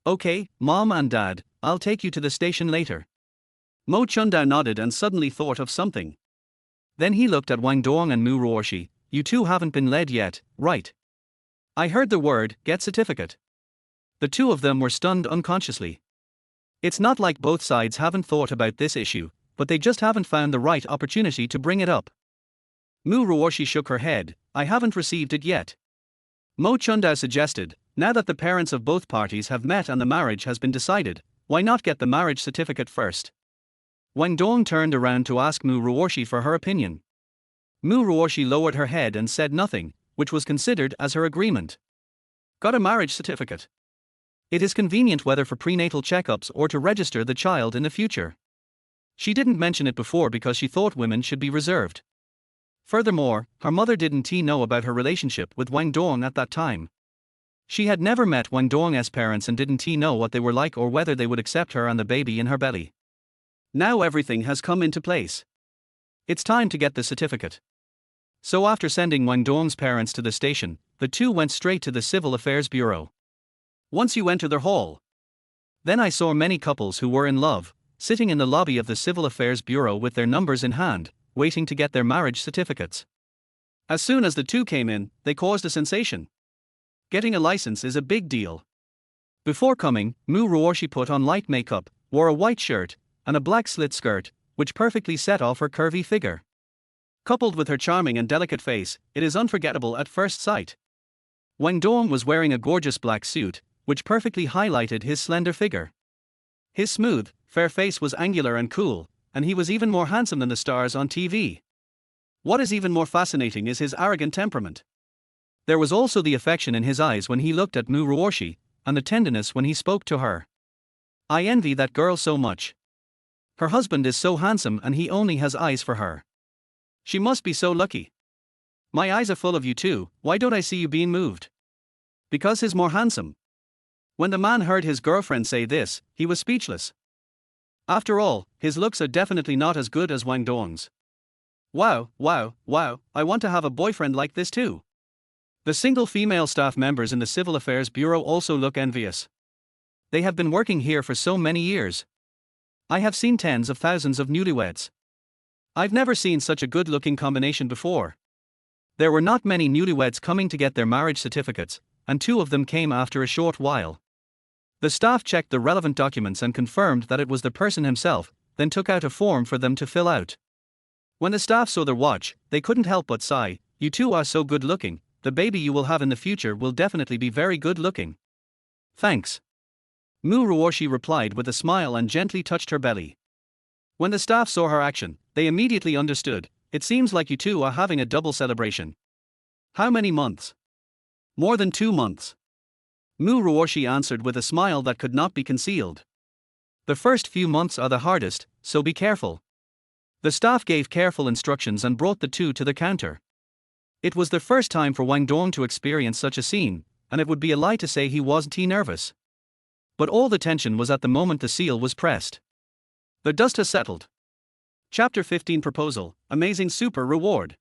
Okay, Mom and Dad, I'll take you to the station later. Mo Chundao nodded and suddenly thought of something. Then he looked at Wang Dong and Mu Ruoshi. You two haven't been led yet, right? I heard the word, get certificate. The two of them were stunned unconsciously. It's not like both sides haven't thought about this issue, but they just haven't found the right opportunity to bring it up. Mu Ruoshi shook her head. I haven't received it yet. Mo Chundao suggested, now that the parents of both parties have met and the marriage has been decided, why not get the marriage certificate first? Wang Dong turned around to ask Mu Ruoshi for her opinion. Mu Ruoshi lowered her head and said nothing, which was considered as her agreement. Got a marriage certificate. It is convenient whether for prenatal checkups or to register the child in the future. She didn't mention it before because she thought women should be reserved. Furthermore, her mother didn't know about her relationship with Wang Dong at that time. She had never met Wang Dong's parents and didn't know what they were like or whether they would accept her and the baby in her belly. Now everything has come into place. It's time to get the certificate. So after sending Wang Dong's parents to the station, the two went straight to the Civil Affairs Bureau. Once you enter the hall, then I saw many couples who were in love, sitting in the lobby of the Civil Affairs Bureau with their numbers in hand, waiting to get their marriage certificates. As soon as the two came in, they caused a sensation. Getting a license is a big deal. Before coming, Mu Ruoshi put on light makeup, wore a white shirt, and a black slit skirt, which perfectly set off her curvy figure. Coupled with her charming and delicate face, it is unforgettable at first sight. Wang Dong was wearing a gorgeous black suit, which perfectly highlighted his slender figure. His smooth, fair face was angular and cool, and he was even more handsome than the stars on TV. What is even more fascinating is his arrogant temperament. There was also the affection in his eyes when he looked at Mu Ruoshi, and the tenderness when he spoke to her. I envy that girl so much. Her husband is so handsome and he only has eyes for her. She must be so lucky. My eyes are full of you too, why don't I see you being moved? Because he's more handsome. When the man heard his girlfriend say this, he was speechless. After all, his looks are definitely not as good as Wang Dong's. Wow, I want to have a boyfriend like this too. The single female staff members in the Civil Affairs Bureau also look envious. They have been working here for so many years. I have seen tens of thousands of newlyweds. I've never seen such a good-looking combination before. There were not many newlyweds coming to get their marriage certificates, and two of them came after a short while. The staff checked the relevant documents and confirmed that it was the person himself, then took out a form for them to fill out. When the staff saw their watch, they couldn't help but sigh, you two are so good-looking, the baby you will have in the future will definitely be very good-looking. Thanks. Mu Ruoshi replied with a smile and gently touched her belly. When the staff saw her action, they immediately understood, it seems like you two are having a double celebration. How many months? More than 2 months. Mu Ruoshi answered with a smile that could not be concealed. The first few months are the hardest, so be careful. The staff gave careful instructions and brought the two to the counter. It was the first time for Wang Dong to experience such a scene, and it would be a lie to say he wasn't nervous. But all the tension was at the moment the seal was pressed. The dust has settled. Chapter 15 Proposal, Amazing Super Reward.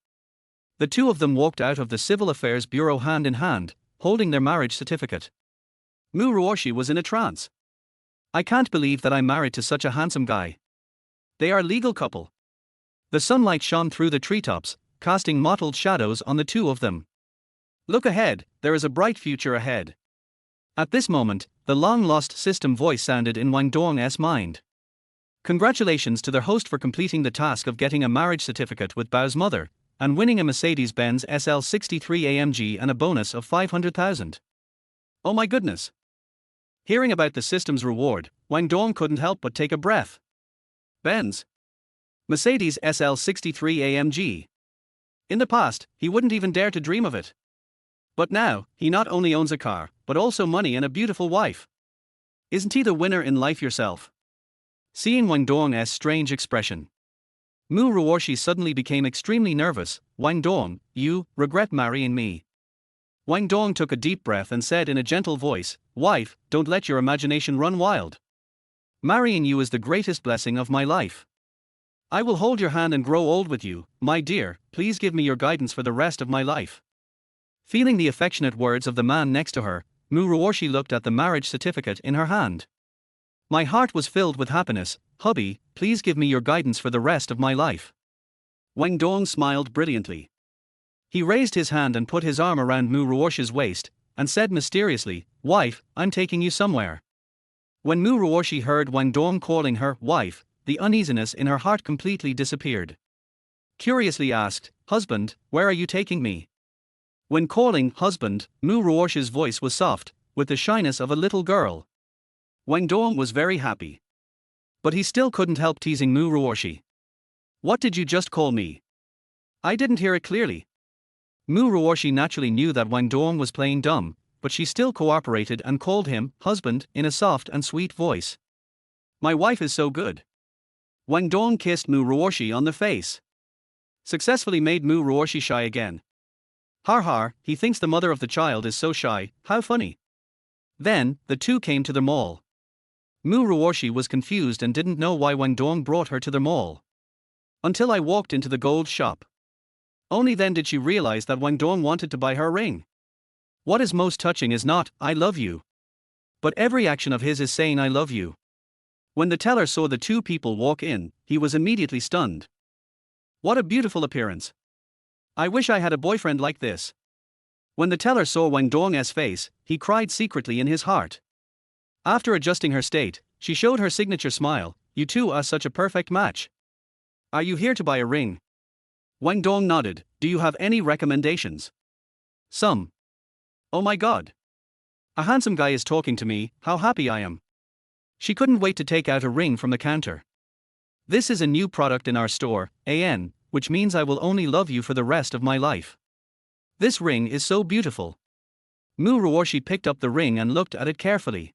The two of them walked out of the Civil Affairs Bureau hand in hand, holding their marriage certificate. Mu Ruoshi was in a trance. I can't believe that I'm married to such a handsome guy. They are a legal couple. The sunlight shone through the treetops, casting mottled shadows on the two of them. Look ahead, there is a bright future ahead. At this moment, the long-lost system voice sounded in Wang Dong's mind. Congratulations to their host for completing the task of getting a marriage certificate with Bao's mother, and winning a Mercedes-Benz SL63 AMG and a bonus of 500,000. Oh my goodness! Hearing about the system's reward, Wang Dong couldn't help but take a breath. Benz. Mercedes SL63 AMG. In the past, he wouldn't even dare to dream of it. But now, he not only owns a car, but also money and a beautiful wife. Isn't he the winner in life yourself? Seeing Wang Dong's strange expression, Mu Ruoshi suddenly became extremely nervous. Wang Dong, you regret marrying me. Wang Dong took a deep breath and said in a gentle voice, wife, don't let your imagination run wild. Marrying you is the greatest blessing of my life. I will hold your hand and grow old with you, my dear, please give me your guidance for the rest of my life. Feeling the affectionate words of the man next to her, Muruoshi looked at the marriage certificate in her hand. My heart was filled with happiness. Hubby, please give me your guidance for the rest of my life. Wang Dong smiled brilliantly. He raised his hand and put his arm around Muruoshi's waist, and said mysteriously, wife, I'm taking you somewhere. When Muruoshi heard Wang Dong calling her wife, the uneasiness in her heart completely disappeared. Curiously asked, husband, where are you taking me? When calling husband, Muruoshi's voice was soft, with the shyness of a little girl. Wang Dong was very happy. But he still couldn't help teasing Muruoshi. What did you just call me? I didn't hear it clearly. Muruoshi naturally knew that Wang Dong was playing dumb, but she still cooperated and called him husband in a soft and sweet voice. My wife is so good. Wang Dong kissed Muruoshi on the face. Successfully made Muruoshi shy again. Har har, he thinks the mother of the child is so shy, how funny. Then, the two came to the mall. Muruoshi was confused and didn't know why Wang Dong brought her to the mall. Until I walked into the gold shop. Only then did she realize that Wang Dong wanted to buy her a ring. What is most touching is not, I love you. But every action of his is saying I love you. When the teller saw the two people walk in, he was immediately stunned. What a beautiful appearance. I wish I had a boyfriend like this. When the teller saw Wang Dong's face, he cried secretly in his heart. After adjusting her state, she showed her signature smile, you two are such a perfect match. Are you here to buy a ring? Wang Dong nodded, do you have any recommendations? Some. Oh my god. A handsome guy is talking to me, how happy I am. She couldn't wait to take out a ring from the counter. This is a new product in our store, AN, which means I will only love you for the rest of my life. This ring is so beautiful. Muruoshi picked up the ring and looked at it carefully.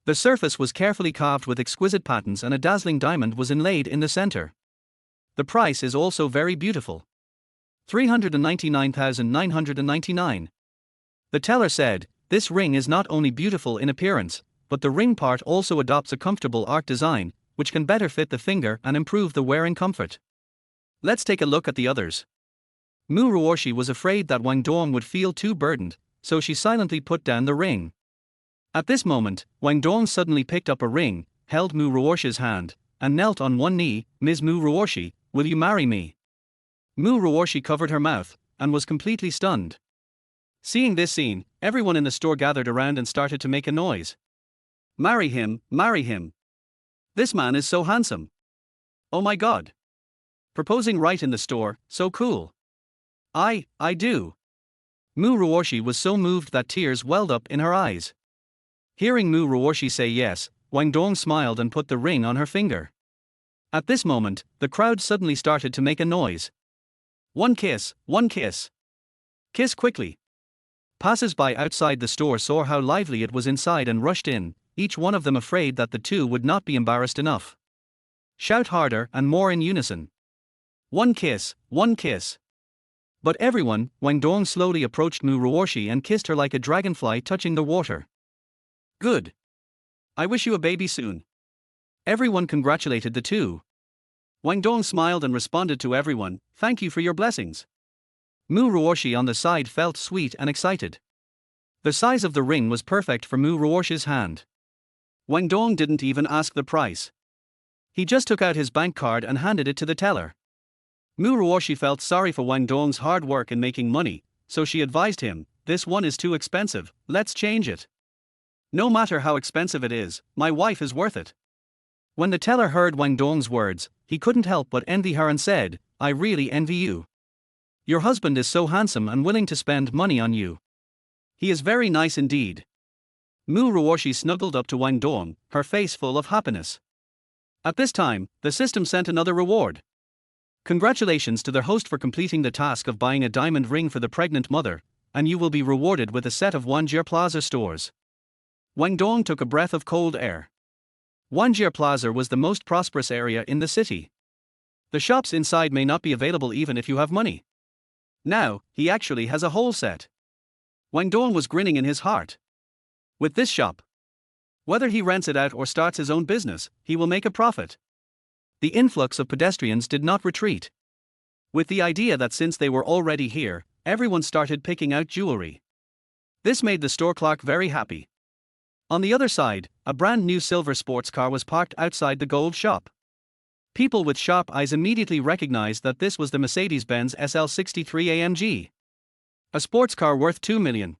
The surface was carefully carved with exquisite patterns and a dazzling diamond was inlaid in the center. The price is also very beautiful. 399,999. The teller said, this ring is not only beautiful in appearance, but the ring part also adopts a comfortable art design, which can better fit the finger and improve the wearing comfort. Let's take a look at the others. Muruoshi was afraid that Wang Dong would feel too burdened, so she silently put down the ring. At this moment, Wang Dong suddenly picked up a ring, held Muruoshi's hand, and knelt on one knee. Ms. Muruoshi, will you marry me? Muruoshi covered her mouth, and was completely stunned. Seeing this scene, everyone in the store gathered around and started to make a noise. Marry him, marry him. This man is so handsome. Oh my god. Proposing right in the store, so cool. I do. Muruoshi was so moved that tears welled up in her eyes. Hearing Muruoshi say yes, Wang Dong smiled and put the ring on her finger. At this moment, the crowd suddenly started to make a noise. One kiss, one kiss. Kiss quickly. Passers-by outside the store saw how lively it was inside and rushed in, each one of them afraid that the two would not be embarrassed enough. Shout harder and more in unison. One kiss, one kiss. But everyone, Wang Dong slowly approached Muruoshi and kissed her like a dragonfly touching the water. Good. I wish you a baby soon. Everyone congratulated the two. Wang Dong smiled and responded to everyone, thank you for your blessings. Muruoshi on the side felt sweet and excited. The size of the ring was perfect for Muruoshi's hand. Wang Dong didn't even ask the price. He just took out his bank card and handed it to the teller. Muruoshi felt sorry for Wang Dong's hard work in making money, so she advised him, this one is too expensive, let's change it. No matter how expensive it is, my wife is worth it. When the teller heard Wang Dong's words, he couldn't help but envy her and said, I really envy you. Your husband is so handsome and willing to spend money on you. He is very nice indeed. Muruoshi snuggled up to Wang Dong, her face full of happiness. At this time, the system sent another reward. Congratulations to their host for completing the task of buying a diamond ring for the pregnant mother, and you will be rewarded with a set of Wanjie Plaza stores. Wang Dong took a breath of cold air. Wanjie Plaza was the most prosperous area in the city. The shops inside may not be available even if you have money. Now, he actually has a whole set. Wang Dong was grinning in his heart. With this shop, whether he rents it out or starts his own business, he will make a profit. The influx of pedestrians did not retreat. With the idea that since they were already here, everyone started picking out jewelry. This made the store clerk very happy. On the other side, a brand new silver sports car was parked outside the gold shop. People with sharp eyes immediately recognized that this was the Mercedes-Benz SL63 AMG. A sports car worth $2 million.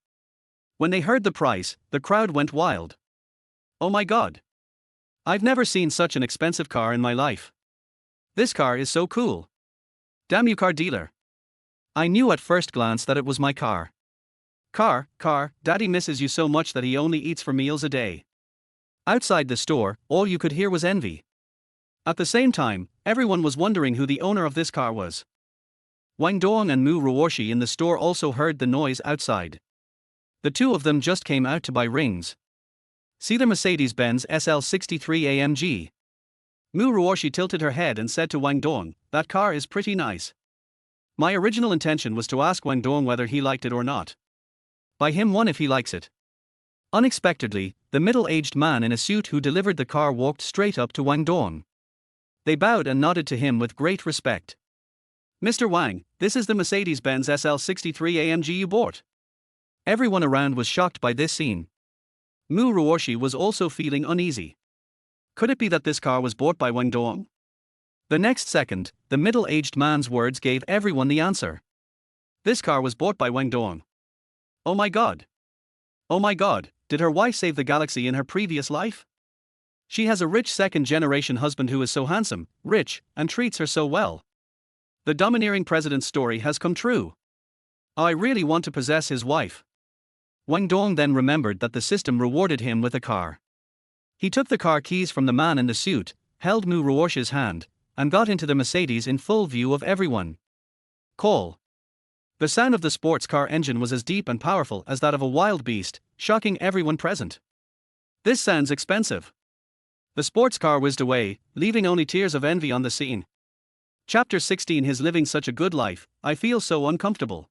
When they heard the price, the crowd went wild. Oh my god! I've never seen such an expensive car in my life. This car is so cool. Damn you, car dealer. I knew at first glance that it was my car. Car, Daddy misses you so much that he only eats 4 meals a day. Outside the store, all you could hear was envy. At the same time, everyone was wondering who the owner of this car was. Wang Dong and Mu Ruoshi in the store also heard the noise outside. The two of them just came out to buy rings. See the Mercedes-Benz SL63 AMG. Mu Ruoshi tilted her head and said to Wang Dong, "That car is pretty nice." My original intention was to ask Wang Dong whether he liked it or not. Buy him one if he likes it. Unexpectedly, the middle-aged man in a suit who delivered the car walked straight up to Wang Dong. They bowed and nodded to him with great respect. "Mr. Wang, this is the Mercedes-Benz SL63 AMG you bought." Everyone around was shocked by this scene. Mu Ruoshi was also feeling uneasy. Could it be that this car was bought by Wang Dong? The next second, the middle-aged man's words gave everyone the answer. This car was bought by Wang Dong. Oh my god! Oh my god, did her wife save the galaxy in her previous life? She has a rich second-generation husband who is so handsome, rich, and treats her so well. The domineering president's story has come true. I really want to possess his wife. Wang Dong then remembered that the system rewarded him with a car. He took the car keys from the man in the suit, held Mu Ruoshi's hand, and got into the Mercedes in full view of everyone. Call. The sound of the sports car engine was as deep and powerful as that of a wild beast, shocking everyone present. This sounds expensive. The sports car whizzed away, leaving only tears of envy on the scene. Chapter 16. His living such a good life, I feel so uncomfortable.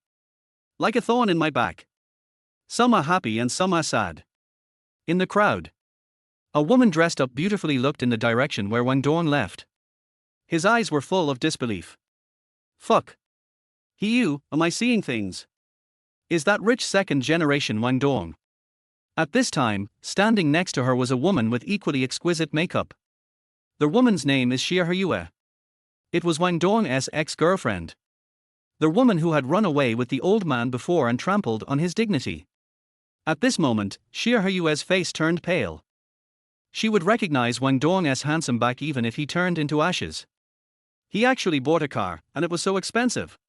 Like a thorn in my back. Some are happy and some are sad. In the crowd, a woman dressed up beautifully looked in the direction where Wang Dong left. His eyes were full of disbelief. Fuck. Am I seeing things? Is that rich second-generation Wang Dong? At this time, standing next to her was a woman with equally exquisite makeup. The woman's name is Xie Heyue. It was Wang Dong's ex-girlfriend. The woman who had run away with the old man before and trampled on his dignity. At this moment, Xie Heyue's face turned pale. She would recognize Wang Dong's handsome back even if he turned into ashes. He actually bought a car, and it was so expensive.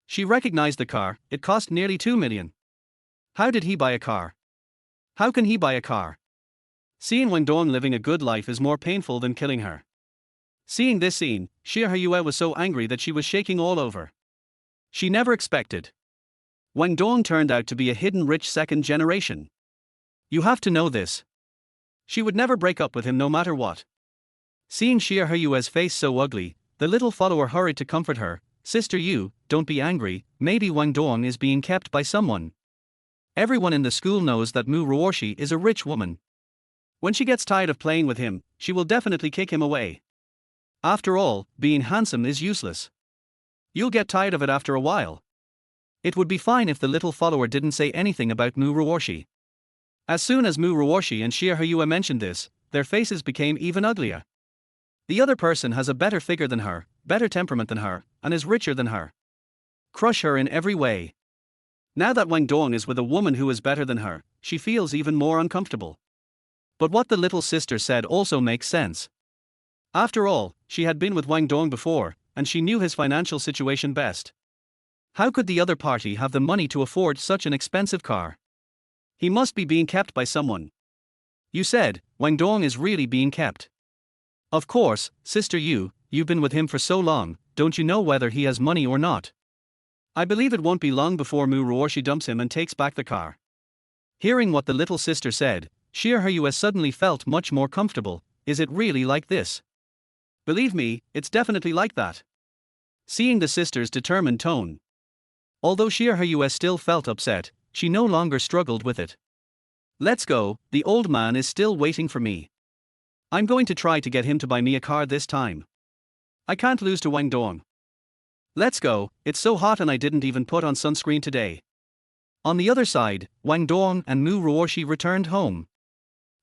She recognized the car, it cost nearly $2 million. How did he buy a car? How can he buy a car? Seeing Wang Dong living a good life is more painful than killing her. Seeing this scene, Xie Heyue was so angry that she was shaking all over. She never expected. Wang Dong turned out to be a hidden rich second generation. You have to know this. She would never break up with him no matter what. Seeing Xie Heyue's face so ugly, the little follower hurried to comfort her. Sister Yu, don't be angry, maybe Wang Dong is being kept by someone. Everyone in the school knows that Mu Ruoshi is a rich woman. When she gets tired of playing with him, she will definitely kick him away. After all, being handsome is useless. You'll get tired of it after a while. It would be fine if the little follower didn't say anything about Mu Ruoshi. As soon as Mu Ruoshi and Xie Heyue mentioned this, their faces became even uglier. The other person has a better figure than her, better temperament than her, and is richer than her. Crush her in every way. Now that Wang Dong is with a woman who is better than her, she feels even more uncomfortable. But what the little sister said also makes sense. After all, she had been with Wang Dong before, and she knew his financial situation best. How could the other party have the money to afford such an expensive car? He must be being kept by someone. You said, Wang Dong is really being kept. Of course, Sister Yu, you've been with him for so long, don't you know whether he has money or not? I believe it won't be long before Mu Ruoshi dumps him and takes back the car. Hearing what the little sister said, Xie Heyue suddenly felt much more comfortable. Is it really like this? Believe me, it's definitely like that. Seeing the sister's determined tone. Although Xie Heyue still felt upset, she no longer struggled with it. Let's go, the old man is still waiting for me. I'm going to try to get him to buy me a car this time. I can't lose to Wang Dong. Let's go, it's so hot and I didn't even put on sunscreen today. On the other side, Wang Dong and Mu Ruoshi returned home.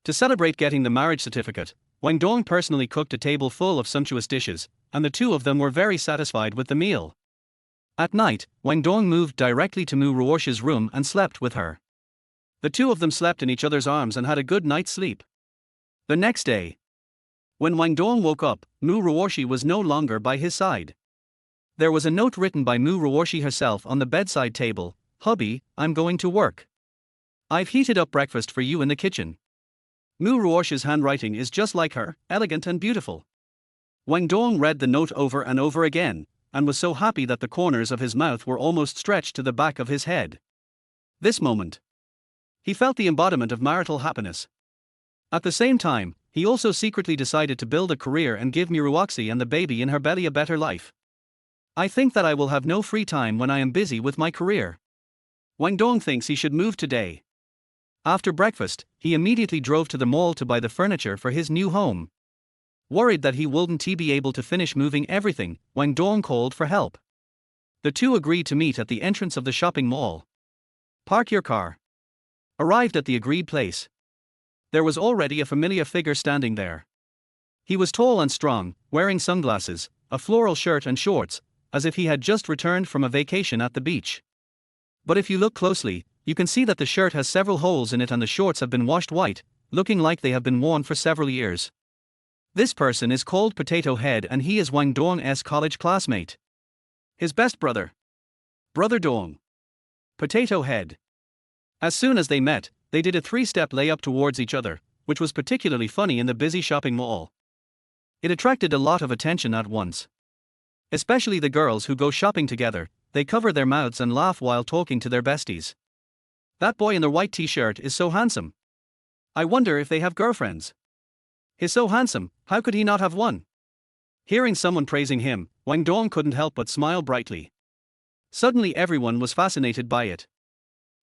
To celebrate getting the marriage certificate, Wang Dong personally cooked a table full of sumptuous dishes, and the two of them were very satisfied with the meal. At night, Wang Dong moved directly to Mu Ruoshi's room and slept with her. The two of them slept in each other's arms and had a good night's sleep. The next day, when Wang Dong woke up, Mu Ruoshi was no longer by his side. There was a note written by Mu Ruoshi herself on the bedside table. "Hubby, I'm going to work. I've heated up breakfast for you in the kitchen." Mu Ruoshi's handwriting is just like her, elegant and beautiful. Wang Dong read the note over and over again, and was so happy that the corners of his mouth were almost stretched to the back of his head. This moment, he felt the embodiment of marital happiness. At the same time, he also secretly decided to build a career and give Miruoxi and the baby in her belly a better life. "I think that I will have no free time when I am busy with my career." Wang Dong thinks he should move today. After breakfast, he immediately drove to the mall to buy the furniture for his new home. Worried that he wouldn't be able to finish moving everything, Wang Dong called for help. The two agreed to meet at the entrance of the shopping mall. "Park your car." Arrived at the agreed place, there was already a familiar figure standing there. He was tall and strong, wearing sunglasses, a floral shirt and shorts, as if he had just returned from a vacation at the beach. But if you look closely, you can see that the shirt has several holes in it and the shorts have been washed white, looking like they have been worn for several years. This person is called Potato Head and he is Wang Dong's college classmate. His best brother. Brother Dong. Potato Head. As soon as they met, they did a 3-step layup towards each other, which was particularly funny in the busy shopping mall. It attracted a lot of attention at once. Especially the girls who go shopping together, they cover their mouths and laugh while talking to their besties. "That boy in the white t-shirt is so handsome. I wonder if they have girlfriends. He's so handsome, how could he not have one?" Hearing someone praising him, Wang Dong couldn't help but smile brightly. Suddenly everyone was fascinated by it.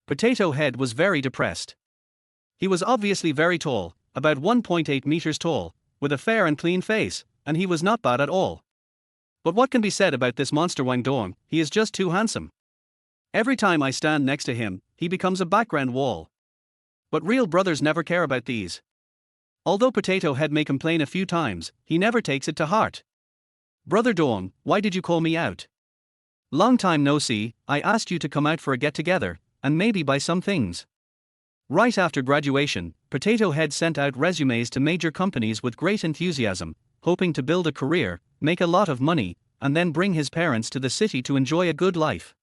Potato Head was very depressed. He was obviously very tall, about 1.8 meters tall, with a fair and clean face, and he was not bad at all. But what can be said about this monster Wang Dong? He is just too handsome. Every time I stand next to him, he becomes a background wall. But real brothers never care about these. Although Potato Head may complain a few times, he never takes it to heart. "Brother Dong, why did you call me out? Long time no see, I asked you to come out for a get-together, and maybe buy some things." Right after graduation, Potato Head sent out resumes to major companies with great enthusiasm, hoping to build a career, make a lot of money, and then bring his parents to the city to enjoy a good life.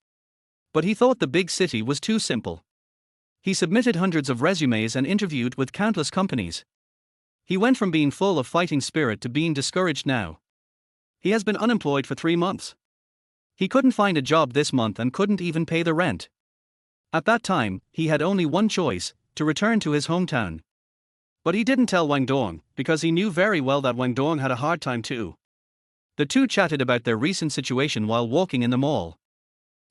But he thought the big city was too simple. He submitted hundreds of resumes and interviewed with countless companies. He went from being full of fighting spirit to being discouraged now. He has been unemployed for 3 months. He couldn't find a job this month and couldn't even pay the rent. At that time, he had only one choice, to return to his hometown. But he didn't tell Wang Dong, because he knew very well that Wang Dong had a hard time too. The two chatted about their recent situation while walking in the mall.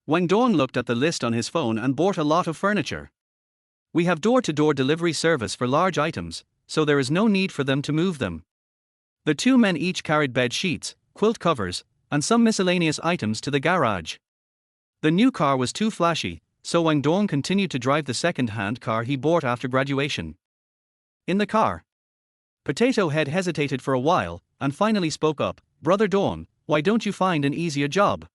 Wang Dong looked at the list on his phone and bought a lot of furniture. "We have door-to-door delivery service for large items, so there is no need for them to move them." The two men each carried bed sheets, quilt covers, and some miscellaneous items to the garage. The new car was too flashy, so Wang Dong continued to drive the second-hand car he bought after graduation. In the car, Potato Head hesitated for a while, and finally spoke up. "Brother Dong, why don't you find an easier job?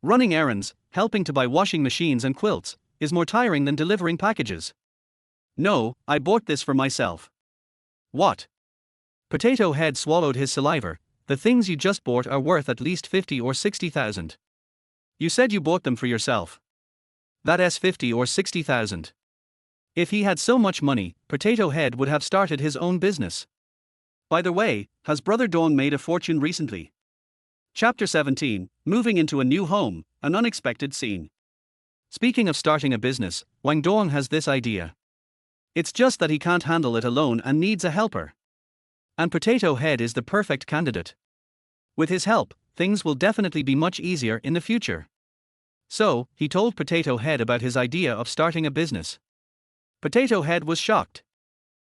Running errands, helping to buy washing machines and quilts, is more tiring than delivering packages." "No, I bought this for myself." "What?" Potato Head swallowed his saliva. "The things you just bought are worth at least 50 or 60,000. You said you bought them for yourself. That's 50 or 60,000. If he had so much money, Potato Head would have started his own business. By the way, has Brother Dong made a fortune recently? Chapter 17, Moving into a New Home, an Unexpected Scene. Speaking of starting a business, Wang Dong has this idea. It's just that he can't handle it alone and needs a helper. And Potato Head is the perfect candidate. With his help, things will definitely be much easier in the future. So, he told Potato Head about his idea of starting a business. Potato Head was shocked.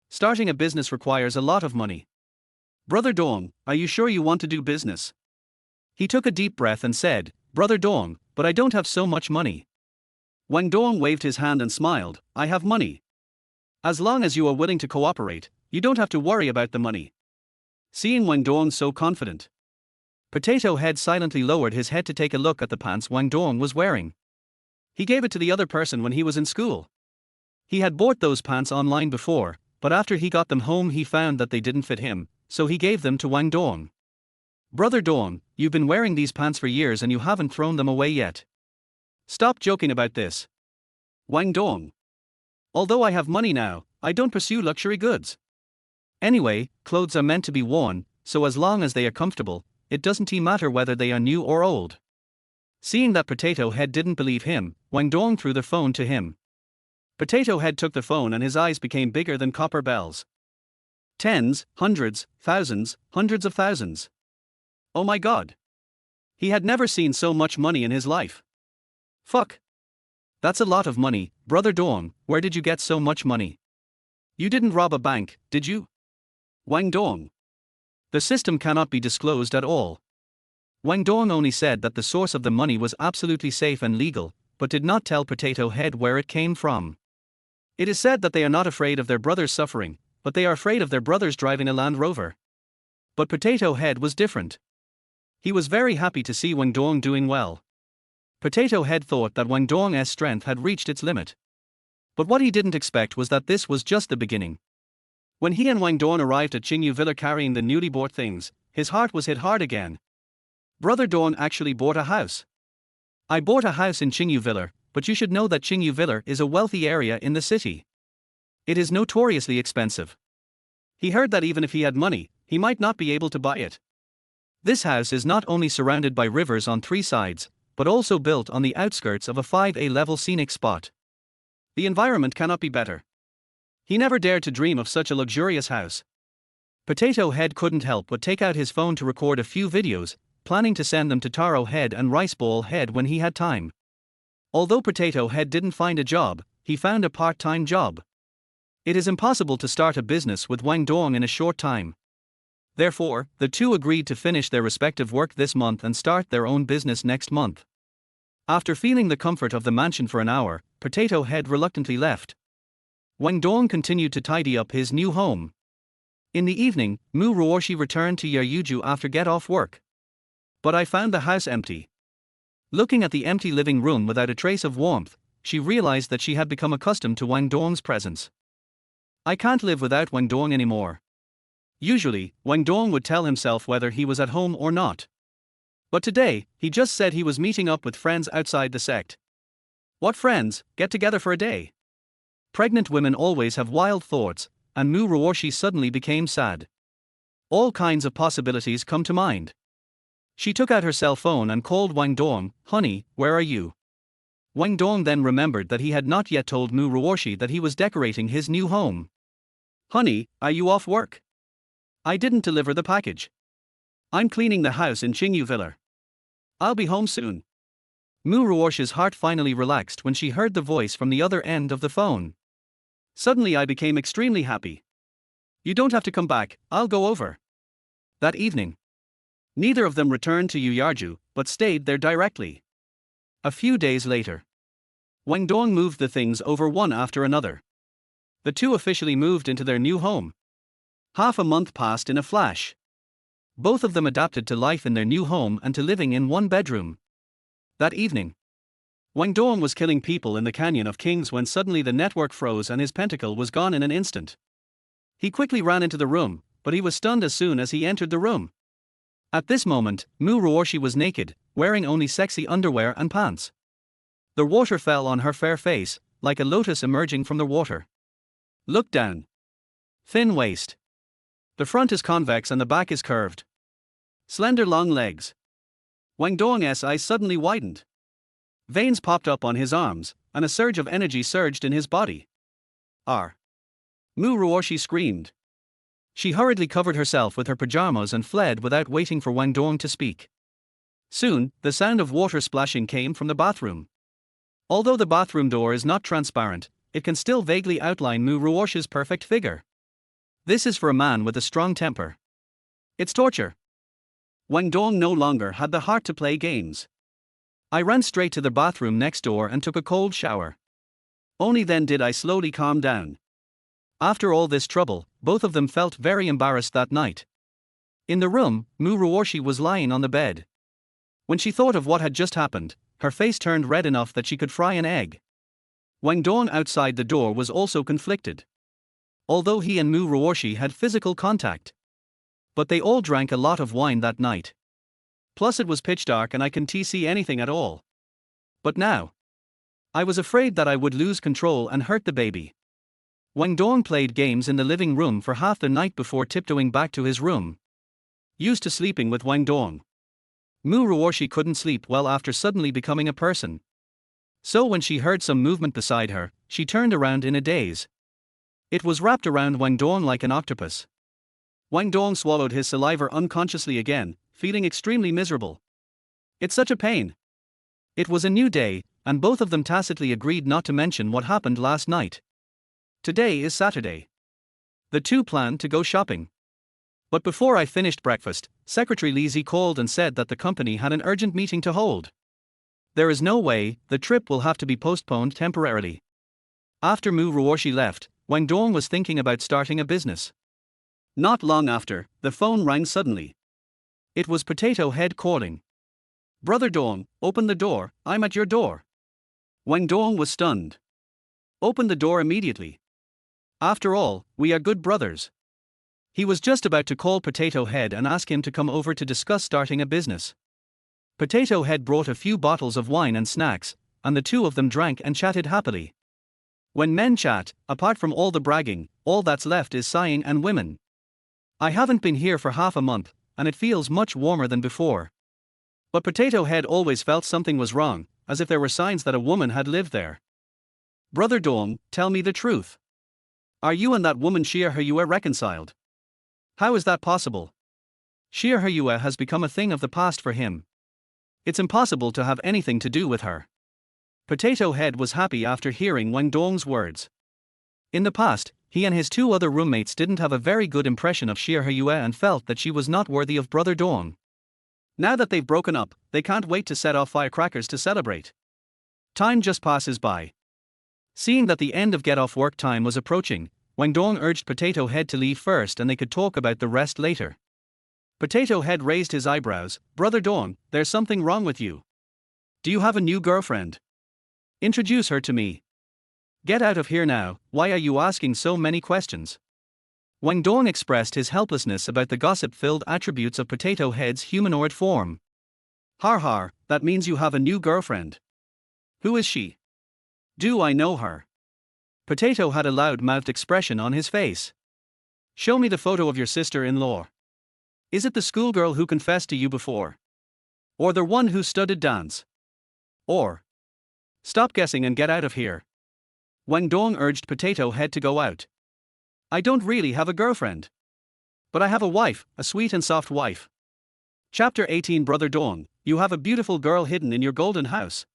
Starting a business requires a lot of money. "Brother Dong, are you sure you want to do business?" He took a deep breath and said, Brother Dong, but I don't have so much money. Wang Dong waved his hand and smiled, I have money. As long as you are willing to cooperate, you don't have to worry about the money. Seeing Wang Dong so confident, Potato Head silently lowered his head to take a look at the pants Wang Dong was wearing. He gave it to the other person when he was in school. He had bought those pants online before, but after he got them home he found that they didn't fit him, so he gave them to Wang Dong. Brother Dong, you've been wearing these pants for years and you haven't thrown them away yet. Stop joking about this. Wang Dong. Although I have money now, I don't pursue luxury goods. Anyway, clothes are meant to be worn, so as long as they are comfortable, it doesn't matter whether they are new or old. Seeing that Potato Head didn't believe him, Wang Dong threw the phone to him. Potato Head took the phone and his eyes became bigger than copper bells. Tens, hundreds, thousands, hundreds of thousands. Oh my god. He had never seen so much money in his life. Fuck. That's a lot of money, Brother Dong, where did you get so much money? You didn't rob a bank, did you? Wang Dong. The system cannot be disclosed at all. Wang Dong only said that the source of the money was absolutely safe and legal, but did not tell Potato Head where it came from. It is said that they are not afraid of their brothers suffering, but they are afraid of their brothers driving a Land Rover. But Potato Head was different. He was very happy to see Wang Dong doing well. Potato Head thought that Wang Dong's strength had reached its limit. But what he didn't expect was that this was just the beginning. When he and Wang Dong arrived at Qingyu Villa carrying the newly bought things, his heart was hit hard again. Brother Dong actually bought a house. I bought a house in Qingyu Villa, but you should know that Qingyu Villa is a wealthy area in the city. It is notoriously expensive. He heard that even if he had money, he might not be able to buy it. This house is not only surrounded by rivers on 3 sides, but also built on the outskirts of a 5A level scenic spot. The environment cannot be better. He never dared to dream of such a luxurious house. Potato Head couldn't help but take out his phone to record a few videos, planning to send them to Taro Head and Rice Bowl Head when he had time. Although Potato Head didn't find a job, he found a part-time job. It is impossible to start a business with Wang Dong in a short time. Therefore, the two agreed to finish their respective work this month and start their own business next month. After feeling the comfort of the mansion for an hour, Potato Head reluctantly left. Wang Dong continued to tidy up his new home. In the evening, Mu Ruoshi returned to Yeryuju after get off work. But I found the house empty. Looking at the empty living room without a trace of warmth, she realized that she had become accustomed to Wang Dong's presence. I can't live without Wang Dong anymore. Usually, Wang Dong would tell himself whether he was at home or not. But today, he just said he was meeting up with friends outside the sect. What friends? Get together for a day. Pregnant women always have wild thoughts, and Mu Ruoshi suddenly became sad. All kinds of possibilities come to mind. She took out her cell phone and called Wang Dong, "Honey, where are you?" Wang Dong then remembered that he had not yet told Mu Ruoshi that he was decorating his new home. "Honey, are you off work? I didn't deliver the package. I'm cleaning the house in Qingyu Villa. I'll be home soon." Mu Ruoshi's heart finally relaxed when she heard the voice from the other end of the phone. Suddenly I became extremely happy. "You don't have to come back, I'll go over." That evening, neither of them returned to Yeryuju, but stayed there directly. A few days later, Wang Dong moved the things over one after another. The two officially moved into their new home. Half a month passed in a flash. Both of them adapted to life in their new home and to living in one bedroom. That evening, Wang Dong was killing people in the Canyon of Kings when suddenly the network froze and his pentacle was gone in an instant. He quickly ran into the room, but he was stunned as soon as he entered the room. At this moment, Mu Ruoshi was naked, wearing only sexy underwear and pants. The water fell on her fair face, like a lotus emerging from the water. Look down. Thin waist. The front is convex and the back is curved. Slender long legs. Wang Dong's eyes suddenly widened. Veins popped up on his arms, and a surge of energy surged in his body. "R!" Mu Ruoshi screamed. She hurriedly covered herself with her pajamas and fled without waiting for Wang Dong to speak. Soon, the sound of water splashing came from the bathroom. Although the bathroom door is not transparent, it can still vaguely outline Mu Ruoshi's perfect figure. This is for a man with a strong temper. It's torture. Wang Dong no longer had the heart to play games. I ran straight to the bathroom next door and took a cold shower. Only then did I slowly calm down. After all this trouble, both of them felt very embarrassed that night. In the room, Mu Ruoshi was lying on the bed. When she thought of what had just happened, her face turned red enough that she could fry an egg. Wang Dong outside the door was also conflicted. Although he and Mu Ruoshi had physical contact. But they all drank a lot of wine that night. Plus it was pitch dark and I couldn't see anything at all. But now, I was afraid that I would lose control and hurt the baby. Wang Dong played games in the living room for half the night before tiptoeing back to his room. Used to sleeping with Wang Dong, Mu Ruoshi couldn't sleep well after suddenly becoming a person. So when she heard some movement beside her, she turned around in a daze. It was wrapped around Wang Dong like an octopus. Wang Dong swallowed his saliva unconsciously again, feeling extremely miserable. It's such a pain. It was a new day, and both of them tacitly agreed not to mention what happened last night. Today is Saturday. The two planned to go shopping. But before I finished breakfast, Secretary Li Zi called and said that the company had an urgent meeting to hold. There is no way, the trip will have to be postponed temporarily. After Mu Ruoshi left, Wang Dong was thinking about starting a business. Not long after, the phone rang suddenly. It was Potato Head calling. Brother Dong, open the door, I'm at your door. Wang Dong was stunned. Open the door immediately. After all, we are good brothers. He was just about to call Potato Head and ask him to come over to discuss starting a business. Potato Head brought a few bottles of wine and snacks, and the two of them drank and chatted happily. When men chat, apart from all the bragging, all that's left is sighing and women. I haven't been here for half a month, and it feels much warmer than before. But Potato Head always felt something was wrong, as if there were signs that a woman had lived there. Brother Dong, tell me the truth. Are you and that woman Xie Heyue reconciled? How is that possible? Xie Heyue has become a thing of the past for him. It's impossible to have anything to do with her. Potato Head was happy after hearing Wang Dong's words. In the past, he and his two other roommates didn't have a very good impression of Xie Heyue and felt that she was not worthy of Brother Dong. Now that they've broken up, they can't wait to set off firecrackers to celebrate. Time just passes by. Seeing that the end of get-off-work time was approaching, Wang Dong urged Potato Head to leave first and they could talk about the rest later. Potato Head raised his eyebrows. Brother Dong, there's something wrong with you. Do you have a new girlfriend? Introduce her to me. Get out of here now, why are you asking so many questions? Wang Dong expressed his helplessness about the gossip-filled attributes of Potato Head's humanoid form. Har har, that means you have a new girlfriend. Who is she? Do I know her? Potato had a loud-mouthed expression on his face. Show me the photo of your sister-in-law. Is it the schoolgirl who confessed to you before? Or the one who studied dance? Or? Stop guessing and get out of here. Wang Dong urged Potato Head to go out. I don't really have a girlfriend. But I have a wife, a sweet and soft wife. Chapter 18 Brother Dong, you have a beautiful girl hidden in your golden house.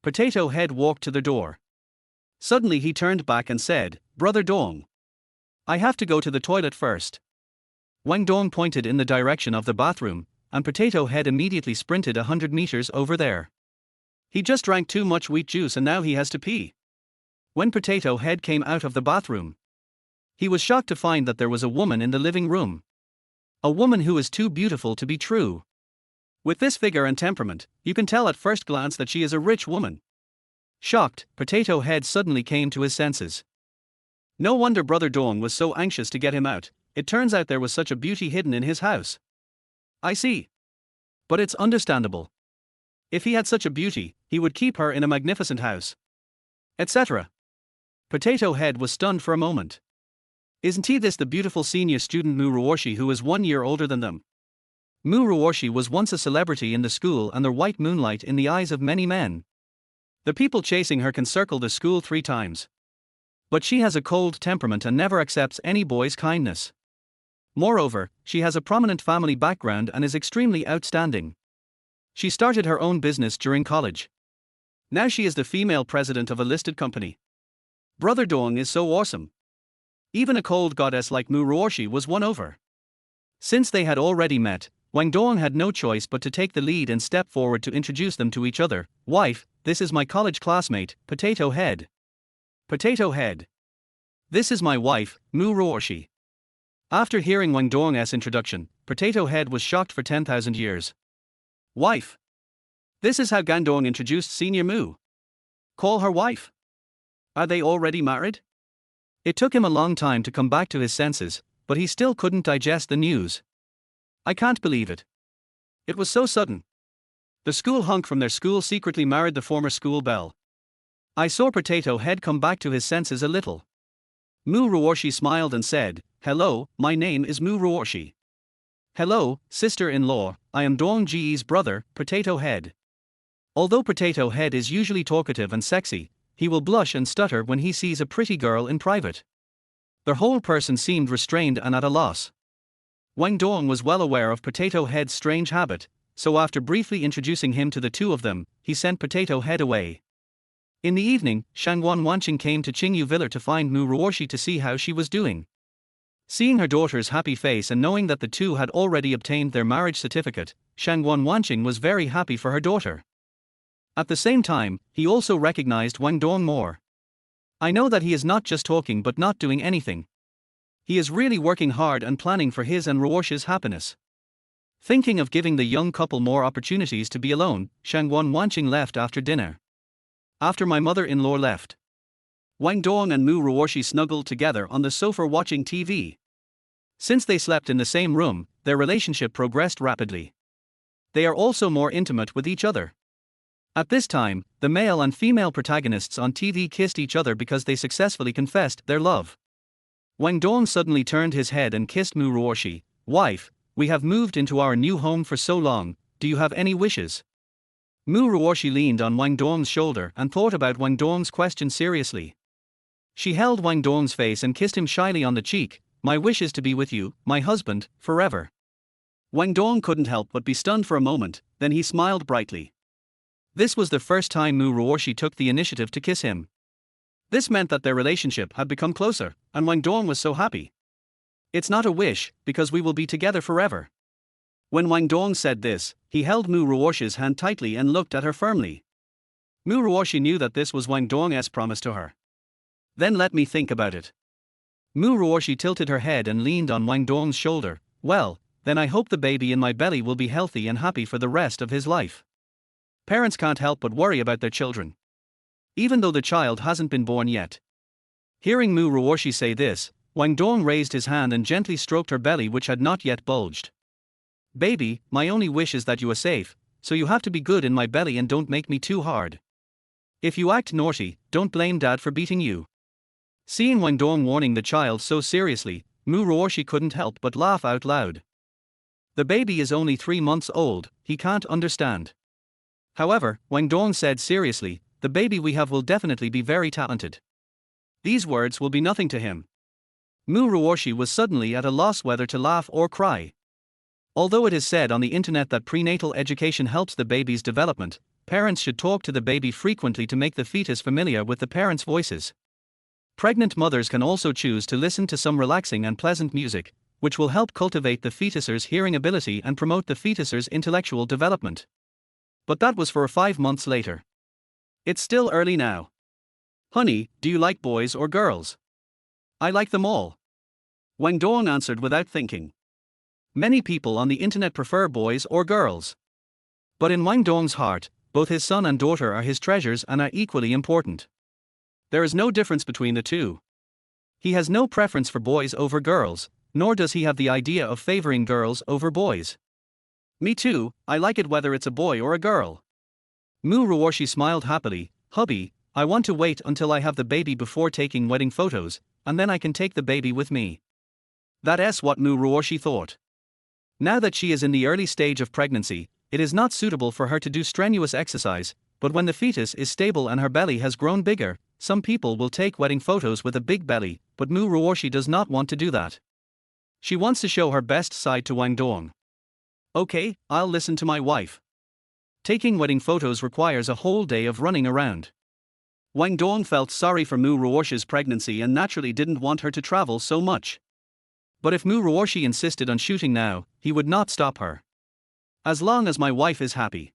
Potato Head walked to the door. Suddenly he turned back and said, Brother Dong, I have to go to the toilet first. Wang Dong pointed in the direction of the bathroom, and Potato Head immediately sprinted 100 meters over there. He just drank too much wheat juice and now he has to pee. When Potato Head came out of the bathroom, he was shocked to find that there was a woman in the living room. A woman who is too beautiful to be true. With this figure and temperament, you can tell at first glance that she is a rich woman. Shocked, Potato Head suddenly came to his senses. No wonder Brother Dong was so anxious to get him out, it turns out there was such a beauty hidden in his house. I see. But it's understandable. If he had such a beauty, he would keep her in a magnificent house. Etc. Potato Head was stunned for a moment. Isn't he this the beautiful senior student Mu Ruoshi who is 1 year older than them? Mu Ruoshi was once a celebrity in the school and the white moonlight in the eyes of many men. The people chasing her can circle the school 3 times. But she has a cold temperament and never accepts any boy's kindness. Moreover, she has a prominent family background and is extremely outstanding. She started her own business during college. Now she is the female president of a listed company. Brother Dong is so awesome. Even a cold goddess like Mu Ruoshi was won over. Since they had already met, Wang Dong had no choice but to take the lead and step forward to introduce them to each other. Wife, this is my college classmate, Potato Head. Potato Head. This is my wife, Mu Ruoshi. After hearing Wang Dong's introduction, Potato Head was shocked for 10,000 years. Wife. This is how Gandong introduced Senior Mu. Call her wife. Are they already married? It took him a long time to come back to his senses, but he still couldn't digest the news. I can't believe it. It was so sudden. The school hunk from their school secretly married the former school belle. I saw Potato Head come back to his senses a little. Mu Ruoshi smiled and said, "Hello, my name is Mu Ruoshi." "Hello, sister-in-law, I am Dong Ji's brother, Potato Head." Although Potato Head is usually talkative and sexy, he will blush and stutter when he sees a pretty girl in private. Their whole person seemed restrained and at a loss. Wang Dong was well aware of Potato Head's strange habit, so after briefly introducing him to the two of them, he sent Potato Head away. In the evening, Shangguan Wanqing came to Qingyu Villa to find Mu Ruoshi to see how she was doing. Seeing her daughter's happy face and knowing that the two had already obtained their marriage certificate, Shangguan Wanqing was very happy for her daughter. At the same time, he also recognized Wang Dong more. I know that he is not just talking but not doing anything. He is really working hard and planning for his and Ruoshi's happiness. Thinking of giving the young couple more opportunities to be alone, Shangguan Wanqing left after dinner. After my mother-in-law left, Wang Dong and Mu Ruoshi snuggled together on the sofa watching TV. Since they slept in the same room, their relationship progressed rapidly. They are also more intimate with each other. At this time, the male and female protagonists on TV kissed each other because they successfully confessed their love. Wang Dong suddenly turned his head and kissed Mu Ruoshi. "Wife, we have moved into our new home for so long, do you have any wishes?" Mu Ruoshi leaned on Wang Dong's shoulder and thought about Wang Dong's question seriously. She held Wang Dong's face and kissed him shyly on the cheek. "My wish is to be with you, my husband, forever." Wang Dong couldn't help but be stunned for a moment, then he smiled brightly. This was the first time Mu Ruoshi took the initiative to kiss him. This meant that their relationship had become closer, and Wang Dong was so happy. "It's not a wish, because we will be together forever." When Wang Dong said this, he held Mu Ruoshi's hand tightly and looked at her firmly. Mu Ruoshi knew that this was Wang Dong's promise to her. "Then let me think about it." Mu Ruoshi tilted her head and leaned on Wang Dong's shoulder. "Well, then I hope the baby in my belly will be healthy and happy for the rest of his life." Parents can't help but worry about their children, even though the child hasn't been born yet. Hearing Mu Ruoshi say this, Wang Dong raised his hand and gently stroked her belly, which had not yet bulged. "Baby, my only wish is that you are safe, so you have to be good in my belly and don't make me too hard. If you act naughty, don't blame Dad for beating you." Seeing Wang Dong warning the child so seriously, Mu Ruoshi couldn't help but laugh out loud. The baby is only 3 months old, he can't understand. However, Wang Dong said seriously, "The baby we have will definitely be very talented. These words will be nothing to him." Mu Ruoshi was suddenly at a loss whether to laugh or cry. Although it is said on the internet that prenatal education helps the baby's development, parents should talk to the baby frequently to make the fetus familiar with the parents' voices. Pregnant mothers can also choose to listen to some relaxing and pleasant music, which will help cultivate the fetus's hearing ability and promote the fetus's intellectual development. But that was for 5 months later. It's still early now. "Honey, do you like boys or girls?" "I like them all," Wang Dong answered without thinking. Many people on the internet prefer boys or girls. But in Wang Dong's heart, both his son and daughter are his treasures and are equally important. There is no difference between the two. He has no preference for boys over girls, nor does he have the idea of favoring girls over boys. "Me too, I like it whether it's a boy or a girl." Mu Ruoshi smiled happily. "Hubby, I want to wait until I have the baby before taking wedding photos, and then I can take the baby with me." That's what Mu Ruoshi thought. Now that she is in the early stage of pregnancy, it is not suitable for her to do strenuous exercise, but when the fetus is stable and her belly has grown bigger, some people will take wedding photos with a big belly, but Mu Ruoshi does not want to do that. She wants to show her best side to Wang Dong. "Okay, I'll listen to my wife." Taking wedding photos requires a whole day of running around. Wang Dong felt sorry for Mu Ruoshi's pregnancy and naturally didn't want her to travel so much. But if Mu Ruoshi insisted on shooting now, he would not stop her. As long as my wife is happy.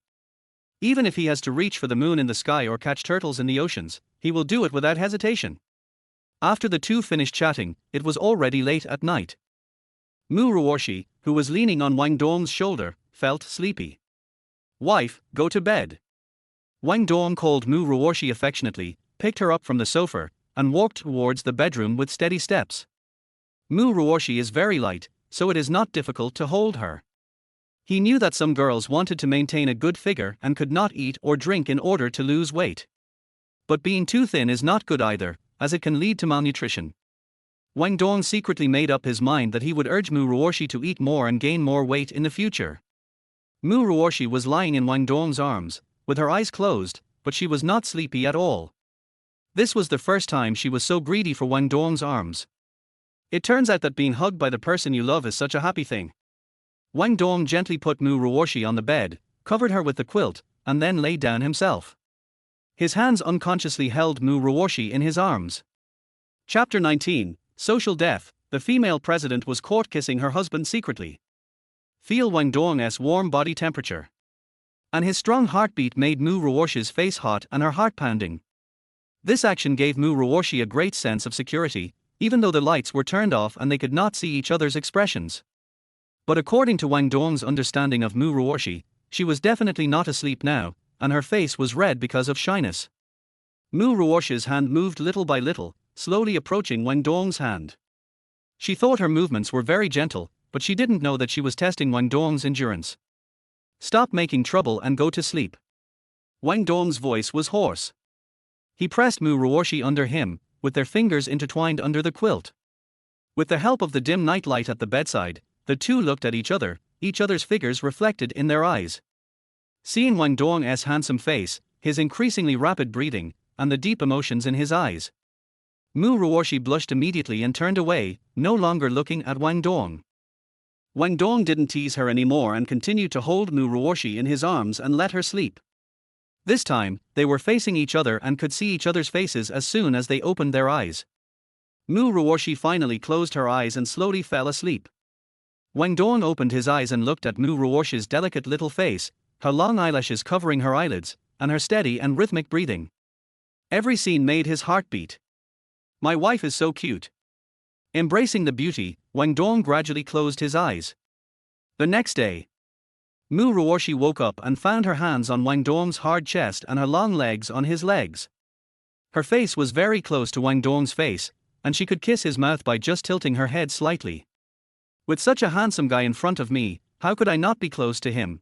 Even if he has to reach for the moon in the sky or catch turtles in the oceans, he will do it without hesitation. After the two finished chatting, it was already late at night. Mu Ruoshi, who was leaning on Wang Dong's shoulder, felt sleepy. Wife, go to bed. Wang Dong called Mu Ruoshi affectionately, picked her up from the sofa, and walked towards the bedroom with steady steps. Mu Ruoshi is very light, so it is not difficult to hold her. He knew that some girls wanted to maintain a good figure and could not eat or drink in order to lose weight. But being too thin is not good either, as it can lead to malnutrition. Wang Dong secretly made up his mind that he would urge Mu Ruoshi to eat more and gain more weight in the future. Mu Ruoshi was lying in Wang Dong's arms, with her eyes closed, but she was not sleepy at all. This was the first time she was so greedy for Wang Dong's arms. It turns out that being hugged by the person you love is such a happy thing. Wang Dong gently put Mu Ruoshi on the bed, covered her with the quilt, and then lay down himself. His hands unconsciously held Mu Ruoshi in his arms. Chapter 19, Social Death. The female president was caught kissing her husband secretly. Feel Wang Dong's warm body temperature. And his strong heartbeat made Mu Ruoshi's face hot and her heart pounding. This action gave Mu Ruoshi a great sense of security, even though the lights were turned off and they could not see each other's expressions. But according to Wang Dong's understanding of Mu Ruoshi, she was definitely not asleep now, and her face was red because of shyness. Mu Ruoshi's hand moved little by little, slowly approaching Wang Dong's hand. She thought her movements were very gentle, but she didn't know that she was testing Wang Dong's endurance. Stop making trouble and go to sleep. Wang Dong's voice was hoarse. He pressed Mu Ruoshi under him, with their fingers intertwined under the quilt. With the help of the dim night light at the bedside, the two looked at each other's figures reflected in their eyes. Seeing Wang Dong's handsome face, his increasingly rapid breathing, and the deep emotions in his eyes, Mu Ruoshi blushed immediately and turned away, no longer looking at Wang Dong. Wang Dong didn't tease her anymore and continued to hold Mu Ruoshi in his arms and let her sleep. This time, they were facing each other and could see each other's faces as soon as they opened their eyes. Mu Ruoshi finally closed her eyes and slowly fell asleep. Wang Dong opened his eyes and looked at Mu Ruoshi's delicate little face, her long eyelashes covering her eyelids, and her steady and rhythmic breathing. Every scene made his heart beat. My wife is so cute. Embracing the beauty, Wang Dong gradually closed his eyes. The next day, Mu Ruoshi woke up and found her hands on Wang Dong's hard chest and her long legs on his legs. Her face was very close to Wang Dong's face, and she could kiss his mouth by just tilting her head slightly. With such a handsome guy in front of me, how could I not be close to him?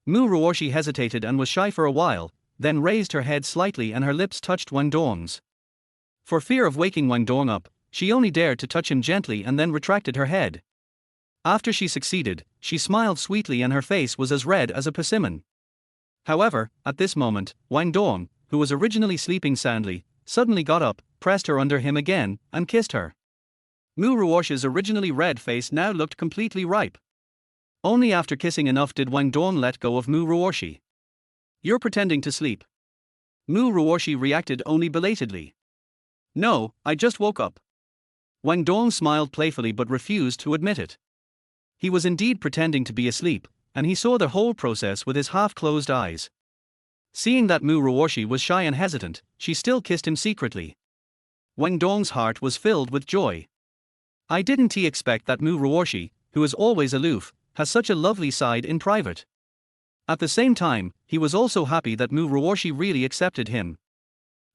Mu Ruoshi hesitated and was shy for a while, then raised her head slightly and her lips touched Wang Dong's. For fear of waking Wang Dong up, she only dared to touch him gently and then retracted her head. After she succeeded, she smiled sweetly and her face was as red as a persimmon. However, at this moment, Wang Dong, who was originally sleeping soundly, suddenly got up, pressed her under him again, and kissed her. Mu Ruoshi's originally red face now looked completely ripe. Only after kissing enough did Wang Dong let go of Mu Ruoshi. You're pretending to sleep. Mu Ruoshi reacted only belatedly. No, I just woke up. Wang Dong smiled playfully but refused to admit it. He was indeed pretending to be asleep, and he saw the whole process with his half-closed eyes. Seeing that Mu Ruoshi was shy and hesitant, she still kissed him secretly. Wang Dong's heart was filled with joy. I didn't expect that Mu Ruoshi, who is always aloof, has such a lovely side in private. At the same time, he was also happy that Mu Ruoshi really accepted him.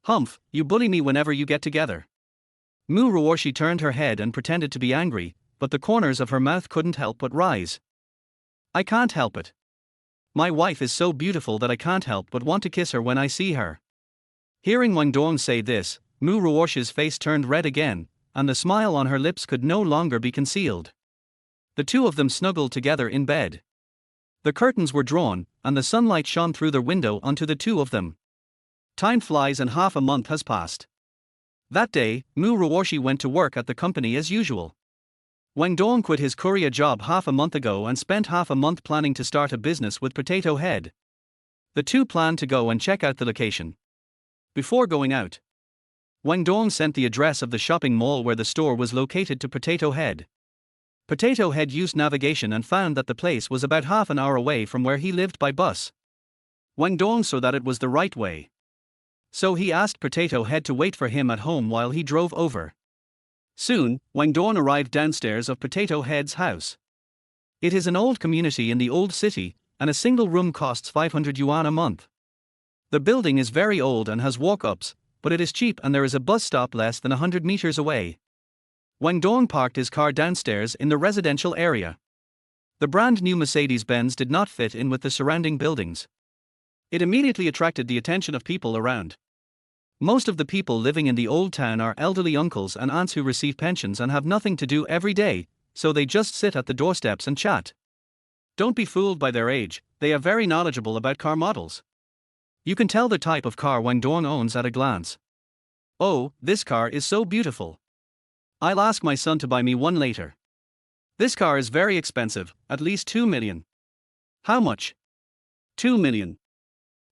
Humph, you bully me whenever you get together. Mu Ruoshi turned her head and pretended to be angry, but the corners of her mouth couldn't help but rise. I can't help it. My wife is so beautiful that I can't help but want to kiss her when I see her. Hearing Wang Dong say this, Mu Ruoshi's face turned red again, and the smile on her lips could no longer be concealed. The two of them snuggled together in bed. The curtains were drawn, and the sunlight shone through the window onto the two of them. Time flies and half a month has passed. That day, Mu Ruoshi went to work at the company as usual. Wang Dong quit his courier job half a month ago and spent half a month planning to start a business with Potato Head. The two planned to go and check out the location. Before going out, Wang Dong sent the address of the shopping mall where the store was located to Potato Head. Potato Head used navigation and found that the place was about half an hour away from where he lived by bus. Wang Dong saw that it was the right way. So he asked Potato Head to wait for him at home while he drove over. Soon, Wang Dong arrived downstairs of Potato Head's house. It is an old community in the old city, and a single room costs 500 yuan a month. The building is very old and has walk-ups, but it is cheap and there is a bus stop less than 100 meters away. Wang Dong parked his car downstairs in the residential area. The brand new Mercedes-Benz did not fit in with the surrounding buildings. It immediately attracted the attention of people around. Most of the people living in the old town are elderly uncles and aunts who receive pensions and have nothing to do every day, so they just sit at the doorsteps and chat. Don't be fooled by their age, they are very knowledgeable about car models. You can tell the type of car Wang Dong owns at a glance. Oh, this car is so beautiful. I'll ask my son to buy me one later. This car is very expensive, at least 2 million. How much? 2 million.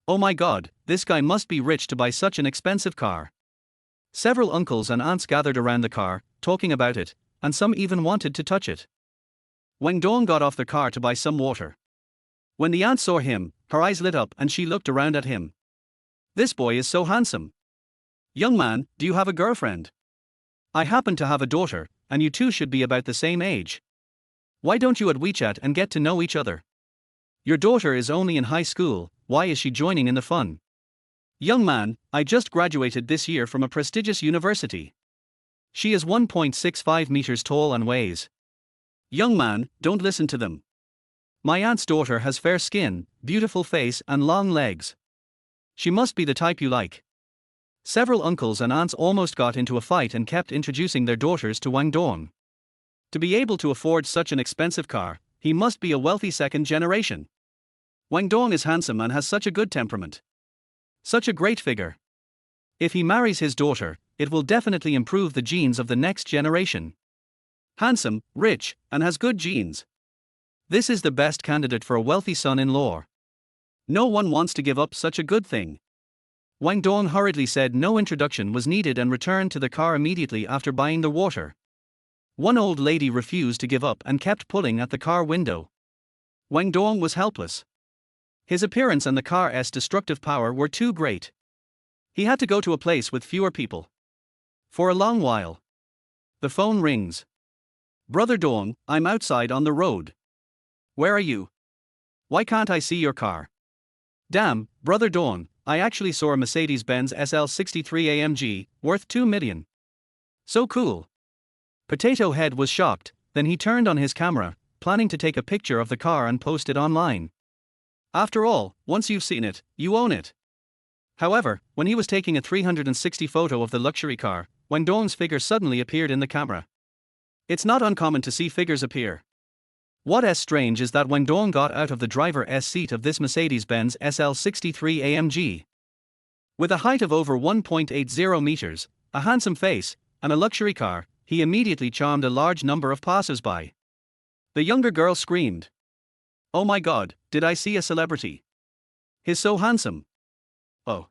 Oh my god, this guy must be rich to buy such an expensive car. Several uncles and aunts gathered around the car, talking about it, and some even wanted to touch it. Wang Dong got off the car to buy some water. When the aunt saw him, her eyes lit up and she looked around at him. This boy is so handsome. Young man, do you have a girlfriend? I happen to have a daughter, and you two should be about the same age. Why don't you at WeChat and get to know each other? Your daughter is only in high school, why is she joining in the fun? Young man, I just graduated this year from a prestigious university. She is 1.65 meters tall and weighs. Young man, don't listen to them. My aunt's daughter has fair skin, beautiful face and long legs. She must be the type you like. Several uncles and aunts almost got into a fight and kept introducing their daughters to Wang Dong. To be able to afford such an expensive car, he must be a wealthy second generation. Wang Dong is handsome and has such a good temperament. Such a great figure. If he marries his daughter, it will definitely improve the genes of the next generation. Handsome, rich, and has good genes. This is the best candidate for a wealthy son-in-law. No one wants to give up such a good thing. Wang Dong hurriedly said no introduction was needed and returned to the car immediately after buying the water. One old lady refused to give up and kept pulling at the car window. Wang Dong was helpless. His appearance and the car's destructive power were too great. He had to go to a place with fewer people. For a long while. The phone rings. Brother Dong, I'm outside on the road. Where are you? Why can't I see your car? Damn, Brother Dong, I actually saw a Mercedes-Benz SL63 AMG, worth 2 million. So cool. Potato Head was shocked, then he turned on his camera, planning to take a picture of the car and post it online. After all, once you've seen it, you own it. However, when he was taking a 360 photo of the luxury car, Wang Dong's figure suddenly appeared in the camera. It's not uncommon to see figures appear. What's strange is that Wang Dong got out of the driver's seat of this Mercedes-Benz SL63 AMG. With a height of over 1.80 meters, a handsome face, and a luxury car, he immediately charmed a large number of passers-by. The younger girl screamed. Oh my god, did I see a celebrity? He's so handsome. Oh.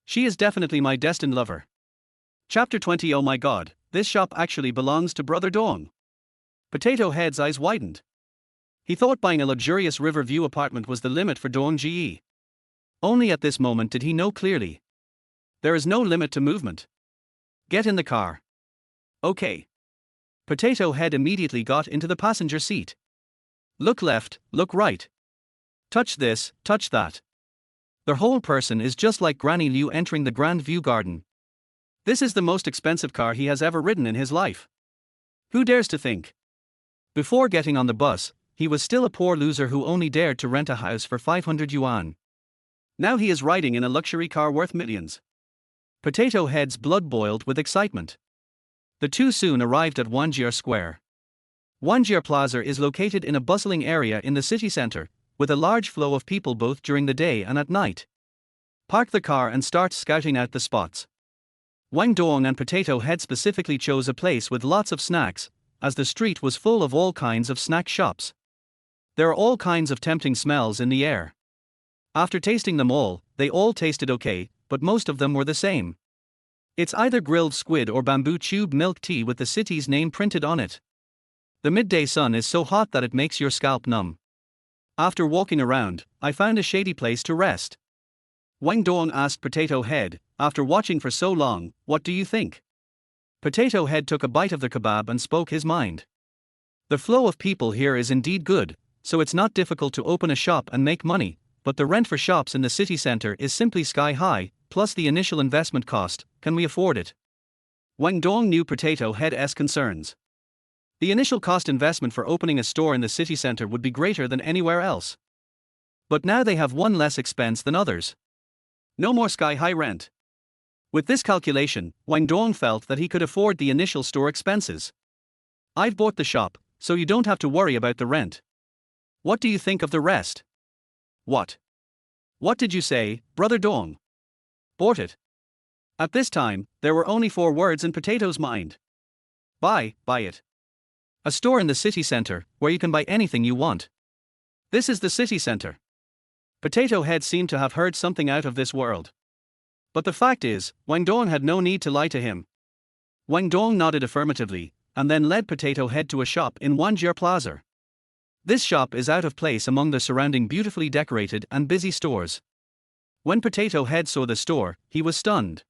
She is definitely my destined lover. Chapter 20. Oh my god, this shop actually belongs to Brother Dong. Potato Head's eyes widened. He thought buying a luxurious river view apartment was the limit for Dong Ji. Only at this moment did he know clearly. There is no limit to movement. Get in the car. Okay. Potato Head immediately got into the passenger seat. Look left, look right. Touch this, touch that. The whole person is just like Granny Liu entering the Grand View Garden. This is the most expensive car he has ever ridden in his life. Who dares to think? Before getting on the bus, he was still a poor loser who only dared to rent a house for 500 yuan. Now he is riding in a luxury car worth millions. Potato Head's blood boiled with excitement. The two soon arrived at Wanjier Square. Wanjier Plaza is located in a bustling area in the city center, with a large flow of people both during the day and at night. Park the car and start scouting out the spots. Wang Dong and Potato Head specifically chose a place with lots of snacks, as the street was full of all kinds of snack shops. There are all kinds of tempting smells in the air. After tasting them all, they all tasted okay, but most of them were the same. It's either grilled squid or bamboo tube milk tea with the city's name printed on it. The midday sun is so hot that it makes your scalp numb. After walking around, I found a shady place to rest. Wang Dong asked Potato Head, after watching for so long, what do you think? Potato Head took a bite of the kebab and spoke his mind. The flow of people here is indeed good, so it's not difficult to open a shop and make money, but the rent for shops in the city center is simply sky high, plus the initial investment cost. Can we afford it? Wang Dong knew Potato Head's concerns. The initial cost investment for opening a store in the city center would be greater than anywhere else. But now they have one less expense than others. No more sky-high rent. With this calculation, Wang Dong felt that he could afford the initial store expenses. I've bought the shop, so you don't have to worry about the rent. What do you think of the rest? What? What did you say, Brother Dong? Bought it. At this time, there were only 4 words in Potato's mind. Buy it. A store in the city center, where you can buy anything you want. This is the city center. Potato Head seemed to have heard something out of this world. But the fact is, Wang Dong had no need to lie to him. Wang Dong nodded affirmatively, and then led Potato Head to a shop in Wanjie Plaza. This shop is out of place among the surrounding beautifully decorated and busy stores. When Potato Head saw the store, he was stunned.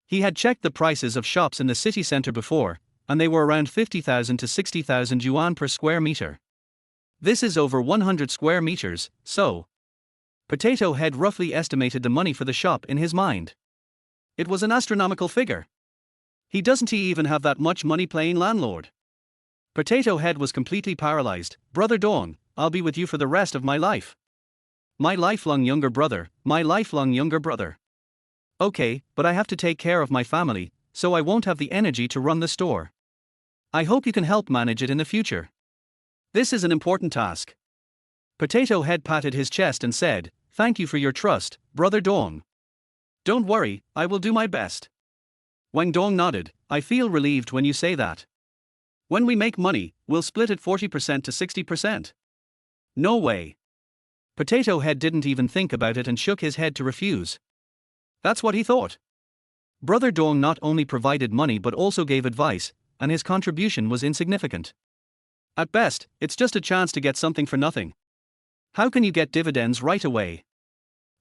He had checked the prices of shops in the city center before, and they were around 50,000 to 60,000 yuan per square meter. This is over 100 square meters, so. Potato Head roughly estimated the money for the shop in his mind. It was an astronomical figure. Doesn't he even have that much money playing landlord? Potato Head was completely paralyzed. Brother Dong, I'll be with you for the rest of my life. My lifelong younger brother, my lifelong younger brother. Okay, but I have to take care of my family, so I won't have the energy to run the store. I hope you can help manage it in the future. This is an important task. Potato Head patted his chest and said, thank you for your trust, Brother Dong. Don't worry, I will do my best. Wang Dong nodded, I feel relieved when you say that. When we make money, we'll split it 40% to 60%. No way. Potato Head didn't even think about it and shook his head to refuse. That's what he thought. Brother Dong not only provided money but also gave advice, and his contribution was insignificant. At best, it's just a chance to get something for nothing. How can you get dividends right away?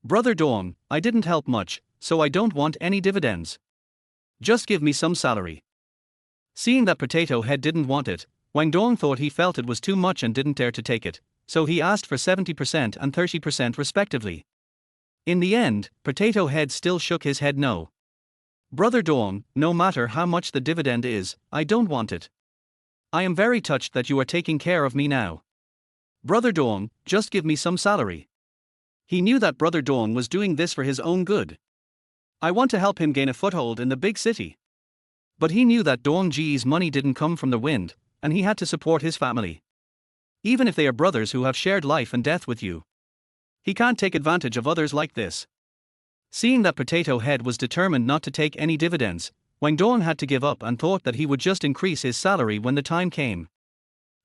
Brother Dong, I didn't help much, so I don't want any dividends. Just give me some salary. Seeing that Potato Head didn't want it, Wang Dong thought he felt it was too much and didn't dare to take it, so he asked for 70% and 30% respectively. In the end, Potato Head still shook his head no. Brother Dong, no matter how much the dividend is, I don't want it. I am very touched that you are taking care of me now. Brother Dong, just give me some salary. He knew that Brother Dong was doing this for his own good. I want to help him gain a foothold in the big city. But he knew that Dong Ji's money didn't come from the wind, and he had to support his family. Even if they are brothers who have shared life and death with you. He can't take advantage of others like this. Seeing that Potato Head was determined not to take any dividends, Wang Dong had to give up and thought that he would just increase his salary when the time came.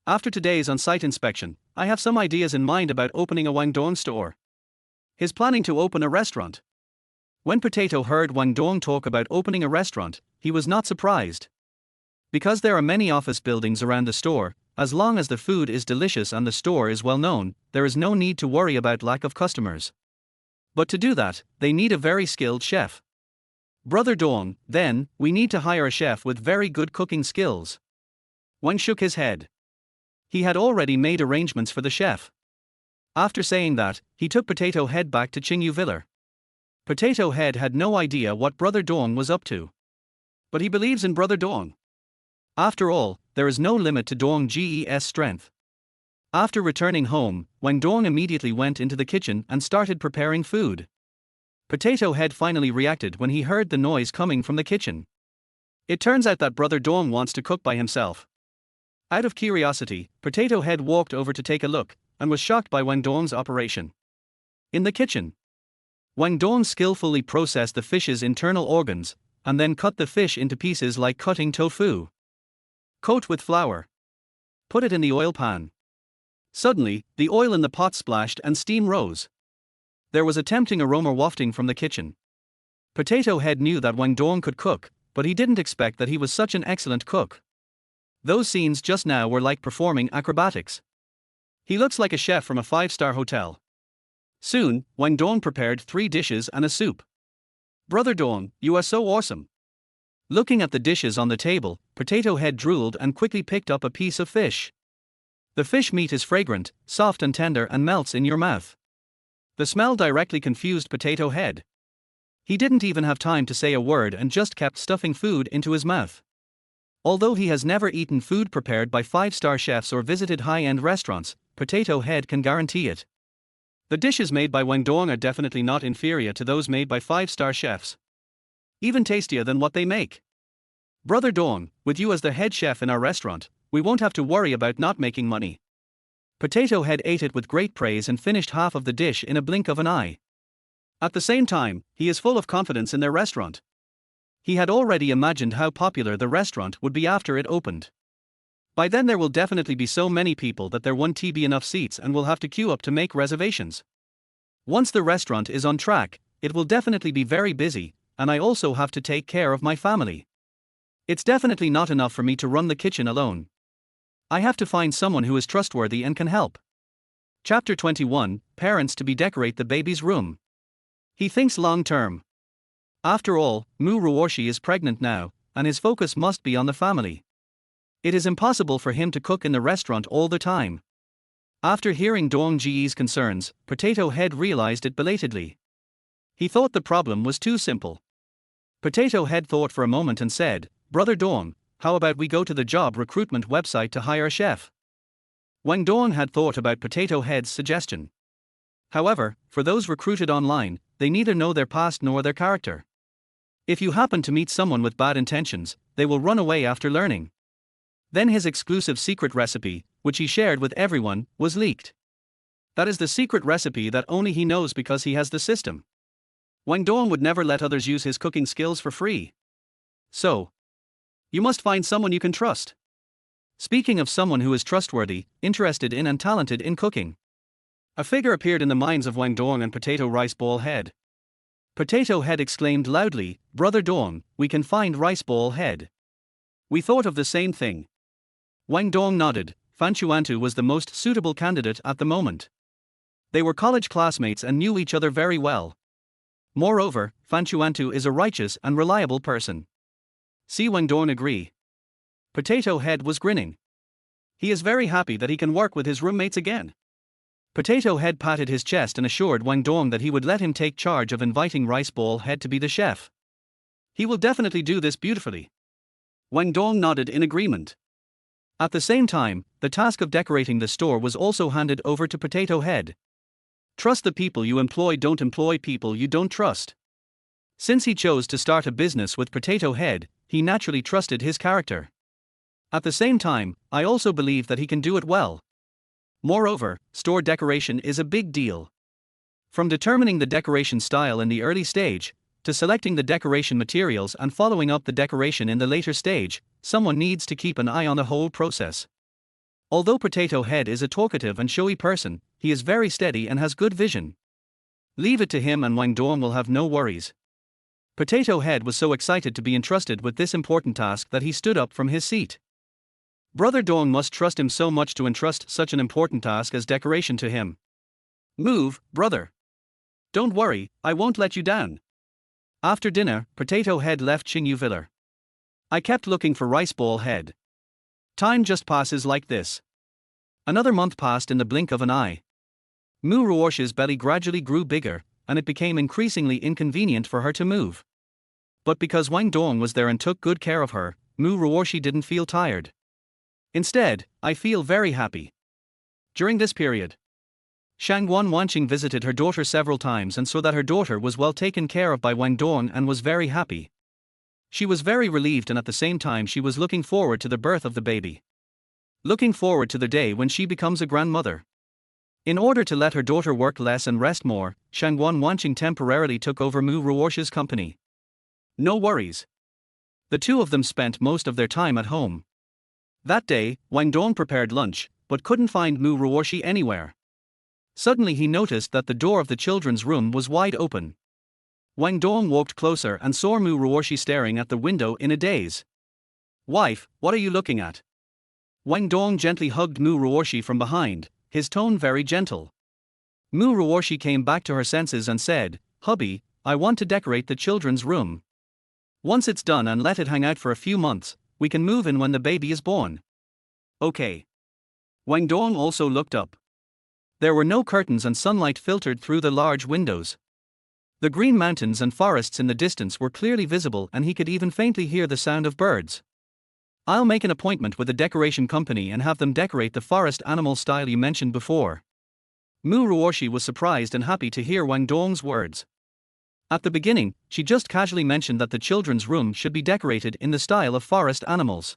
After today's on-site inspection, I have some ideas in mind about opening a Wang Dong store. He's planning to open a restaurant. When Potato heard Wang Dong talk about opening a restaurant, he was not surprised. Because there are many office buildings around the store, as long as the food is delicious and the store is well known, there is no need to worry about lack of customers. But to do that, they need a very skilled chef. Brother Dong, then, we need to hire a chef with very good cooking skills. Wang shook his head. He had already made arrangements for the chef. After saying that, he took Potato Head back to Qingyu Villa. Potato Head had no idea what Brother Dong was up to. But he believes in Brother Dong. After all, there is no limit to Dong Ji's strength. After returning home, Wang Dong immediately went into the kitchen and started preparing food. Potato Head finally reacted when he heard the noise coming from the kitchen. It turns out that Brother Dong wants to cook by himself. Out of curiosity, Potato Head walked over to take a look, and was shocked by Wang Dong's operation. In the kitchen, Wang Dong skillfully processed the fish's internal organs, and then cut the fish into pieces like cutting tofu. Coat with flour. Put it in the oil pan. Suddenly, the oil in the pot splashed and steam rose. There was a tempting aroma wafting from the kitchen. Potato Head knew that Wang Dong could cook, but he didn't expect that he was such an excellent cook. Those scenes just now were like performing acrobatics. He looks like a chef from a five-star hotel. Soon, Wang Dong prepared 3 dishes and a soup. Brother Dong, you are so awesome. Looking at the dishes on the table, Potato Head drooled and quickly picked up a piece of fish. The fish meat is fragrant, soft and tender and melts in your mouth. The smell directly confused Potato Head. He didn't even have time to say a word and just kept stuffing food into his mouth. Although he has never eaten food prepared by 5-star chefs or visited high-end restaurants, Potato Head can guarantee it. The dishes made by Wang Dong are definitely not inferior to those made by 5-star chefs. Even tastier than what they make. Brother Dong, with you as the head chef in our restaurant, we won't have to worry about not making money. Potato Head ate it with great praise and finished half of the dish in a blink of an eye. At the same time, he is full of confidence in their restaurant. He had already imagined how popular the restaurant would be after it opened. By then there will definitely be so many people that there won't be enough seats and will have to queue up to make reservations. Once the restaurant is on track, it will definitely be very busy, and I also have to take care of my family. It's definitely not enough for me to run the kitchen alone. I have to find someone who is trustworthy and can help. Chapter 21, Parents to be decorate the baby's room. He thinks long term. After all, Mu Ruoshi is pregnant now, and his focus must be on the family. It is impossible for him to cook in the restaurant all the time. After hearing Dong Ji's concerns, Potato Head realized it belatedly. He thought the problem was too simple. Potato Head thought for a moment and said, Brother Dong, how about we go to the job recruitment website to hire a chef? Wang Dong had thought about Potato Head's suggestion. However, for those recruited online, they neither know their past nor their character. If you happen to meet someone with bad intentions, they will run away after learning. Then his exclusive secret recipe, which he shared with everyone, was leaked. That is the secret recipe that only he knows because he has the system. Wang Dong would never let others use his cooking skills for free. So, you must find someone you can trust. Speaking of someone who is trustworthy, interested in and talented in cooking. A figure appeared in the minds of Wang Dong and Potato Rice Ball Head. Potato Head exclaimed loudly, Brother Dong, we can find Rice Ball Head. We thought of the same thing. Wang Dong nodded. Fan Chuantu was the most suitable candidate at the moment. They were college classmates and knew each other very well. Moreover, Fan Chuantu is a righteous and reliable person. See Wang Dong agree. Potato Head was grinning. He is very happy that he can work with his roommates again. Potato Head patted his chest and assured Wang Dong that he would let him take charge of inviting Rice Ball Head to be the chef. He will definitely do this beautifully. Wang Dong nodded in agreement. At the same time, the task of decorating the store was also handed over to Potato Head. Trust the people you employ, don't employ people you don't trust. Since he chose to start a business with Potato Head, he naturally trusted his character. At the same time, I also believe that he can do it well. Moreover, store decoration is a big deal. From determining the decoration style in the early stage, to selecting the decoration materials and following up the decoration in the later stage, someone needs to keep an eye on the whole process. Although Potato Head is a talkative and showy person, he is very steady and has good vision. Leave it to him and Wang Dong will have no worries. Potato Head was so excited to be entrusted with this important task that he stood up from his seat. Brother Dong must trust him so much to entrust such an important task as decoration to him. Move, brother. Don't worry, I won't let you down. After dinner, Potato Head left Qingyu Villa. I kept looking for Rice Ball Head. Time just passes like this. Another month passed in the blink of an eye. Mu Ruoshi's belly gradually grew bigger, and it became increasingly inconvenient for her to move. But because Wang Dong was there and took good care of her, Mu Ruoshi didn't feel tired. Instead, I feel very happy. During this period, Shangguan Wanqing visited her daughter several times and saw that her daughter was well taken care of by Wang Dong and was very happy. She was very relieved and at the same time she was looking forward to the birth of the baby. Looking forward to the day when she becomes a grandmother. In order to let her daughter work less and rest more, Shangguan Wanqing temporarily took over Mu Ruoshi's company. No worries. The two of them spent most of their time at home. That day, Wang Dong prepared lunch, but couldn't find Mu Ruoshi anywhere. Suddenly he noticed that the door of the children's room was wide open. Wang Dong walked closer and saw Mu Ruoshi staring at the window in a daze. Wife, what are you looking at? Wang Dong gently hugged Mu Ruoshi from behind, his tone very gentle. Mu Ruoshi came back to her senses and said, "Hubby, I want to decorate the children's room. Once it's done and let it hang out for a few months, we can move in when the baby is born." Okay. Wang Dong also looked up. There were no curtains and sunlight filtered through the large windows. The green mountains and forests in the distance were clearly visible, and he could even faintly hear the sound of birds. "I'll make an appointment with the decoration company and have them decorate the forest animal style you mentioned before." Mu Ruoshi was surprised and happy to hear Wang Dong's words. At the beginning, she just casually mentioned that the children's room should be decorated in the style of forest animals.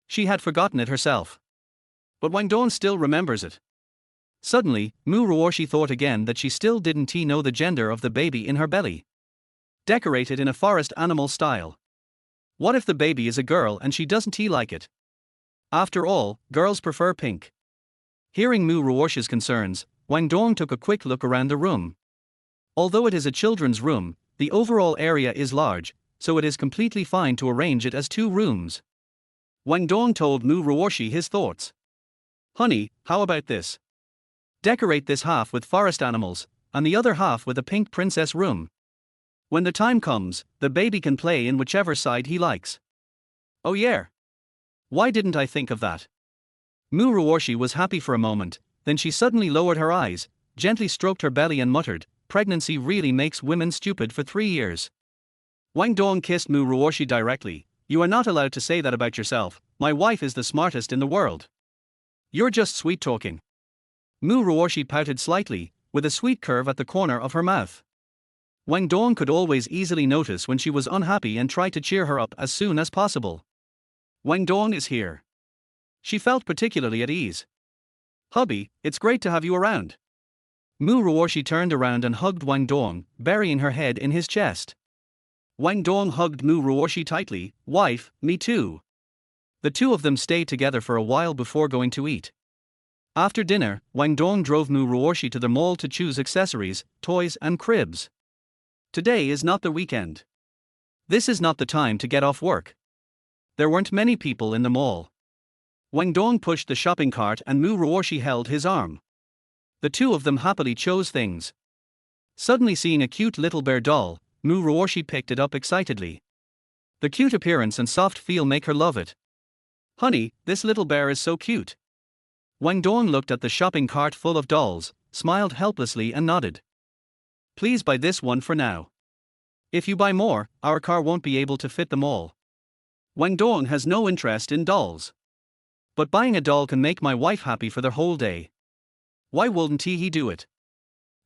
She had forgotten it herself. But Wang Dong still remembers it. Suddenly, Mu Ruoshi thought again that she still didn't know the gender of the baby in her belly. Decorated in a forest animal style. What if the baby is a girl and she doesn't like it? After all, girls prefer pink. Hearing Mu Ruoshi's concerns, Wang Dong took a quick look around the room. Although it is a children's room, the overall area is large, so it is completely fine to arrange it as 2 rooms. Wang Dong told Mu Ruoshi his thoughts. "Honey, how about this? Decorate this half with forest animals, and the other half with a pink princess room. When the time comes, the baby can play in whichever side he likes." "Oh yeah. Why didn't I think of that?" Mu Ruoshi was happy for a moment, then she suddenly lowered her eyes, gently stroked her belly and muttered, "Pregnancy really makes women stupid for 3 years." Wang Dong kissed Mu Ruoshi directly. "You are not allowed to say that about yourself. My wife is the smartest in the world. You're just sweet talking." Mu Ruoshi pouted slightly, with a sweet curve at the corner of her mouth. Wang Dong could always easily notice when she was unhappy and tried to cheer her up as soon as possible. Wang Dong is here. She felt particularly at ease. "Hubby, it's great to have you around." Mu Ruoshi turned around and hugged Wang Dong, burying her head in his chest. Wang Dong hugged Mu Ruoshi tightly. "Wife, me too." The two of them stayed together for a while before going to eat. After dinner, Wang Dong drove Mu Ruoshi to the mall to choose accessories, toys and cribs. Today is not the weekend. This is not the time to get off work. There weren't many people in the mall. Wang Dong pushed the shopping cart and Mu Ruoshi held his arm. The two of them happily chose things. Suddenly seeing a cute little bear doll, Mu Ruoshi picked it up excitedly. The cute appearance and soft feel make her love it. "Honey, this little bear is so cute." Wang Dong looked at the shopping cart full of dolls, smiled helplessly and nodded. "Please buy this one for now. If you buy more, our car won't be able to fit them all." Wang Dong has no interest in dolls. But buying a doll can make my wife happy for the whole day. Why wouldn't he do it?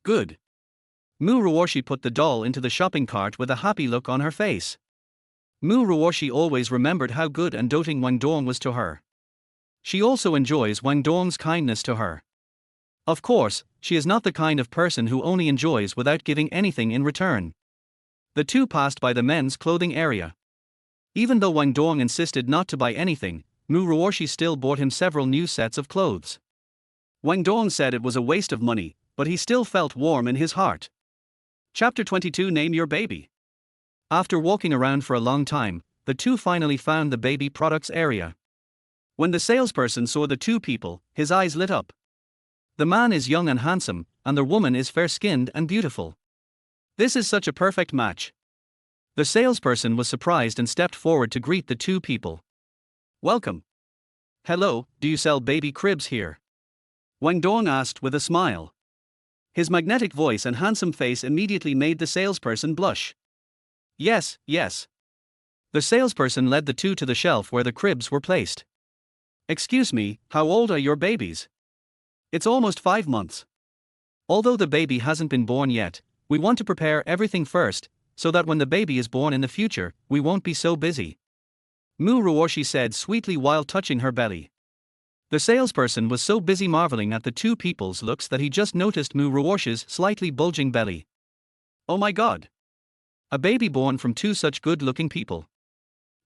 Good. Mu Ruoshi put the doll into the shopping cart with a happy look on her face. Mu Ruoshi always remembered how good and doting Wang Dong was to her. She also enjoys Wang Dong's kindness to her. Of course, she is not the kind of person who only enjoys without giving anything in return. The two passed by the men's clothing area. Even though Wang Dong insisted not to buy anything, Mu Ruoshi still bought him several new sets of clothes. Wang Dong said it was a waste of money, but he still felt warm in his heart. Chapter 22 Name Your Baby. After walking around for a long time, the two finally found the baby products area. When the salesperson saw the two people, his eyes lit up. The man is young and handsome, and the woman is fair-skinned and beautiful. This is such a perfect match. The salesperson was surprised and stepped forward to greet the two people. "Welcome." "Hello, do you sell baby cribs here?" Wang Dong asked with a smile. His magnetic voice and handsome face immediately made the salesperson blush. Yes. The salesperson led the two to the shelf where the cribs were placed. "Excuse me, how old are your babies?" "It's almost 5 months. Although the baby hasn't been born yet, we want to prepare everything first, so that when the baby is born in the future, we won't be so busy," Mu Ruoshi said sweetly while touching her belly. The salesperson was so busy marveling at the two people's looks that he just noticed Mu Ruoshi's slightly bulging belly. Oh my god! A baby born from two such good-looking people.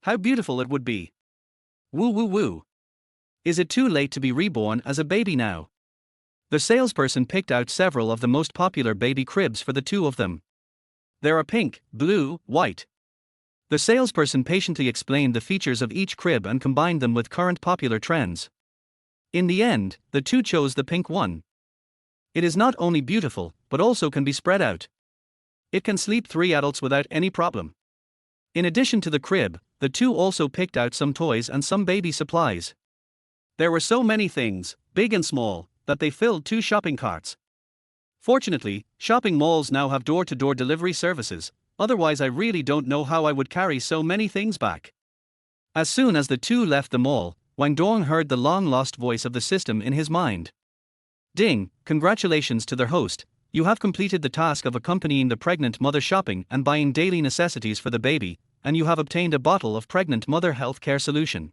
How beautiful it would be. Woo woo woo. Is it too late to be reborn as a baby now? The salesperson picked out several of the most popular baby cribs for the two of them. There are pink, blue, white. The salesperson patiently explained the features of each crib and combined them with current popular trends. In the end, the two chose the pink one. It is not only beautiful, but also can be spread out. It can sleep 3 adults without any problem. In addition to the crib, the two also picked out some toys and some baby supplies. There were so many things, big and small, that they filled 2 shopping carts. Fortunately, shopping malls now have door-to-door delivery services, otherwise I really don't know how I would carry so many things back. As soon as the two left the mall, Wang Dong heard the long-lost voice of the system in his mind. Ding, congratulations to their host, you have completed the task of accompanying the pregnant mother shopping and buying daily necessities for the baby, and you have obtained a bottle of pregnant mother health care solution.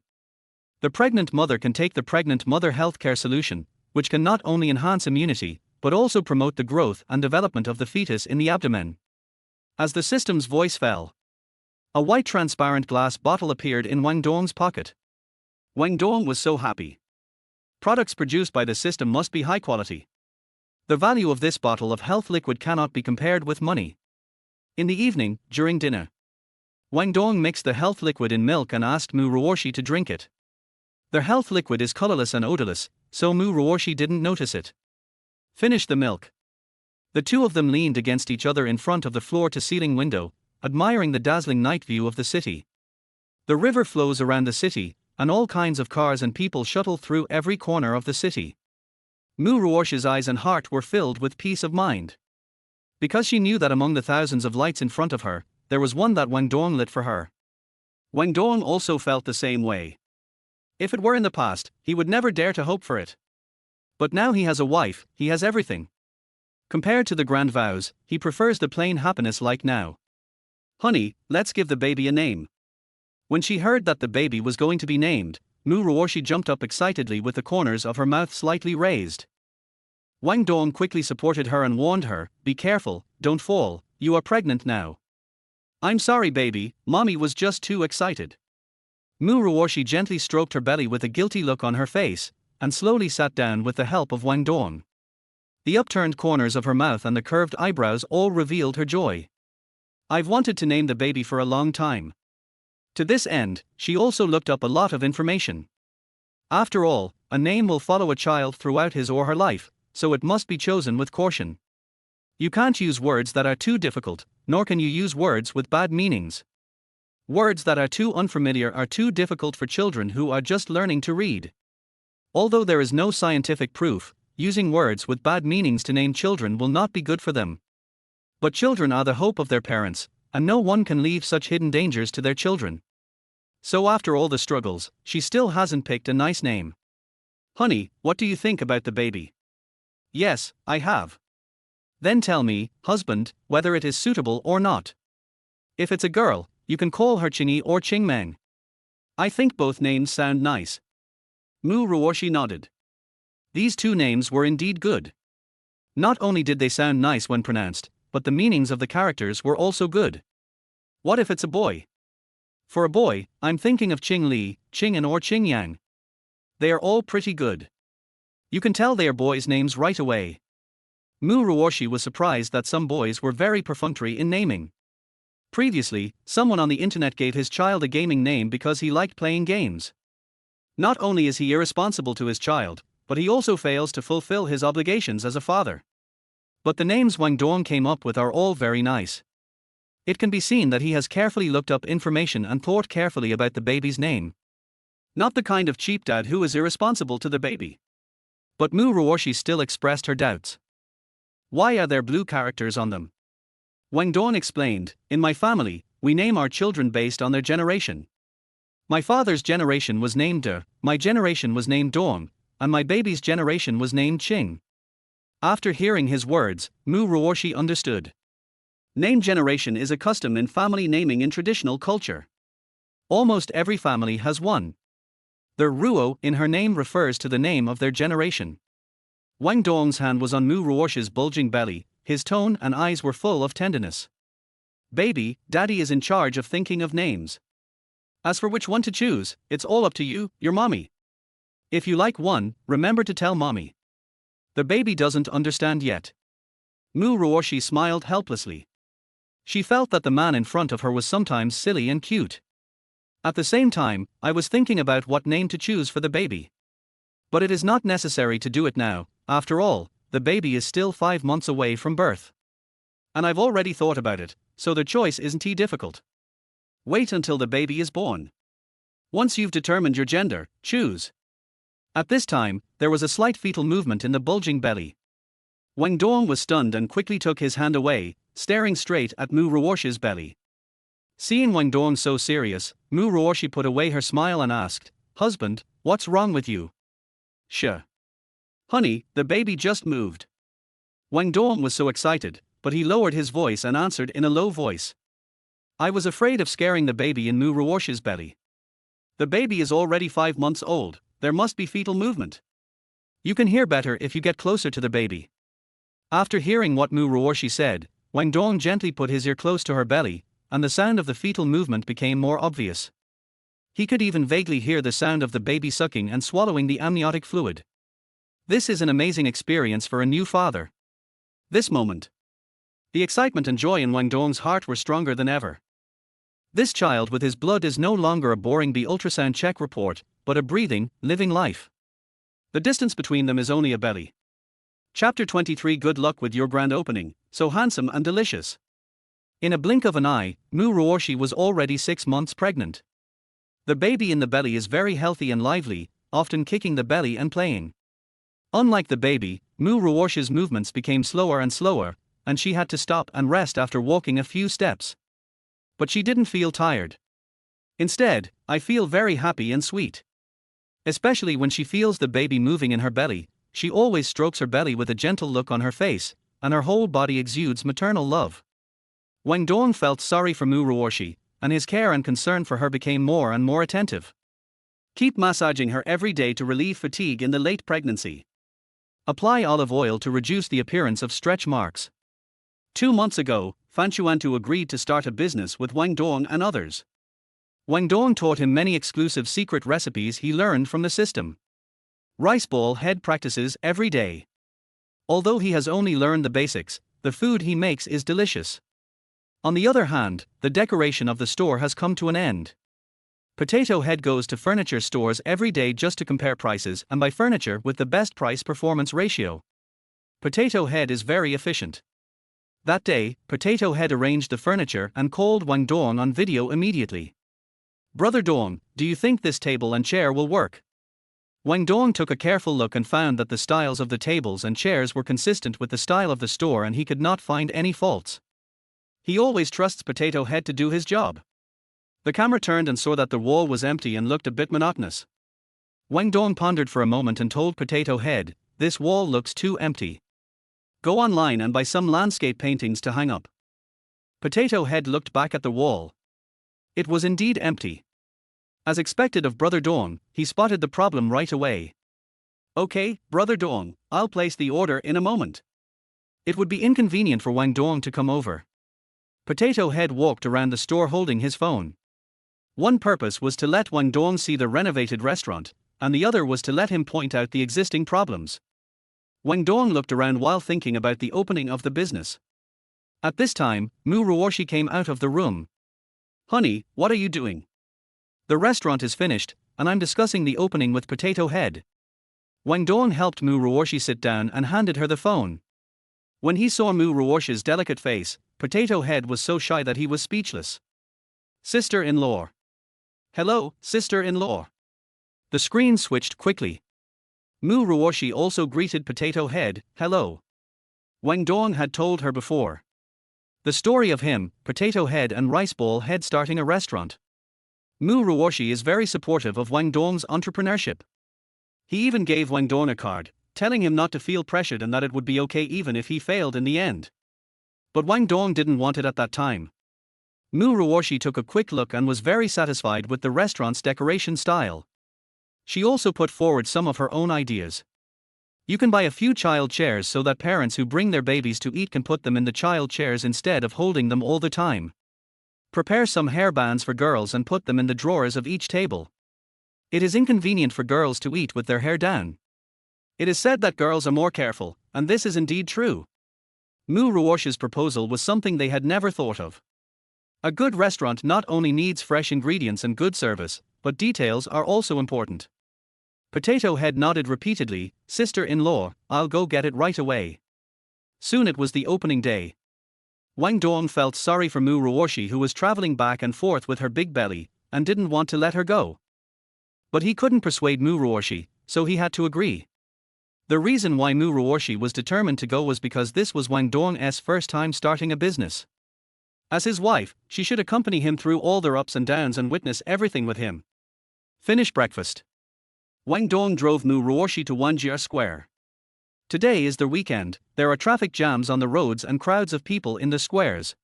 The pregnant mother can take the pregnant mother health care solution, which can not only enhance immunity, but also promote the growth and development of the fetus in the abdomen. As the system's voice fell, a white transparent glass bottle appeared in Wang Dong's pocket. Wang Dong was so happy. Products produced by the system must be high quality. The value of this bottle of health liquid cannot be compared with money. In the evening, during dinner, Wang Dong mixed the health liquid in milk and asked Mu Ruoshi to drink it. Their health liquid is colorless and odorless, so Mu Ruoshi didn't notice it. Finish the milk. The two of them leaned against each other in front of the floor-to-ceiling window, admiring the dazzling night view of the city. The river flows around the city, and all kinds of cars and people shuttle through every corner of the city. Mu Ruoshi's eyes and heart were filled with peace of mind. Because she knew that among the thousands of lights in front of her, there was one that Wang Dong lit for her. Wang Dong also felt the same way. If it were in the past, he would never dare to hope for it. But now he has a wife, he has everything. Compared to the grand vows, he prefers the plain happiness like now. Honey, let's give the baby a name. When she heard that the baby was going to be named, Mu Ruoshi jumped up excitedly with the corners of her mouth slightly raised. Wang Dong quickly supported her and warned her, be careful, don't fall, you are pregnant now. I'm sorry baby, mommy was just too excited. Mu Ruoshi gently stroked her belly with a guilty look on her face, and slowly sat down with the help of Wang Dong. The upturned corners of her mouth and the curved eyebrows all revealed her joy. I've wanted to name the baby for a long time. To this end, she also looked up a lot of information. After all, a name will follow a child throughout his or her life, so it must be chosen with caution. You can't use words that are too difficult, nor can you use words with bad meanings. Words that are too unfamiliar are too difficult for children who are just learning to read. Although there is no scientific proof, using words with bad meanings to name children will not be good for them. But children are the hope of their parents, and no one can leave such hidden dangers to their children. So after all the struggles, she still hasn't picked a nice name. Honey, what do you think about the baby? Yes, I have. Then tell me, husband, whether it is suitable or not. If it's a girl, you can call her Qingyi or Qingmeng. I think both names sound nice. Mu Ruoshi nodded. These two names were indeed good. Not only did they sound nice when pronounced, but the meanings of the characters were also good. What if it's a boy? For a boy, I'm thinking of Qing Li, Qing'an or Qingyang. They are all pretty good. You can tell they are boys' names right away. Mu Ruoshi was surprised that some boys were very perfunctory in naming. Previously, someone on the internet gave his child a gaming name because he liked playing games. Not only is he irresponsible to his child, but he also fails to fulfill his obligations as a father. But the names Wang Dong came up with are all very nice. It can be seen that he has carefully looked up information and thought carefully about the baby's name. Not the kind of cheap dad who is irresponsible to the baby. But Mu Ruoshi still expressed her doubts. Why are there blue characters on them? Wang Dong explained, in my family, we name our children based on their generation. My father's generation was named De, my generation was named Dong, and my baby's generation was named Qing. After hearing his words, Mu Ruoshi understood. Name generation is a custom in family naming in traditional culture. Almost every family has one. The Ruo in her name refers to the name of their generation. Wang Dong's hand was on Mu Ruoshi's bulging belly, his tone and eyes were full of tenderness. Baby, daddy is in charge of thinking of names. As for which one to choose, it's all up to you, your mommy. If you like one, remember to tell mommy. The baby doesn't understand yet. Mu Ruoshi smiled helplessly. She felt that the man in front of her was sometimes silly and cute. At the same time, I was thinking about what name to choose for the baby. But it is not necessary to do it now. After all, the baby is still 5 months away from birth. And I've already thought about it, so the choice isn't too difficult. Wait until the baby is born. Once you've determined your gender, choose. At this time, there was a slight fetal movement in the bulging belly. Wang Dong was stunned and quickly took his hand away, staring straight at Mu Ruosh's belly. Seeing Wang Dong so serious, Mu Ruoshi put away her smile and asked, "Husband, what's wrong with you?" "Sure. Honey, the baby just moved." Wang Dong was so excited, but he lowered his voice and answered in a low voice. "I was afraid of scaring the baby in Mu Ruosh's belly. The baby is already 5 months old, there must be fetal movement. You can hear better if you get closer to the baby." After hearing what Mu Ruoshi said, Wang Dong gently put his ear close to her belly, and the sound of the fetal movement became more obvious. He could even vaguely hear the sound of the baby sucking and swallowing the amniotic fluid. This is an amazing experience for a new father. This moment, the excitement and joy in Wang Dong's heart were stronger than ever. This child with his blood is no longer a boring ultrasound check report, but a breathing, living life. The distance between them is only a belly. Chapter 23. Good luck with your grand opening, so handsome and delicious. In a blink of an eye, Mu Ruoshi was already 6 months pregnant. The baby in the belly is very healthy and lively, often kicking the belly and playing. Unlike the baby, Mu Ruoshi's movements became slower and slower, and she had to stop and rest after walking a few steps. But she didn't feel tired. Instead, I feel very happy and sweet. Especially when she feels the baby moving in her belly, she always strokes her belly with a gentle look on her face, and her whole body exudes maternal love. Wang Dong felt sorry for Mu Ruoshi, and his care and concern for her became more and more attentive. Keep massaging her every day to relieve fatigue in the late pregnancy. Apply olive oil to reduce the appearance of stretch marks. 2 months ago, Fan Chuantu agreed to start a business with Wang Dong and others. Wang Dong taught him many exclusive secret recipes he learned from the system. Rice ball head practices every day. Although he has only learned the basics, the food he makes is delicious. On the other hand, the decoration of the store has come to an end. Potato Head goes to furniture stores every day just to compare prices and buy furniture with the best price-performance ratio. Potato Head is very efficient. That day, Potato Head arranged the furniture and called Wang Dong on video immediately. "Brother Dong, do you think this table and chair will work?" Wang Dong took a careful look and found that the styles of the tables and chairs were consistent with the style of the store and he could not find any faults. He always trusts Potato Head to do his job. The camera turned and saw that the wall was empty and looked a bit monotonous. Wang Dong pondered for a moment and told Potato Head, "This wall looks too empty. Go online and buy some landscape paintings to hang up." Potato Head looked back at the wall. It was indeed empty. As expected of Brother Dong, he spotted the problem right away. "Okay, Brother Dong, I'll place the order in a moment." It would be inconvenient for Wang Dong to come over. Potato Head walked around the store holding his phone. One purpose was to let Wang Dong see the renovated restaurant, and the other was to let him point out the existing problems. Wang Dong looked around while thinking about the opening of the business. At this time, Mu Ruoshi came out of the room. "Honey, what are you doing? The restaurant is finished, and I'm discussing the opening with Potato Head." Wang Dong helped Mu Ruoshi sit down and handed her the phone. When he saw Mu Ruoshi's delicate face, Potato Head was so shy that he was speechless. "Sister-in-law." "Hello, sister-in-law." The screen switched quickly. Mu Ruoshi also greeted Potato Head, "Hello." Wang Dong had told her before. The story of him, Potato Head and Rice Ball Head starting a restaurant. Mu Ruoshi is very supportive of Wang Dong's entrepreneurship. He even gave Wang Dong a card, telling him not to feel pressured and that it would be okay even if he failed in the end. But Wang Dong didn't want it at that time. Mu Ruoshi took a quick look and was very satisfied with the restaurant's decoration style. She also put forward some of her own ideas. You can buy a few child chairs so that parents who bring their babies to eat can put them in the child chairs instead of holding them all the time. Prepare some hairbands for girls and put them in the drawers of each table. It is inconvenient for girls to eat with their hair down. It is said that girls are more careful, and this is indeed true. Mu Ruosh's proposal was something they had never thought of. A good restaurant not only needs fresh ingredients and good service, but details are also important. Potato Head nodded repeatedly, "Sister-in-law, I'll go get it right away." Soon it was the opening day. Wang Dong felt sorry for Mu Ruoshi, who was traveling back and forth with her big belly, and didn't want to let her go. But he couldn't persuade Mu Ruoshi, so he had to agree. The reason why Mu Ruoshi was determined to go was because this was Wang Dong's first time starting a business. As his wife, she should accompany him through all their ups and downs and witness everything with him. Finish breakfast. Wang Dong drove Mu Ruoshi to Wanjia Square. Today is the weekend, there are traffic jams on the roads and crowds of people in the squares.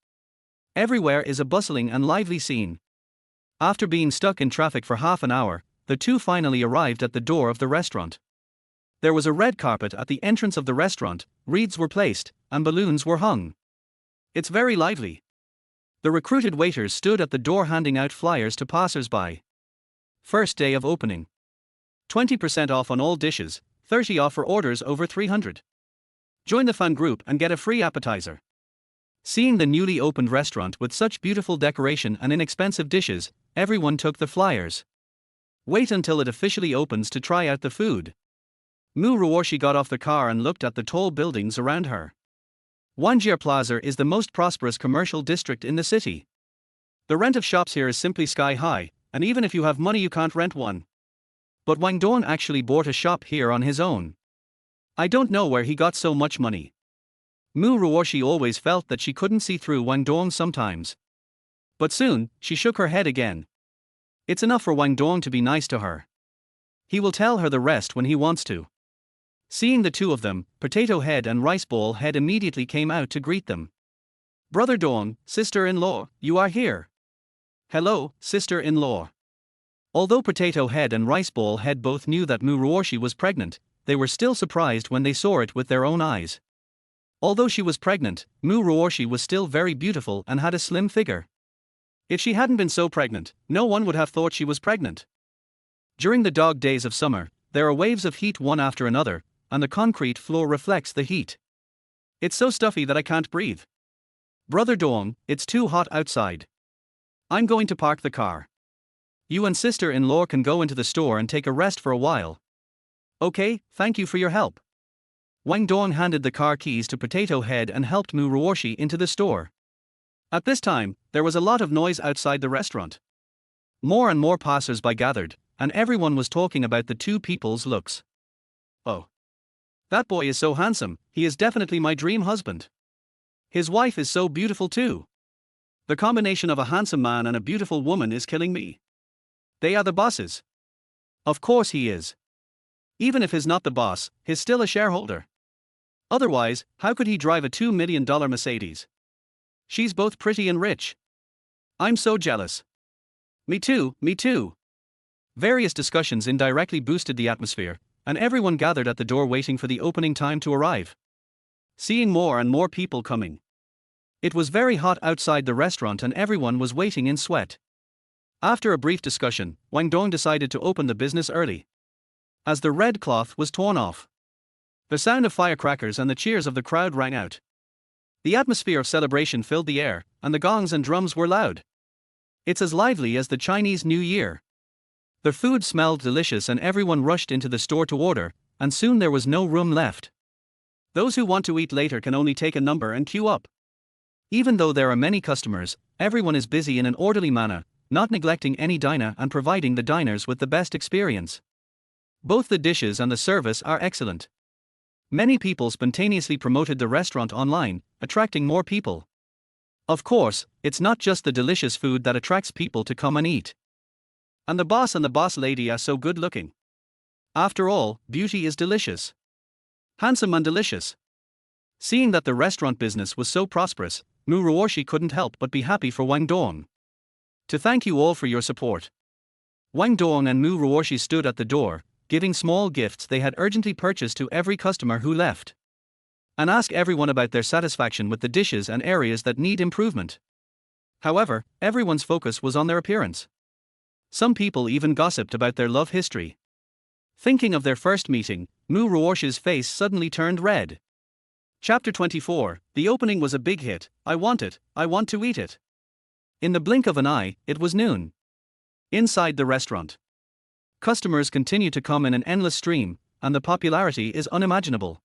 Everywhere is a bustling and lively scene. After being stuck in traffic for half an hour, the two finally arrived at the door of the restaurant. There was a red carpet at the entrance of the restaurant, wreaths were placed, and balloons were hung. It's very lively. The recruited waiters stood at the door handing out flyers to passers-by. First day of opening. 20% off on all dishes, 30% off for orders over 300. Join the fan group and get a free appetizer. Seeing the newly opened restaurant with such beautiful decoration and inexpensive dishes, everyone took the flyers. Wait until it officially opens to try out the food. Mu Ruoshi got off the car and looked at the tall buildings around her. Wanjia Plaza is the most prosperous commercial district in the city. The rent of shops here is simply sky high, and even if you have money you can't rent one. But Wang Dong actually bought a shop here on his own. I don't know where he got so much money. Mu Ruoshi always felt that she couldn't see through Wang Dong sometimes. But soon, she shook her head again. It's enough for Wang Dong to be nice to her. He will tell her the rest when he wants to. Seeing the two of them, Potato Head and Rice Ball Head immediately came out to greet them. "Brother Dong, sister-in-law, you are here." "Hello, sister-in-law." Although Potato Head and Rice Ball Head both knew that Mu Ruoshi was pregnant, they were still surprised when they saw it with their own eyes. Although she was pregnant, Mu Ruoshi was still very beautiful and had a slim figure. If she hadn't been so pregnant, no one would have thought she was pregnant. During the dog days of summer, there are waves of heat one after another, and the concrete floor reflects the heat. "It's so stuffy that I can't breathe. Brother Dong, it's too hot outside. I'm going to park the car. You and sister-in-law can go into the store and take a rest for a while." "Okay, thank you for your help." Wang Dong handed the car keys to Potato Head and helped Mu Ruoshi into the store. At this time, there was a lot of noise outside the restaurant. More and more passers-by gathered, and everyone was talking about the two people's looks. "Oh. That boy is so handsome, he is definitely my dream husband. His wife is so beautiful too. The combination of a handsome man and a beautiful woman is killing me. They are the bosses." Of course he is. Even if he's not the boss, he's still a shareholder. Otherwise, how could he drive a $2 million Mercedes? She's both pretty and rich. I'm so jealous. Me too, me too. Various discussions indirectly boosted the atmosphere, and everyone gathered at the door waiting for the opening time to arrive. Seeing more and more people coming. It was very hot outside the restaurant and everyone was waiting in sweat. After a brief discussion, Wang Dong decided to open the business early. As the red cloth was torn off, the sound of firecrackers and the cheers of the crowd rang out. The atmosphere of celebration filled the air, and the gongs and drums were loud. It's as lively as the Chinese New Year. The food smelled delicious and everyone rushed into the store to order, and soon there was no room left. Those who want to eat later can only take a number and queue up. Even though there are many customers, everyone is busy in an orderly manner, not neglecting any diner and providing the diners with the best experience. Both the dishes and the service are excellent. Many people spontaneously promoted the restaurant online, attracting more people. Of course, it's not just the delicious food that attracts people to come and eat. And the boss lady are so good looking. After all, beauty is delicious. Handsome and delicious. Seeing that the restaurant business was so prosperous, Mu Ruoshi couldn't help but be happy for Wang Dong. "To thank you all for your support." Wang Dong and Mu Ruoshi stood at the door, giving small gifts they had urgently purchased to every customer who left. And ask everyone about their satisfaction with the dishes and areas that need improvement. However, everyone's focus was on their appearance. Some people even gossiped about their love history. Thinking of their first meeting, Mu Ruoshi's face suddenly turned red. Chapter 24. The opening was a big hit. I want it, I want to eat it. In the blink of an eye, it was noon. Inside the restaurant, customers continue to come in an endless stream, and the popularity is unimaginable.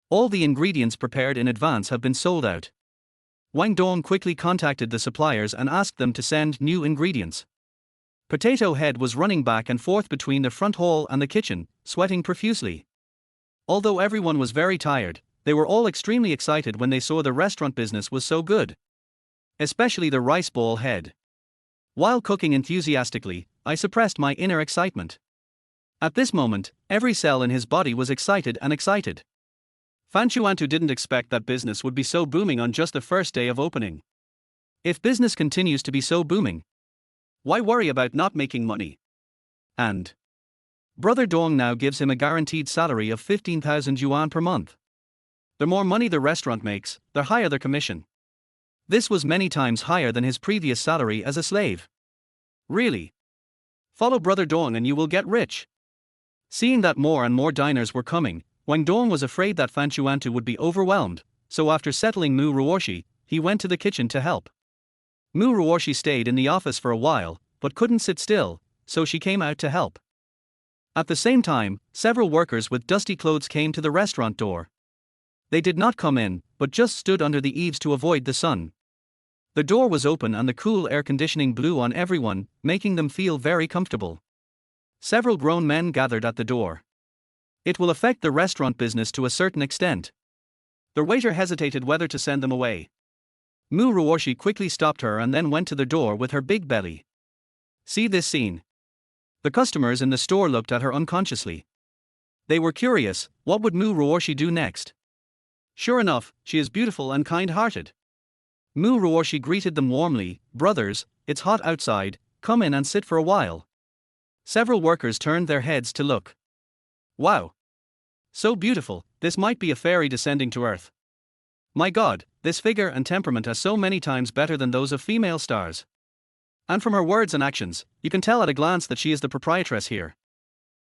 All the ingredients prepared in advance have been sold out. Wang Dong quickly contacted the suppliers and asked them to send new ingredients. Potato Head was running back and forth between the front hall and the kitchen, sweating profusely. Although everyone was very tired, they were all extremely excited when they saw the restaurant business was so good. Especially the rice ball head. While cooking enthusiastically, I suppressed my inner excitement. At this moment, every cell in his body was excited and excited. Fanchuantu didn't expect that business would be so booming on just the first day of opening. If business continues to be so booming, why worry about not making money? And Brother Dong now gives him a guaranteed salary of 15,000 yuan per month. The more money the restaurant makes, the higher their commission. This was many times higher than his previous salary as a slave. Really? Follow Brother Dong and you will get rich. Seeing that more and more diners were coming, Wang Dong was afraid that Fanchuantu would be overwhelmed, so after settling Mu Ruoshi, he went to the kitchen to help. Mu Ruoshi stayed in the office for a while, but couldn't sit still, so she came out to help. At the same time, several workers with dusty clothes came to the restaurant door. They did not come in, but just stood under the eaves to avoid the sun. The door was open and the cool air conditioning blew on everyone, making them feel very comfortable. Several grown men gathered at the door. It will affect the restaurant business to a certain extent. The waiter hesitated whether to send them away. Mu Ruoshi quickly stopped her and then went to the door with her big belly. See this scene. The customers in the store looked at her unconsciously. They were curious, what would Mu Ruoshi do next? Sure enough, she is beautiful and kind-hearted. Mu Ruoshi greeted them warmly, brothers, it's hot outside, come in and sit for a while. Several workers turned their heads to look. Wow! So beautiful, this might be a fairy descending to earth. My God, this figure and temperament are so many times better than those of female stars. And from her words and actions, you can tell at a glance that she is the proprietress here.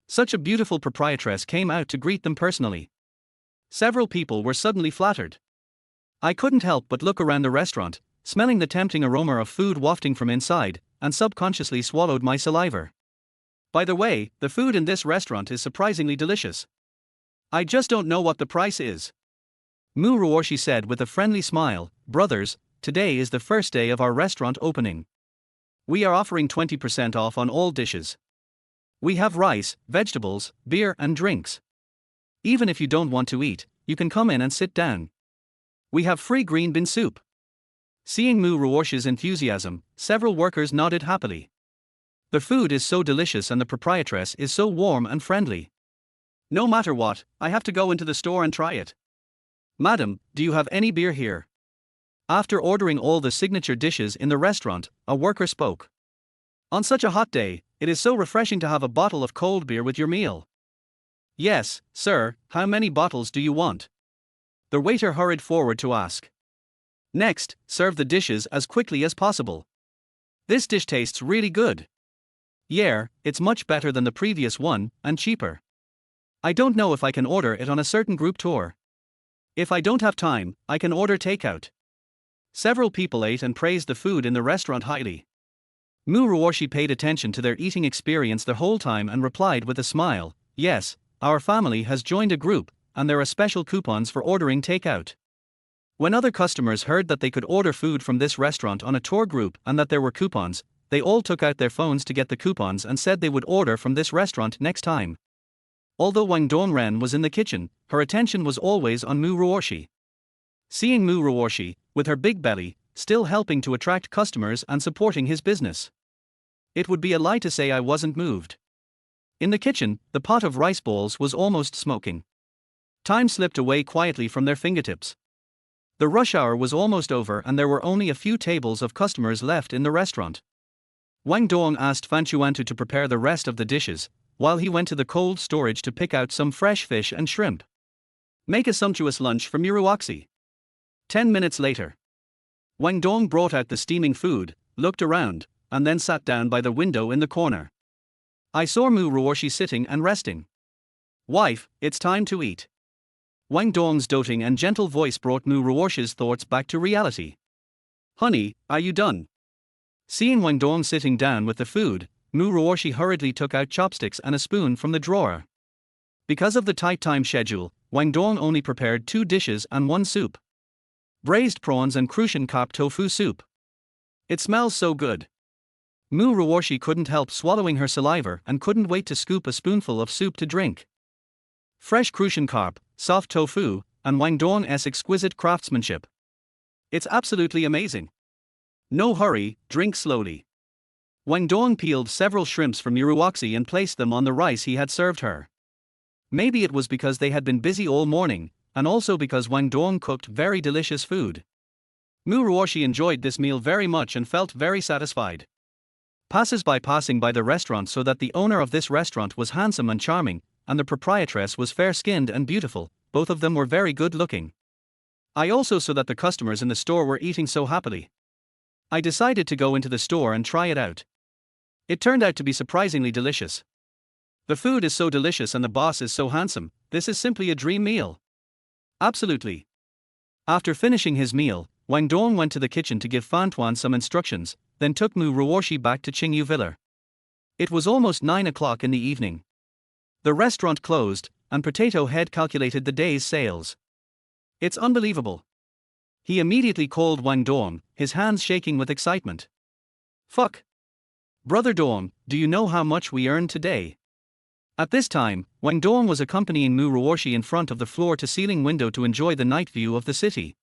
Such a beautiful proprietress came out to greet them personally. Several people were suddenly flattered. I couldn't help but look around the restaurant, smelling the tempting aroma of food wafting from inside, and subconsciously swallowed my saliva. By the way, the food in this restaurant is surprisingly delicious. I just don't know what the price is. Mu Ruoshi said with a friendly smile, brothers, today is the first day of our restaurant opening. We are offering 20% off on all dishes. We have rice, vegetables, beer and drinks. Even if you don't want to eat, you can come in and sit down. We have free green bean soup. Seeing Mu Ruoshi's enthusiasm, several workers nodded happily. The food is so delicious and the proprietress is so warm and friendly. No matter what, I have to go into the store and try it. Madam, do you have any beer here? After ordering all the signature dishes in the restaurant, a worker spoke. On such a hot day, it is so refreshing to have a bottle of cold beer with your meal. Yes, sir, how many bottles do you want? The waiter hurried forward to ask. Next, serve the dishes as quickly as possible. This dish tastes really good. Yeah, it's much better than the previous one, and cheaper. I don't know if I can order it on a certain group tour. If I don't have time, I can order takeout. Several people ate and praised the food in the restaurant highly. Mu Ruoshi paid attention to their eating experience the whole time and replied with a smile, yes, our family has joined a group, and there are special coupons for ordering takeout. When other customers heard that they could order food from this restaurant on a tour group and that there were coupons, they all took out their phones to get the coupons and said they would order from this restaurant next time. Although Wang Dongren was in the kitchen, her attention was always on Mu Ruoshi. Seeing Mu Ruoshi, with her big belly, still helping to attract customers and supporting his business. It would be a lie to say I wasn't moved. In the kitchen, the pot of rice balls was almost smoking. Time slipped away quietly from their fingertips. The rush hour was almost over and there were only a few tables of customers left in the restaurant. Wang Dong asked Fanchuantu to prepare the rest of the dishes, while he went to the cold storage to pick out some fresh fish and shrimp. Make a sumptuous lunch for Muruoxi. 10 minutes later. Wang Dong brought out the steaming food, looked around, and then sat down by the window in the corner. I saw Mu Ruoshi sitting and resting. Wife, it's time to eat. Wang Dong's doting and gentle voice brought Mu Ruosh's thoughts back to reality. Honey, are you done? Seeing Wang Dong sitting down with the food, Mu Ruoshi hurriedly took out chopsticks and a spoon from the drawer. Because of the tight time schedule, Wang Dong only prepared 2 dishes and 1 soup. Braised prawns and crucian carp tofu soup. It smells so good. Mu Ruoshi couldn't help swallowing her saliva and couldn't wait to scoop a spoonful of soup to drink. Fresh crucian carp, soft tofu, and Wang Dong's exquisite craftsmanship. It's absolutely amazing. No hurry, drink slowly. Wang Dong peeled several shrimps from Muruoxi and placed them on the rice he had served her. Maybe it was because they had been busy all morning, and also because Wang Dong cooked very delicious food. Mu Ruoshi enjoyed this meal very much and felt very satisfied. Passers-by passing by the restaurant saw that the owner of this restaurant was handsome and charming, and the proprietress was fair-skinned and beautiful. Both of them were very good-looking. I also saw that the customers in the store were eating so happily. I decided to go into the store and try it out. It turned out to be surprisingly delicious. The food is so delicious and the boss is so handsome. This is simply a dream meal. Absolutely. After finishing his meal, Wang Dong went to the kitchen to give Fan Tuan some instructions, then took Mu Ruoshi back to Qingyu Villa. It was almost 9 o'clock in the evening. The restaurant closed, and Potato Head calculated the day's sales. It's unbelievable. He immediately called Wang Dong, his hands shaking with excitement. Fuck. Brother Dong, do you know how much we earned today? At this time, Wang Dong was accompanying Mu Ruoshi in front of the floor-to-ceiling window to enjoy the night view of the city.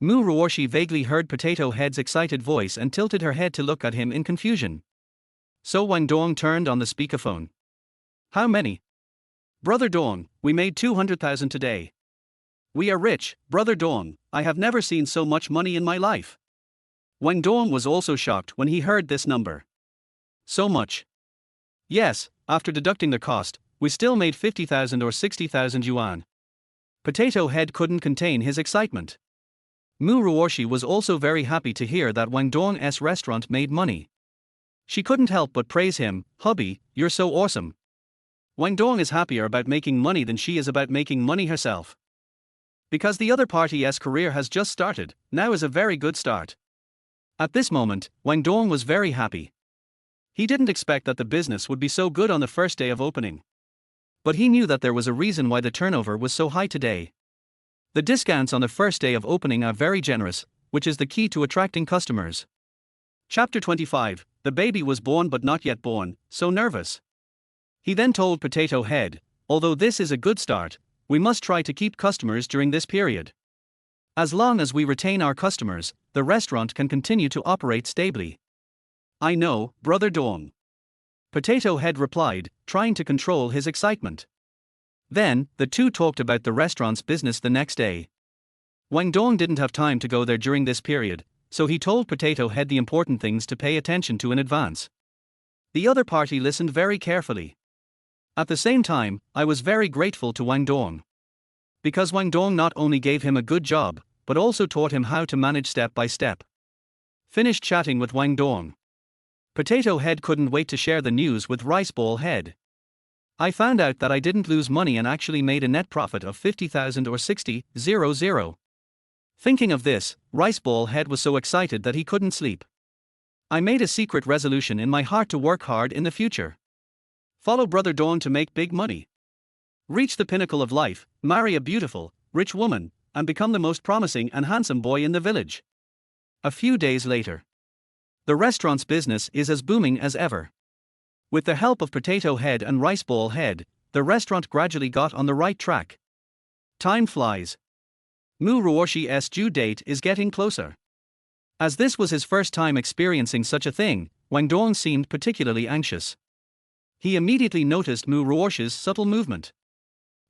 Mu Ruoshi vaguely heard Potato Head's excited voice and tilted her head to look at him in confusion. So Wang Dong turned on the speakerphone. How many? Brother Dong, we made 200,000 today. We are rich, Brother Dong, I have never seen so much money in my life. Wang Dong was also shocked when he heard this number. So much? Yes, after deducting the cost, we still made 50,000 or 60,000 yuan. Potato Head couldn't contain his excitement. Mu Ruoshi was also very happy to hear that Wang Dong's restaurant made money. She couldn't help but praise him. Hubby, you're so awesome. Wang Dong is happier about making money than she is about making money herself. Because the other party's career has just started, now is a very good start. At this moment, Wang Dong was very happy. He didn't expect that the business would be so good on the first day of opening. But he knew that there was a reason why the turnover was so high today. The discounts on the first day of opening are very generous, which is the key to attracting customers. Chapter 25, The baby was born but not yet born, so nervous. He then told Potato Head, although this is a good start, we must try to keep customers during this period. As long as we retain our customers, the restaurant can continue to operate stably. I know, Brother Dong. Potato Head replied, trying to control his excitement. Then, the two talked about the restaurant's business the next day. Wang Dong didn't have time to go there during this period, so he told Potato Head the important things to pay attention to in advance. The other party listened very carefully. At the same time, I was very grateful to Wang Dong. Because Wang Dong not only gave him a good job, but also taught him how to manage step by step. Finished chatting with Wang Dong. Potato Head couldn't wait to share the news with Rice Ball Head. I found out that I didn't lose money and actually made a net profit of 50,000 or 60,000. Thinking of this, Rice Ball Head was so excited that he couldn't sleep. I made a secret resolution in my heart to work hard in the future. Follow Brother Dong to make big money. Reach the pinnacle of life, marry a beautiful, rich woman, and become the most promising and handsome boy in the village. A few days later. The restaurant's business is as booming as ever. With the help of Potato Head and Rice Ball Head, the restaurant gradually got on the right track. Time flies. Mu Ruoshi's due date is getting closer. As this was his first time experiencing such a thing, Wang Dong seemed particularly anxious. He immediately noticed Mu Ruoshi's subtle movement.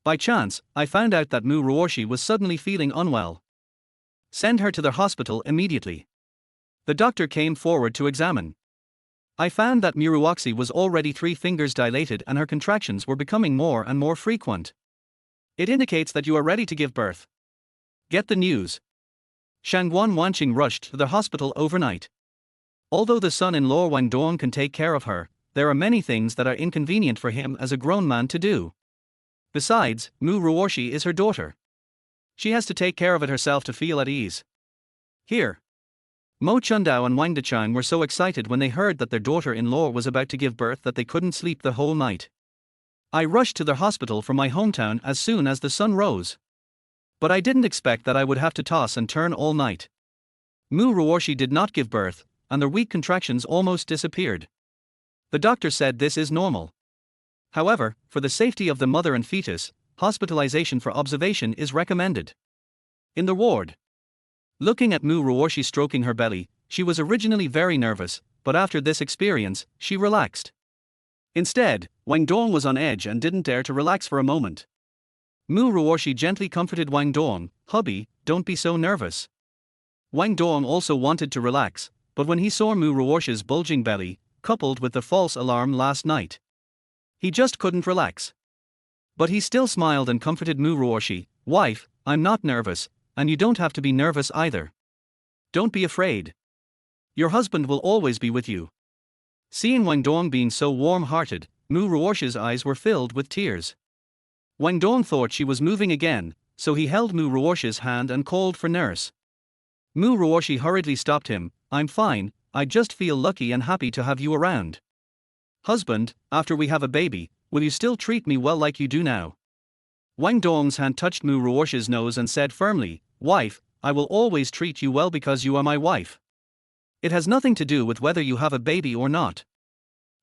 By chance, I found out that Mu Ruoshi was suddenly feeling unwell. Send her to the hospital immediately. The doctor came forward to examine. I found that Muruoxi was already 3 fingers dilated and her contractions were becoming more and more frequent. It indicates that you are ready to give birth. Get the news. Shangguan Wanqing rushed to the hospital overnight. Although the son-in-law Wang Dong can take care of her, there are many things that are inconvenient for him as a grown man to do. Besides, Mu Ruoshi is her daughter. She has to take care of it herself to feel at ease. Here. Mo Chundao and Wang Dachang were so excited when they heard that their daughter-in-law was about to give birth that they couldn't sleep the whole night. I rushed to their hospital from my hometown as soon as the sun rose. But I didn't expect that I would have to toss and turn all night. Mu Ruoshi did not give birth, and their weak contractions almost disappeared. The doctor said this is normal. However, for the safety of the mother and fetus, hospitalization for observation is recommended. In the ward. Looking at Mu Ruoshi stroking her belly, she was originally very nervous, but after this experience, she relaxed. Instead, Wang Dong was on edge and didn't dare to relax for a moment. Mu Ruoshi gently comforted Wang Dong, "Hubby, don't be so nervous." Wang Dong also wanted to relax, but when he saw Mu Ruoshi's bulging belly, coupled with the false alarm last night, he just couldn't relax. But he still smiled and comforted Mu Ruoshi, "Wife, I'm not nervous, and you don't have to be nervous either. Don't be afraid. Your husband will always be with you." Seeing Wang Dong being so warm-hearted, Mu Ruoshi's eyes were filled with tears. Wang Dong thought she was moving again, so he held Mu Ruoshi's hand and called for nurse. Mu Ruoshi hurriedly stopped him, "I'm fine, I just feel lucky and happy to have you around. Husband, after we have a baby, will you still treat me well like you do now?" Wang Dong's hand touched Mu Ruoshi's nose and said firmly, "Wife, I will always treat you well because you are my wife. It has nothing to do with whether you have a baby or not.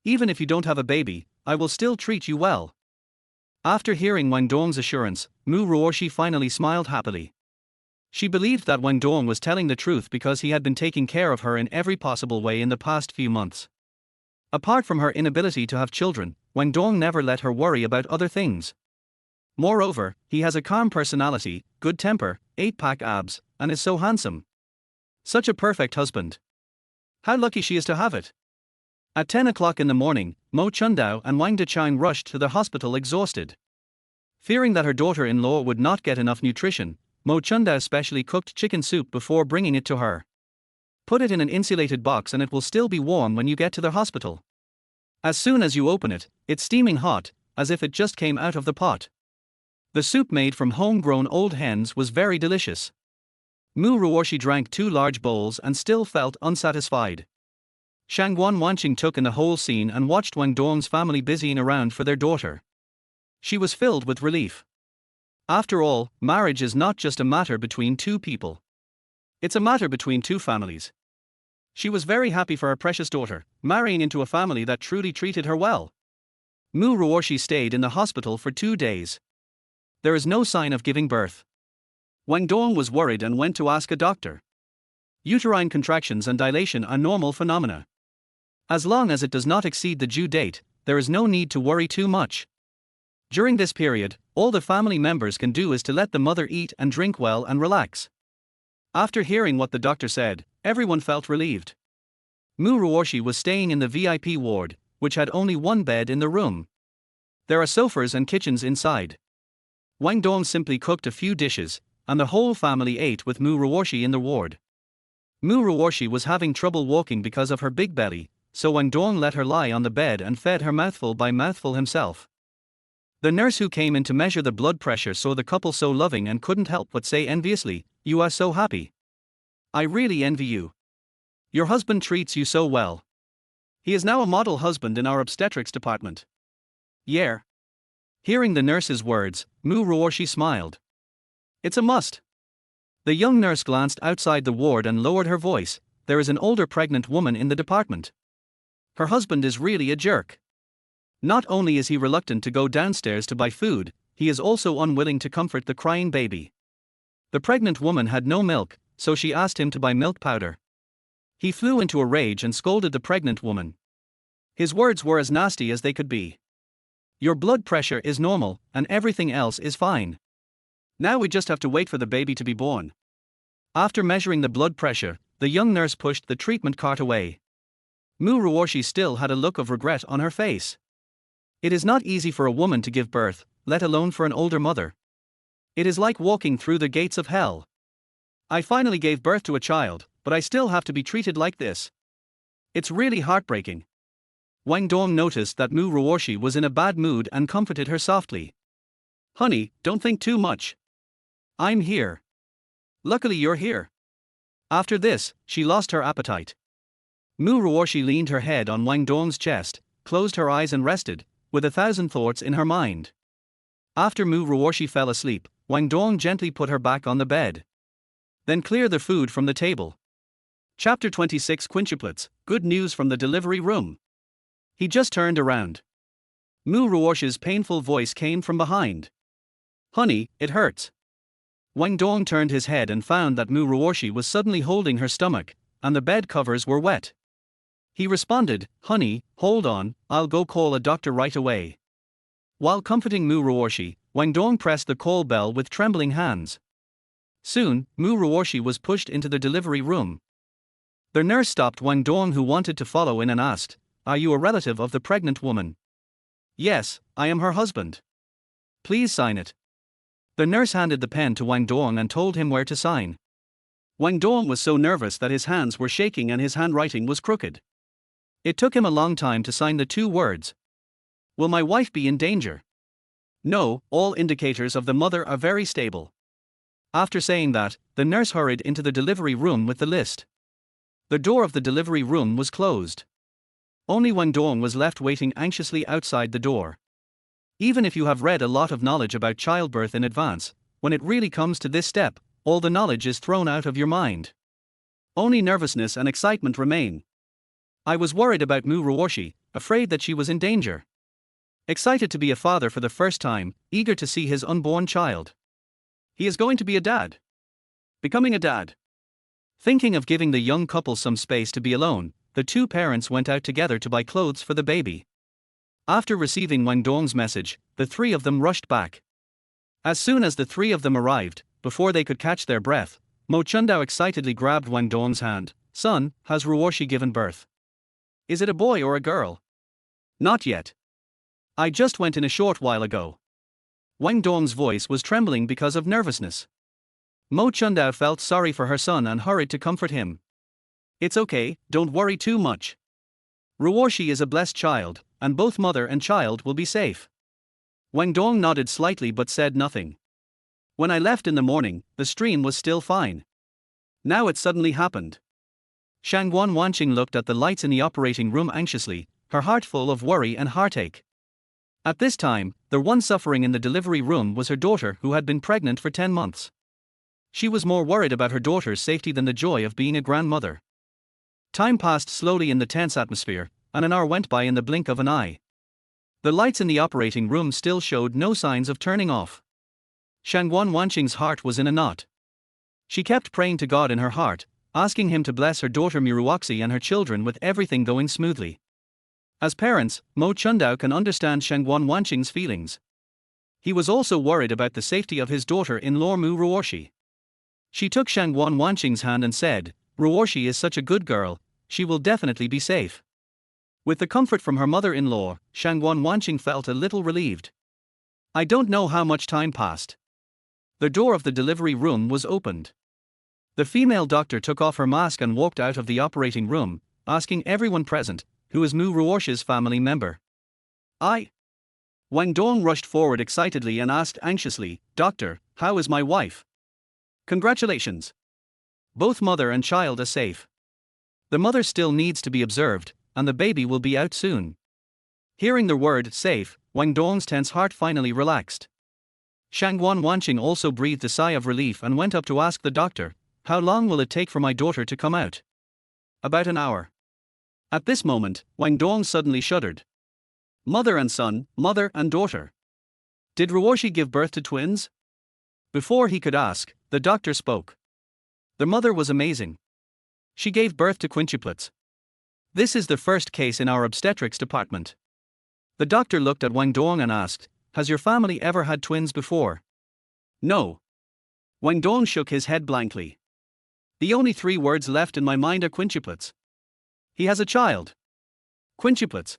Even if you don't have a baby, I will still treat you well." After hearing Wang Dong's assurance, Mu Ruoshi finally smiled happily. She believed that Wang Dong was telling the truth because he had been taking care of her in every possible way in the past few months. Apart from her inability to have children, Wang Dong never let her worry about other things. Moreover, he has a calm personality, good temper, 8-pack abs, and is so handsome. Such a perfect husband. How lucky she is to have it. At 10 o'clock in the morning, Mo Chundao and Wang Dachang rushed to the hospital exhausted. Fearing that her daughter-in-law would not get enough nutrition, Mo Chundao specially cooked chicken soup before bringing it to her. Put it in an insulated box and it will still be warm when you get to the hospital. As soon as you open it, it's steaming hot, as if it just came out of the pot. The soup made from homegrown old hens was very delicious. Mu Ruoshi drank 2 large bowls and still felt unsatisfied. Shangguan Wanqing took in the whole scene and watched Wang Dong's family busying around for their daughter. She was filled with relief. After all, marriage is not just a matter between two people. It's a matter between two families. She was very happy for her precious daughter, marrying into a family that truly treated her well. Mu Ruoshi stayed in the hospital for 2 days. There is no sign of giving birth. Wang Dong was worried and went to ask a doctor. Uterine contractions and dilation are normal phenomena. As long as it does not exceed the due date, there is no need to worry too much. During this period, all the family members can do is to let the mother eat and drink well and relax. After hearing what the doctor said, everyone felt relieved. Mu Ruoshi was staying in the VIP ward, which had only 1 bed in the room. There are sofas and kitchens inside. Wang Dong simply cooked a few dishes, and the whole family ate with Mu Ruoshi in the ward. Mu Ruoshi was having trouble walking because of her big belly, so Wang Dong let her lie on the bed and fed her mouthful by mouthful himself. The nurse who came in to measure the blood pressure saw the couple so loving and couldn't help but say enviously, "You are so happy. I really envy you. Your husband treats you so well. He is now a model husband in our obstetrics department." Yeah. Hearing the nurse's words, Mu Ruoshi smiled. It's a must. The young nurse glanced outside the ward and lowered her voice, "There is an older pregnant woman in the department. Her husband is really a jerk. Not only is he reluctant to go downstairs to buy food, he is also unwilling to comfort the crying baby." The pregnant woman had no milk, so she asked him to buy milk powder. He flew into a rage and scolded the pregnant woman. His words were as nasty as they could be. "Your blood pressure is normal, and everything else is fine. Now we just have to wait for the baby to be born." After measuring the blood pressure, the young nurse pushed the treatment cart away. Mu Ruoshi still had a look of regret on her face. It is not easy for a woman to give birth, let alone for an older mother. It is like walking through the gates of hell. "I finally gave birth to a child, but I still have to be treated like this. It's really heartbreaking." Wang Dong noticed that Mu Ruoshi was in a bad mood and comforted her softly. "Honey, don't think too much. I'm here. Luckily you're here. After this, she lost her appetite. Mu Ruoshi leaned her head on Wang Dong's chest, closed her eyes and rested, with 1,000 thoughts in her mind. After Mu Ruoshi fell asleep, Wang Dong gently put her back on the bed. Then clear the food from the table. Chapter 26 Quintuplets, Good News from the Delivery Room. He just turned around. Mu Ruoshi's painful voice came from behind. Honey, it hurts. Wang Dong turned his head and found that Mu Ruoshi was suddenly holding her stomach, and the bed covers were wet. He responded, Honey, hold on, I'll go call a doctor right away. While comforting Mu Ruoshi, Wang Dong pressed the call bell with trembling hands. Soon, Mu Ruoshi was pushed into the delivery room. The nurse stopped Wang Dong, who wanted to follow in, and asked, Are you a relative of the pregnant woman? Yes, I am her husband. Please sign it. The nurse handed the pen to Wang Dong and told him where to sign. Wang Dong was so nervous that his hands were shaking and his handwriting was crooked. It took him a long time to sign the 2 words. Will my wife be in danger? No, all indicators of the mother are very stable. After saying that, the nurse hurried into the delivery room with the list. The door of the delivery room was closed. Only Wang Dong was left waiting anxiously outside the door. Even if you have read a lot of knowledge about childbirth in advance, when it really comes to this step, all the knowledge is thrown out of your mind. Only nervousness and excitement remain. I was worried about Mu Ruoshi, afraid that she was in danger. Excited to be a father for the first time, eager to see his unborn child. He is going to be a dad. Becoming a dad. Thinking of giving the young couple some space to be alone, the 2 parents went out together to buy clothes for the baby. After receiving Wang Dong's message, the 3 of them rushed back. As soon as the 3 of them arrived, before they could catch their breath, Mo Chundao excitedly grabbed Wang Dong's hand. Son, has Ruoshi given birth? Is it a boy or a girl? Not yet. I just went in a short while ago. Wang Dong's voice was trembling because of nervousness. Mo Chundao felt sorry for her son and hurried to comfort him. It's okay, don't worry too much. Ruoshi is a blessed child, and both mother and child will be safe. Wang Dong nodded slightly but said nothing. When I left in the morning, the stream was still fine. Now it suddenly happened. Shangguan Wanqing looked at the lights in the operating room anxiously, her heart full of worry and heartache. At this time, the one suffering in the delivery room was her daughter, who had been pregnant for 10 months. She was more worried about her daughter's safety than the joy of being a grandmother. Time passed slowly in the tense atmosphere, and an hour went by in the blink of an eye. The lights in the operating room still showed no signs of turning off. Shangguan Wanqing's heart was in a knot. She kept praying to God in her heart, asking him to bless her daughter Miruoxi and her children with everything going smoothly. As parents, Mo Chundao can understand Shangguan Wanqing's feelings. He was also worried about the safety of his daughter-in-law Mu Ruoshi. She took Shangguan Wanqing's hand and said, Ruoshi is such a good girl, she will definitely be safe. With the comfort from her mother-in-law, Shangguan Wanqing felt a little relieved. I don't know how much time passed. The door of the delivery room was opened. The female doctor took off her mask and walked out of the operating room, asking everyone present, who is Mu Ruoshi's family member. Wang Dong rushed forward excitedly and asked anxiously, Doctor, how is my wife? Congratulations. Both mother and child are safe. The mother still needs to be observed, and the baby will be out soon. Hearing the word safe, Wang Dong's tense heart finally relaxed. Shangguan Wanqing also breathed a sigh of relief and went up to ask the doctor, How long will it take for my daughter to come out? About an hour. At this moment, Wang Dong suddenly shuddered. Mother and son, mother and daughter. Did Ruoshi give birth to twins? Before he could ask, the doctor spoke. The mother was amazing. She gave birth to quintuplets. This is the first case in our obstetrics department. The doctor looked at Wang Dong and asked, Has your family ever had twins before? No. Wang Dong shook his head blankly. The only 3 words left in my mind are quintuplets. He has a child. Quintuplets.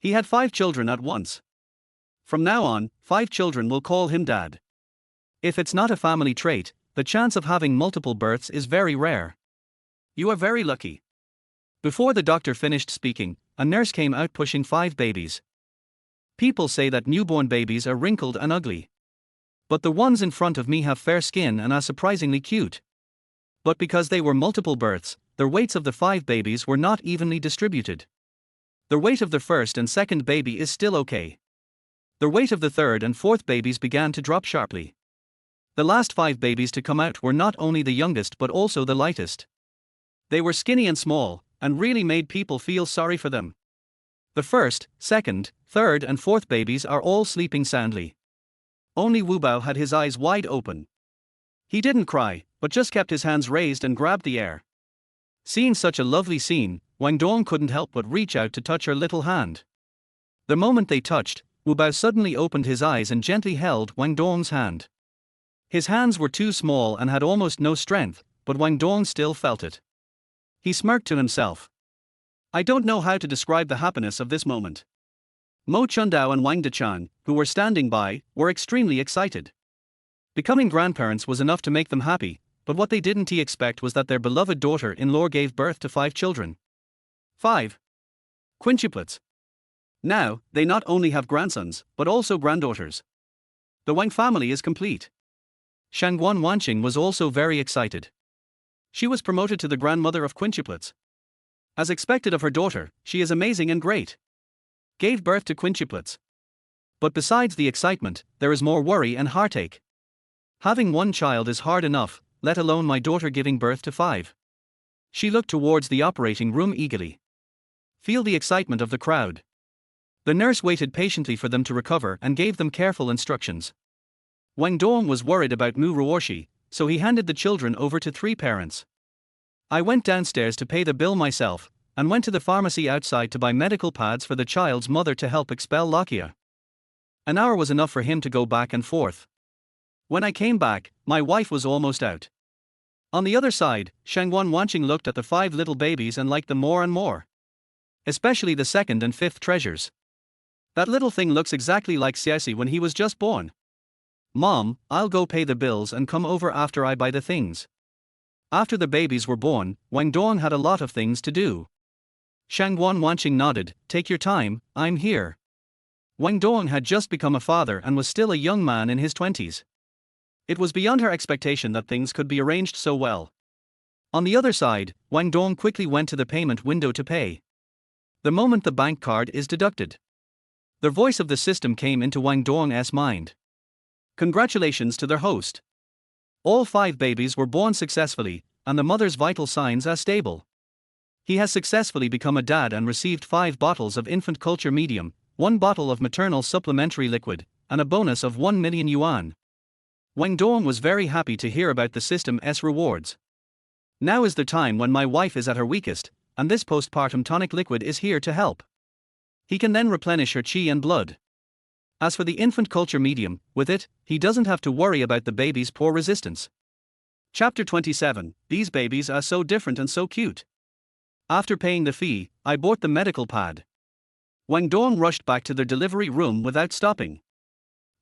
He had 5 children at once. From now on, 5 children will call him dad. If it's not a family trait, the chance of having multiple births is very rare. You are very lucky. Before the doctor finished speaking, a nurse came out pushing 5 babies. People say that newborn babies are wrinkled and ugly. But the ones in front of me have fair skin and are surprisingly cute. But because they were multiple births, the weights of the 5 babies were not evenly distributed. The weight of the first and second baby is still okay. The weight of the third and fourth babies began to drop sharply. The last 5 babies to come out were not only the youngest but also the lightest. They were skinny and small, and really made people feel sorry for them. The first, second, third and fourth babies are all sleeping soundly. Only Wu Bao had his eyes wide open. He didn't cry, but just kept his hands raised and grabbed the air. Seeing such a lovely scene, Wang Dong couldn't help but reach out to touch her little hand. The moment they touched, Wu Bao suddenly opened his eyes and gently held Wang Dong's hand. His hands were too small and had almost no strength, but Wang Dong still felt it. He smirked to himself. I don't know how to describe the happiness of this moment. Mo Chundao and Wang Dechang, who were standing by, were extremely excited. Becoming grandparents was enough to make them happy, but what they didn't expect was that their beloved daughter-in-law gave birth to 5 children. 5 quintuplets. Now, they not only have grandsons, but also granddaughters. The Wang family is complete. Shangguan Wanqing was also very excited. She was promoted to the grandmother of quintuplets. As expected of her daughter, she is amazing and great. Gave birth to quintuplets. But besides the excitement, there is more worry and heartache. Having 1 child is hard enough, let alone my daughter giving birth to 5. She looked towards the operating room eagerly. Feel the excitement of the crowd. The nurse waited patiently for them to recover and gave them careful instructions. Wang Dong was worried about Mu Ruoshi, so he handed the children over to 3 parents. I went downstairs to pay the bill myself, and went to the pharmacy outside to buy medical pads for the child's mother to help expel lochia. An hour was enough for him to go back and forth. When I came back, my wife was almost out. On the other side, Shangguan Wanqing looked at the 5 little babies and liked them more and more. Especially the second and fifth treasures. That little thing looks exactly like Xiaoxi when he was just born. Mom, I'll go pay the bills and come over after I buy the things. After the babies were born, Wang Dong had a lot of things to do. Shangguan Wanqing nodded, take your time, I'm here. Wang Dong had just become a father and was still a young man in his 20s. It was beyond her expectation that things could be arranged so well. On the other side, Wang Dong quickly went to the payment window to pay. The moment the bank card is deducted, the voice of the system came into Wang Dong's mind. Congratulations to their host. All 5 babies were born successfully, and the mother's vital signs are stable. He has successfully become a dad and received 5 bottles of infant culture medium, 1 bottle of maternal supplementary liquid, and a bonus of 1 million yuan. Wang Dong was very happy to hear about the system's rewards. Now is the time when my wife is at her weakest, and this postpartum tonic liquid is here to help. He can then replenish her qi and blood. As for the infant culture medium, with it, he doesn't have to worry about the baby's poor resistance. Chapter 27, These babies are so different and so cute. After paying the fee, I bought the medical pad. Wang Dong rushed back to their delivery room without stopping.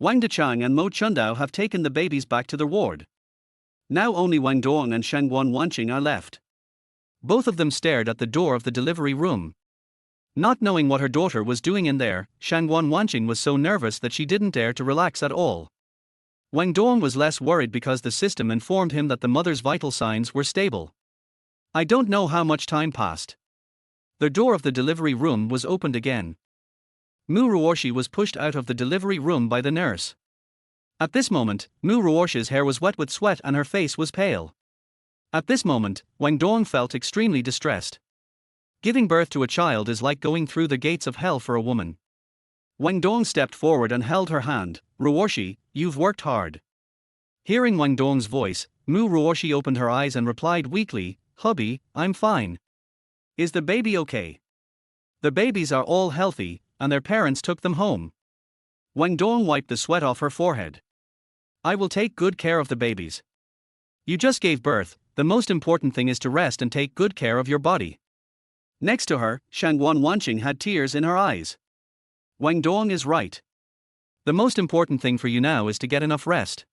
Wang Dechang and Mo Chundao have taken the babies back to their ward. Now only Wang Dong and Shangguan Wanqing are left. Both of them stared at the door of the delivery room. Not knowing what her daughter was doing in there, Shangguan Wanqing was so nervous that she didn't dare to relax at all. Wang Dong was less worried because the system informed him that the mother's vital signs were stable. I don't know how much time passed. The door of the delivery room was opened again. Mu Ruoshi was pushed out of the delivery room by the nurse. At this moment, Mu Ruoshi's hair was wet with sweat and her face was pale. At this moment, Wang Dong felt extremely distressed. Giving birth to a child is like going through the gates of hell for a woman. Wang Dong stepped forward and held her hand. Ruoshi, you've worked hard. Hearing Wang Dong's voice, Mu Ruoshi opened her eyes and replied weakly, hubby, I'm fine. Is the baby okay? The babies are all healthy, and their parents took them home. Wang Dong wiped the sweat off her forehead. I will take good care of the babies. You just gave birth, the most important thing is to rest and take good care of your body. Next to her, Shangguan Wanqing had tears in her eyes. Wang Dong is right. The most important thing for you now is to get enough rest.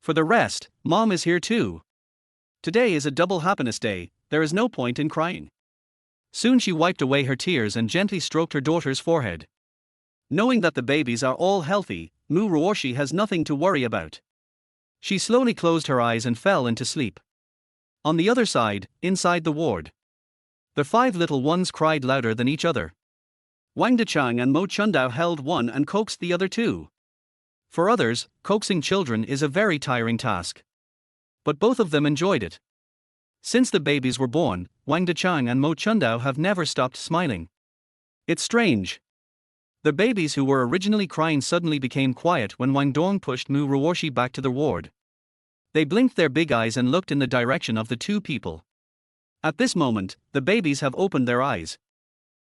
For the rest, Mom is here too. Today is a double happiness day, there is no point in crying. Soon she wiped away her tears and gently stroked her daughter's forehead. Knowing that the babies are all healthy, Mu Ruoshi has nothing to worry about. She slowly closed her eyes and fell into sleep. On the other side, inside the ward, the 5 little ones cried louder than each other. Wang Dechang and Mo Chundao held one and coaxed the other 2. For others, coaxing children is a very tiring task. But both of them enjoyed it. Since the babies were born, Wang Dechang and Mo Chundao have never stopped smiling. It's strange. The babies who were originally crying suddenly became quiet when Wang Dong pushed Mu Ruoshi back to the ward. They blinked their big eyes and looked in the direction of the 2 people. At this moment, the babies have opened their eyes.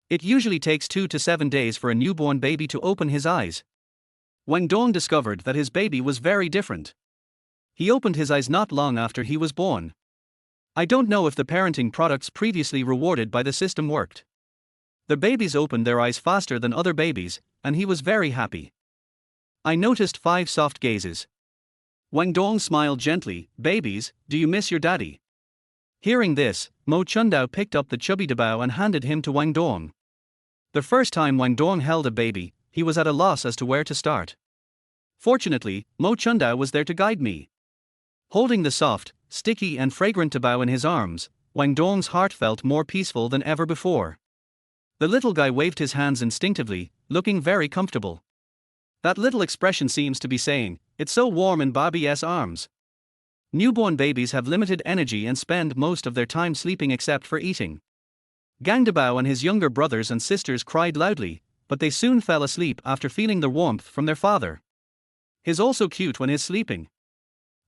It usually takes 2 to 7 days for a newborn baby to open his eyes. Wang Dong discovered that his baby was very different. He opened his eyes not long after he was born. I don't know if the parenting products previously rewarded by the system worked. The babies opened their eyes faster than other babies, and he was very happy. I noticed 5 soft gazes. Wang Dong smiled gently. Babies, do you miss your daddy? Hearing this, Mo Chundao picked up the chubby Dabao and handed him to Wang Dong. The first time Wang Dong held a baby, he was at a loss as to where to start. Fortunately, Mo Chundao was there to guide me. Holding the soft, sticky and fragrant Dabao in his arms, Wang Dong's heart felt more peaceful than ever before. The little guy waved his hands instinctively, looking very comfortable. That little expression seems to be saying, "It's so warm in Bobby's arms." Newborn babies have limited energy and spend most of their time sleeping except for eating. Gang Dabao and his younger brothers and sisters cried loudly, but they soon fell asleep after feeling the warmth from their father. He's also cute when he's sleeping.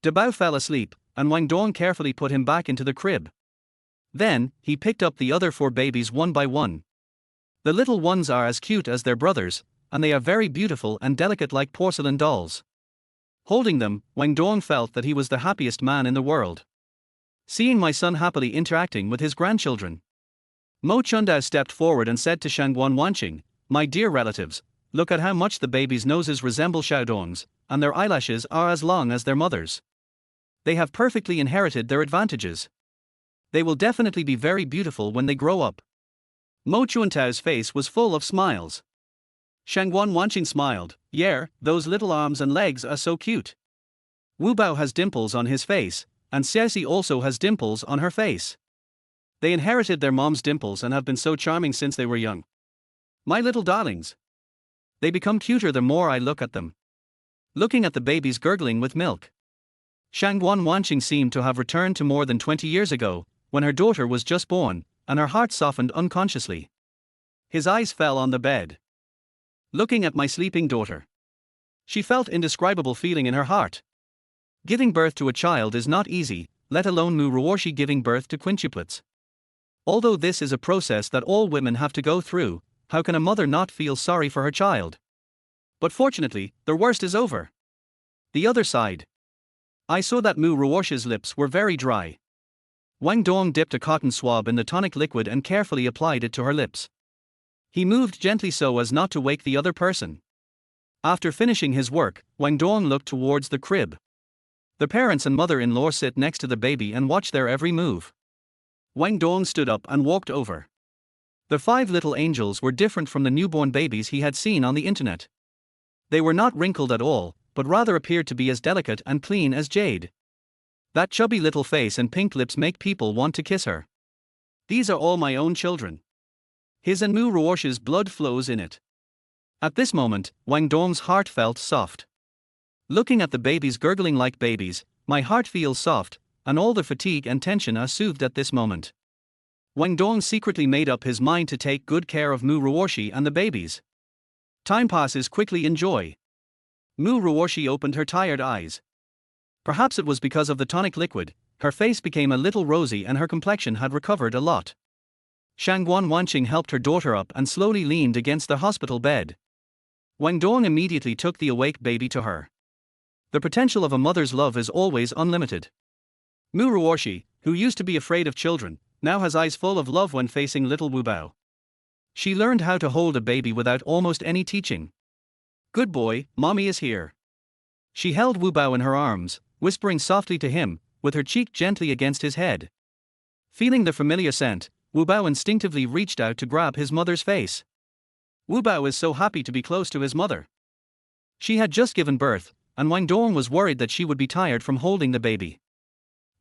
Dabao fell asleep, and Wang Dong carefully put him back into the crib. Then, he picked up the other 4 babies one by one. The little ones are as cute as their brothers, and they are very beautiful and delicate like porcelain dolls. Holding them, Wang Dong felt that he was the happiest man in the world. Seeing my son happily interacting with his grandchildren, Mo Chundao stepped forward and said to Shangguan Wanqing, "My dear relatives, look at how much the babies' noses resemble Xiaodong's, and their eyelashes are as long as their mother's. They have perfectly inherited their advantages. They will definitely be very beautiful when they grow up." Mo Chuntao's face was full of smiles. Shangguan Wanqing smiled. "Yeah, those little arms and legs are so cute." Wu Bao has dimples on his face, and Xiaoxi also has dimples on her face. They inherited their mom's dimples and have been so charming since they were young. My little darlings. They become cuter the more I look at them. Looking at the babies gurgling with milk, Shangguan Wanqing seemed to have returned to more than 20 years ago, when her daughter was just born, and her heart softened unconsciously. His eyes fell on the bed. Looking at my sleeping daughter, she felt indescribable feeling in her heart. Giving birth to a child is not easy, let alone Mu Ruoshi giving birth to quintuplets. Although this is a process that all women have to go through, how can a mother not feel sorry for her child? But fortunately, the worst is over. The other side. I saw that Mu Ruoshi's lips were very dry. Wang Dong dipped a cotton swab in the tonic liquid and carefully applied it to her lips. He moved gently so as not to wake the other person. After finishing his work, Wang Dong looked towards the crib. The parents and mother-in-law sit next to the baby and watch their every move. Wang Dong stood up and walked over. The 5 little angels were different from the newborn babies he had seen on the internet. They were not wrinkled at all, but rather appeared to be as delicate and clean as jade. That chubby little face and pink lips make people want to kiss her. These are all my own children. His and Mu Ruoshi's blood flows in it. At this moment, Wang Dong's heart felt soft. Looking at the babies gurgling like babies, my heart feels soft, and all the fatigue and tension are soothed at this moment. Wang Dong secretly made up his mind to take good care of Mu Ruoshi and the babies. Time passes quickly in joy. Mu Ruoshi opened her tired eyes. Perhaps it was because of the tonic liquid, her face became a little rosy and her complexion had recovered a lot. Shangguan Wanqing helped her daughter up and slowly leaned against the hospital bed. Wang Dong immediately took the awake baby to her. The potential of a mother's love is always unlimited. Mu Ruoshi, who used to be afraid of children, now has eyes full of love when facing little Wu Bao. She learned how to hold a baby without almost any teaching. "Good boy, mommy is here." She held Wu Bao in her arms, whispering softly to him, with her cheek gently against his head. Feeling the familiar scent, Wu Bao instinctively reached out to grab his mother's face. Wu Bao is so happy to be close to his mother. She had just given birth, and Wang Dong was worried that she would be tired from holding the baby.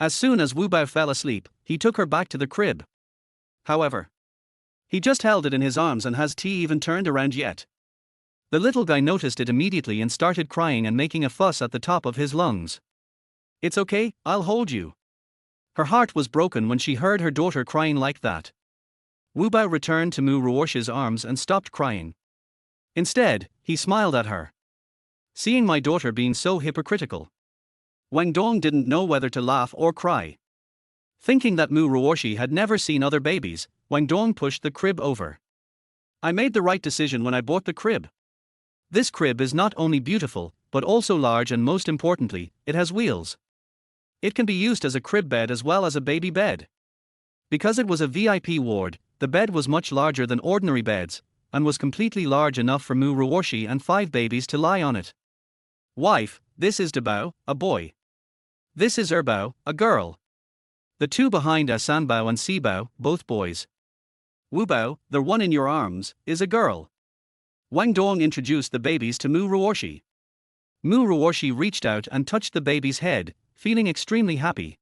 As soon as Wu Bao fell asleep, he took her back to the crib. However, he just held it in his arms and has he even turned around yet. The little guy noticed it immediately and started crying and making a fuss at the top of his lungs. "It's okay, I'll hold you." Her heart was broken when she heard her daughter crying like that. Wu Bao returned to Mu Ruosh's arms and stopped crying. Instead, he smiled at her. Seeing my daughter being so hypocritical, Wang Dong didn't know whether to laugh or cry. Thinking that Mu Ruoshi had never seen other babies, Wang Dong pushed the crib over. "I made the right decision when I bought the crib. This crib is not only beautiful, but also large, and most importantly, it has wheels. It can be used as a crib bed as well as a baby bed." Because it was a VIP ward, the bed was much larger than ordinary beds, and was completely large enough for Mu Ruoshi and 5 babies to lie on it. "Wife, this is Dabao, a boy. This is Erbao, a girl. The two behind are Sanbao and Sibao, both boys. Wu Bao, the one in your arms, is a girl." Wang Dong introduced the babies to Mu Ruoshi. Mu Ruoshi reached out and touched the baby's head, feeling extremely happy.